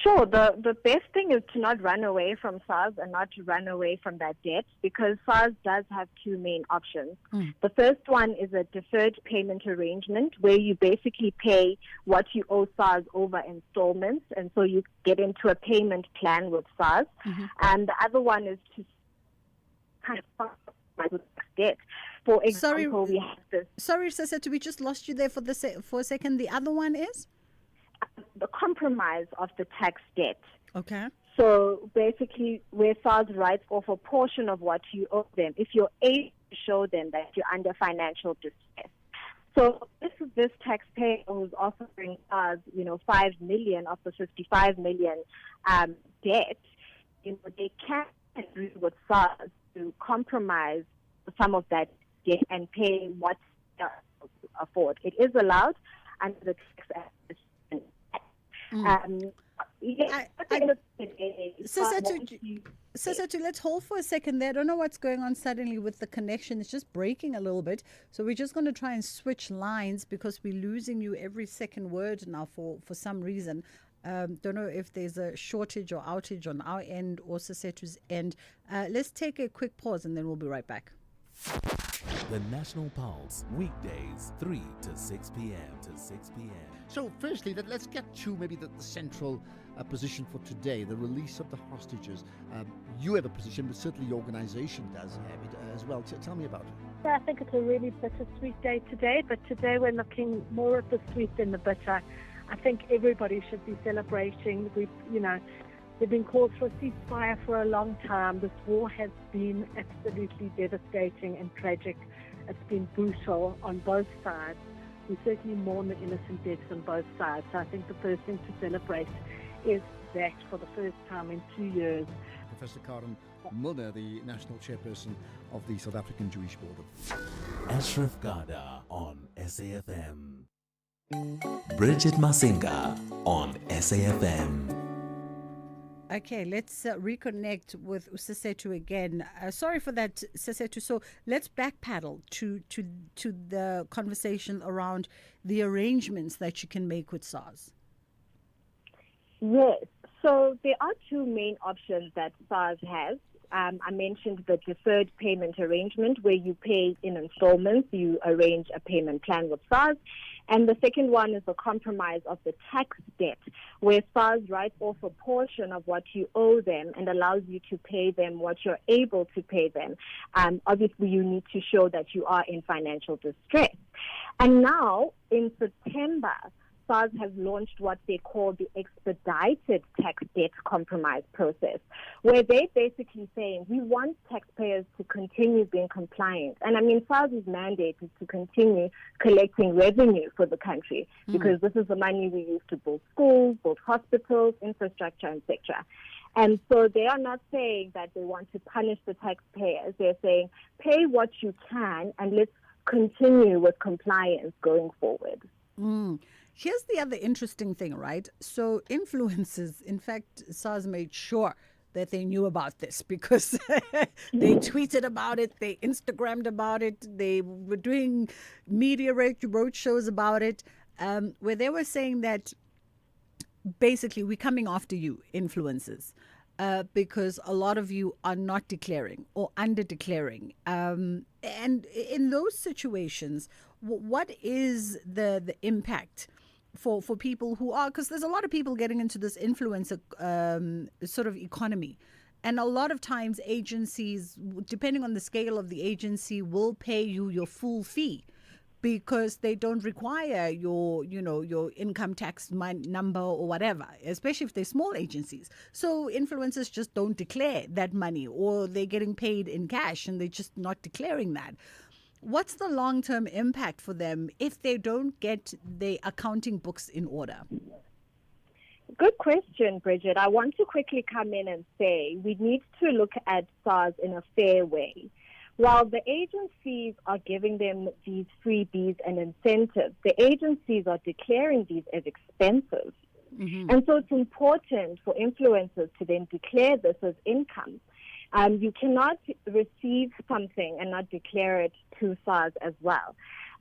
Sure. The best thing is to not run away from SARS and not to run away from that debt, because SARS does have two main options. The first one is a deferred payment arrangement, where you basically pay what you owe SARS over installments, and so you get into a payment plan with SARS. And the other one is to kind of debt. For example, we have this. Sorry, Sasette, we just lost you there for a second. The other one is? The compromise of the tax debt. Okay. So basically, where SARS writes off a portion of what you owe them, if you're able to show them that you're under financial distress. So this taxpayer who's offering SARS, 5 million of the 55 million debt, they can agree with SARS to compromise some of that debt and pay what they afford. It is allowed under the Tax Act. Sesetu, let's hold for a second there. I don't know what's going on suddenly with the connection. It's just breaking a little bit. So we're just going to try and switch lines because we're losing you every second word now for some reason. Don't know if there's a shortage or outage on our end or Sesetu's end. Let's take a quick pause and then we'll be right back. The National Pulse, weekdays, 3 to 6 p.m. So firstly, let's get to maybe the central position for today, the release of the hostages. You have a position, but certainly your organization does have it as well. Tell me about it. I think it's a really bittersweet day today, but today we're looking more at the sweet than the bitter. I think everybody should be celebrating. There've been calls for a ceasefire for a long time. This war has been absolutely devastating and tragic. It's been brutal on both sides. We certainly mourn the innocent deaths on both sides. So I think the first thing to celebrate is that for the first time in 2 years. Professor Karen Mulder, the national chairperson of the South African Jewish Board. Ashraf Garda on SAFM. Bridget Masinga on SAFM. Okay, let's reconnect with Sesetu again. Sorry for that, Sesetu. So let's backpedal to the conversation around the arrangements that you can make with SARS. Yes. So there are two main options that SARS has. I mentioned the deferred payment arrangement where you pay in installments. You arrange a payment plan with SARS. And the second one is the compromise of the tax debt, where SARS writes off a portion of what you owe them and allows you to pay them what you're able to pay them. Obviously, you need to show that you are in financial distress. And now, in September, SARS has launched what they call the expedited tax debt compromise process, where they're basically saying we want taxpayers to continue being compliant. And I mean, SARS' mandate is to continue collecting revenue for the country because this is the money we use to build schools, build hospitals, infrastructure, etc. And so they are not saying that they want to punish the taxpayers. They're saying pay what you can and let's continue with compliance going forward. Here's the other interesting thing, right? So influencers, in fact, SARS made sure that they knew about this because they tweeted about it, they Instagrammed about it, they were doing media roadshows about it, where they were saying that basically we're coming after you, influencers. Because a lot of you are not declaring or under declaring. And in those situations, what is the impact for people who are, because there's a lot of people getting into this influencer sort of economy. And a lot of times agencies, depending on the scale of the agency, will pay you your full fee because they don't require your income tax number or whatever, especially if they're small agencies. So influencers just don't declare that money, or they're getting paid in cash and they're just not declaring that. What's the long-term impact for them if they don't get their accounting books in order? Good question, Bridget. I want to quickly come in and say we need to look at SARS in a fair way. While the agencies are giving them these freebies and incentives, the agencies are declaring these as expenses. And so it's important for influencers to then declare this as income. You cannot receive something and not declare it to SARS as well.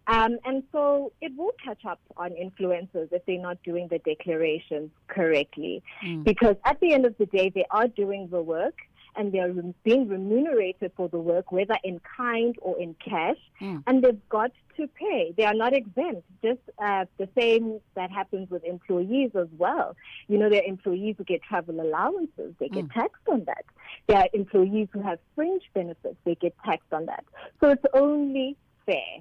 And so it will catch up on influencers if they're not doing the declarations correctly. Because at the end of the day, they are doing the work and they're being remunerated for the work, whether in kind or in cash, and they've got to pay. They are not exempt. Just the same that happens with employees as well. You know, there are employees who get travel allowances. They get taxed on that. There are employees who have fringe benefits. They get taxed on that. So it's only fair.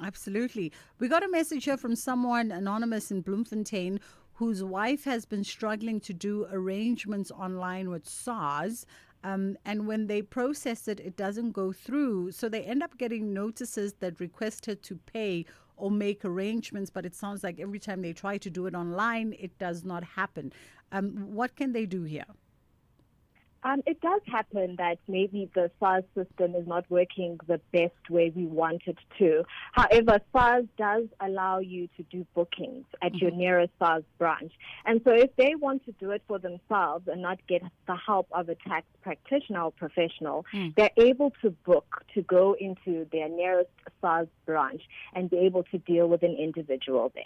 Absolutely. We got a message here from someone anonymous in Bloemfontein whose wife has been struggling to do arrangements online with SARS. And when they process it, it doesn't go through. So they end up getting notices that request her to pay or make arrangements. But it sounds like every time they try to do it online, it does not happen. What can they do here? It does happen that maybe the SARS system is not working the best way we want it to. However, SARS does allow you to do bookings at your nearest SARS branch. And so if they want to do it for themselves and not get the help of a tax practitioner or professional, they're able to book to go into their nearest SARS branch and be able to deal with an individual there.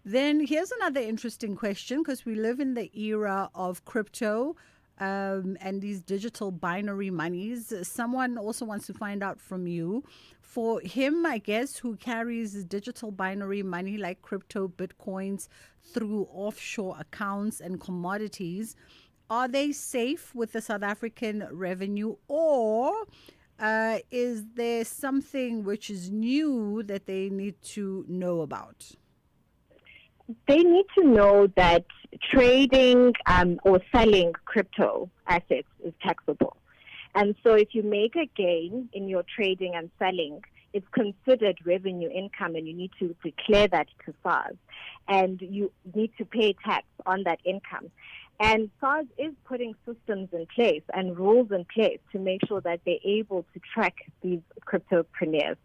Then here's another interesting question, because we live in the era of crypto and these digital binary monies. Someone also wants to find out from you. For him, I guess, who carries digital binary money like crypto, bitcoins through offshore accounts and commodities, are they safe with the South African revenue, or is there something which is new that they need to know about? They need to know that trading or selling crypto assets is taxable. And so if you make a gain in your trading and selling, it's considered revenue income, and you need to declare that to SARS. And you need to pay tax on that income. And SARS is putting systems in place and rules in place to make sure that they're able to track these cryptopreneurs.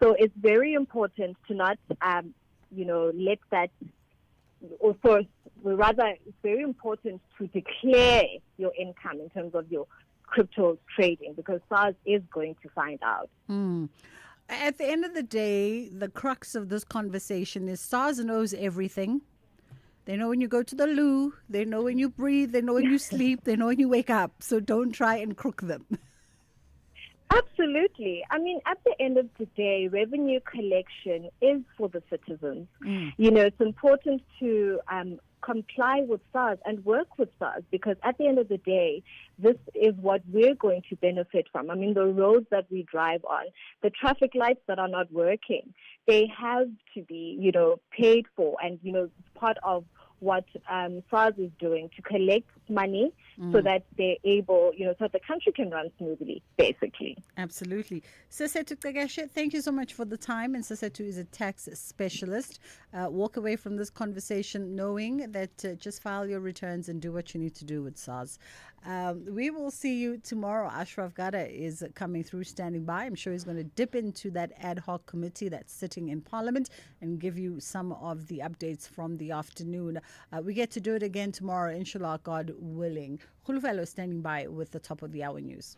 So it's very important to not, let that, or rather, it's very important to declare your income in terms of your crypto trading, because SARS is going to find out. At the end of the day, the crux of this conversation is SARS knows everything. They know when you go to the loo, they know when you breathe, they know when you sleep, they know when you wake up. So don't try and crook them. Absolutely. I mean, at the end of the day, revenue collection is for the citizens. It's important to comply with SARS and work with SARS, because at the end of the day, this is what we're going to benefit from. I mean, the roads that we drive on, the traffic lights that are not working, they have to be, paid for, and, it's part of what SARS is doing to collect money so that they're able, so the country can run smoothly, basically. Absolutely. Sisetu Tegashe, thank you so much for the time. And Sisetu is a tax specialist. Walk away from this conversation knowing that just file your returns and do what you need to do with SARS. We will see you tomorrow. Ashraf Gada is coming through, standing by. I'm sure he's going to dip into that ad hoc committee that's sitting in Parliament and give you some of the updates from the afternoon. We get to do it again tomorrow, inshallah, God willing. Khulufelo standing by with the top of the hour news.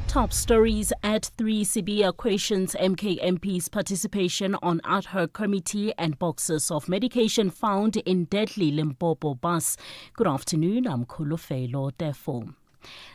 Top stories at 3. Sibia questions MKMP's participation on ad hoc committee and boxes of medication found in deadly Limpopo bus. Good afternoon, I'm Khulufelo Defo.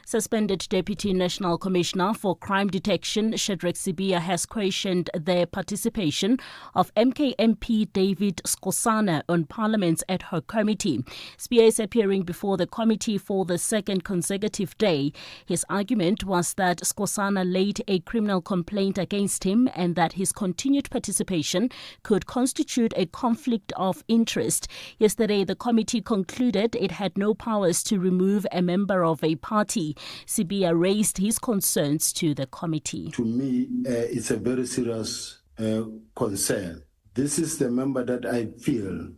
Suspended Deputy National Commissioner for Crime Detection, Shadrack Sibia, has questioned the participation of MKMP David Skosana on Parliament's ad hoc committee. Sibia is appearing before the committee for the second consecutive day. His argument was that Skosana laid a criminal complaint against him and that his continued participation could constitute a conflict of interest. Yesterday, the committee concluded it had no powers to remove a member of a party. Sibia raised his concerns to the committee. To me, it's a very serious concern. This is the member that I feel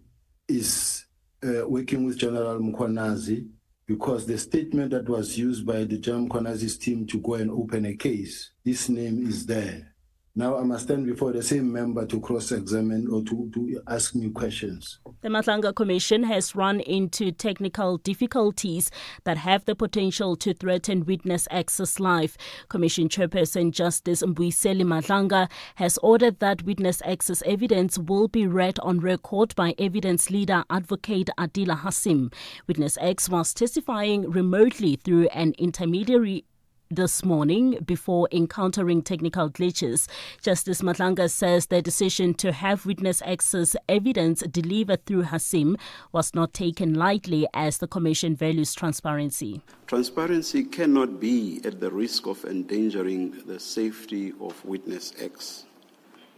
is working with General Mkhwanazi, because the statement that was used by the General Mkhwanazi's team to go and open a case, his name is there. Now I must stand before the same member to cross-examine or to ask me questions. The Matlanga Commission has run into technical difficulties that have the potential to threaten witness access life. Commission Chairperson Justice Mbuyiseli Matlanga has ordered that witness access evidence will be read on record by evidence leader Advocate Adila Hassim. Witness X was testifying remotely through an intermediary this morning before encountering technical glitches. Justice Matlanga says the decision to have witness access evidence delivered through Hassim was not taken lightly, as the Commission values transparency. Transparency cannot be at the risk of endangering the safety of witness X.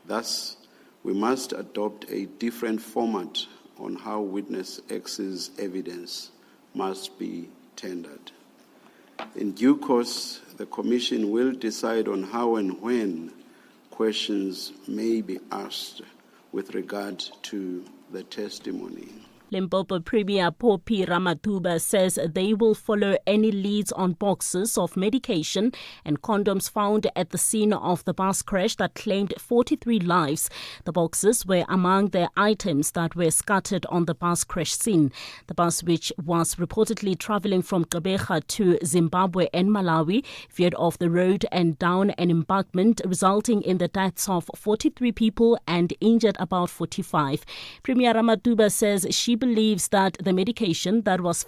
Thus, we must adopt a different format on how witness X's evidence must be tendered. In due course, the Commission will decide on how and when questions may be asked with regard to the testimony. Limpopo Premier Poppy Ramathuba says they will follow any leads on boxes of medication and condoms found at the scene of the bus crash that claimed 43 lives. The boxes were among the items that were scattered on the bus crash scene. The bus, which was reportedly traveling from Gqeberha to Zimbabwe and Malawi, veered off the road and down an embankment, resulting in the deaths of 43 people and injured about 45. Premier Ramathuba says she believes that the medication that was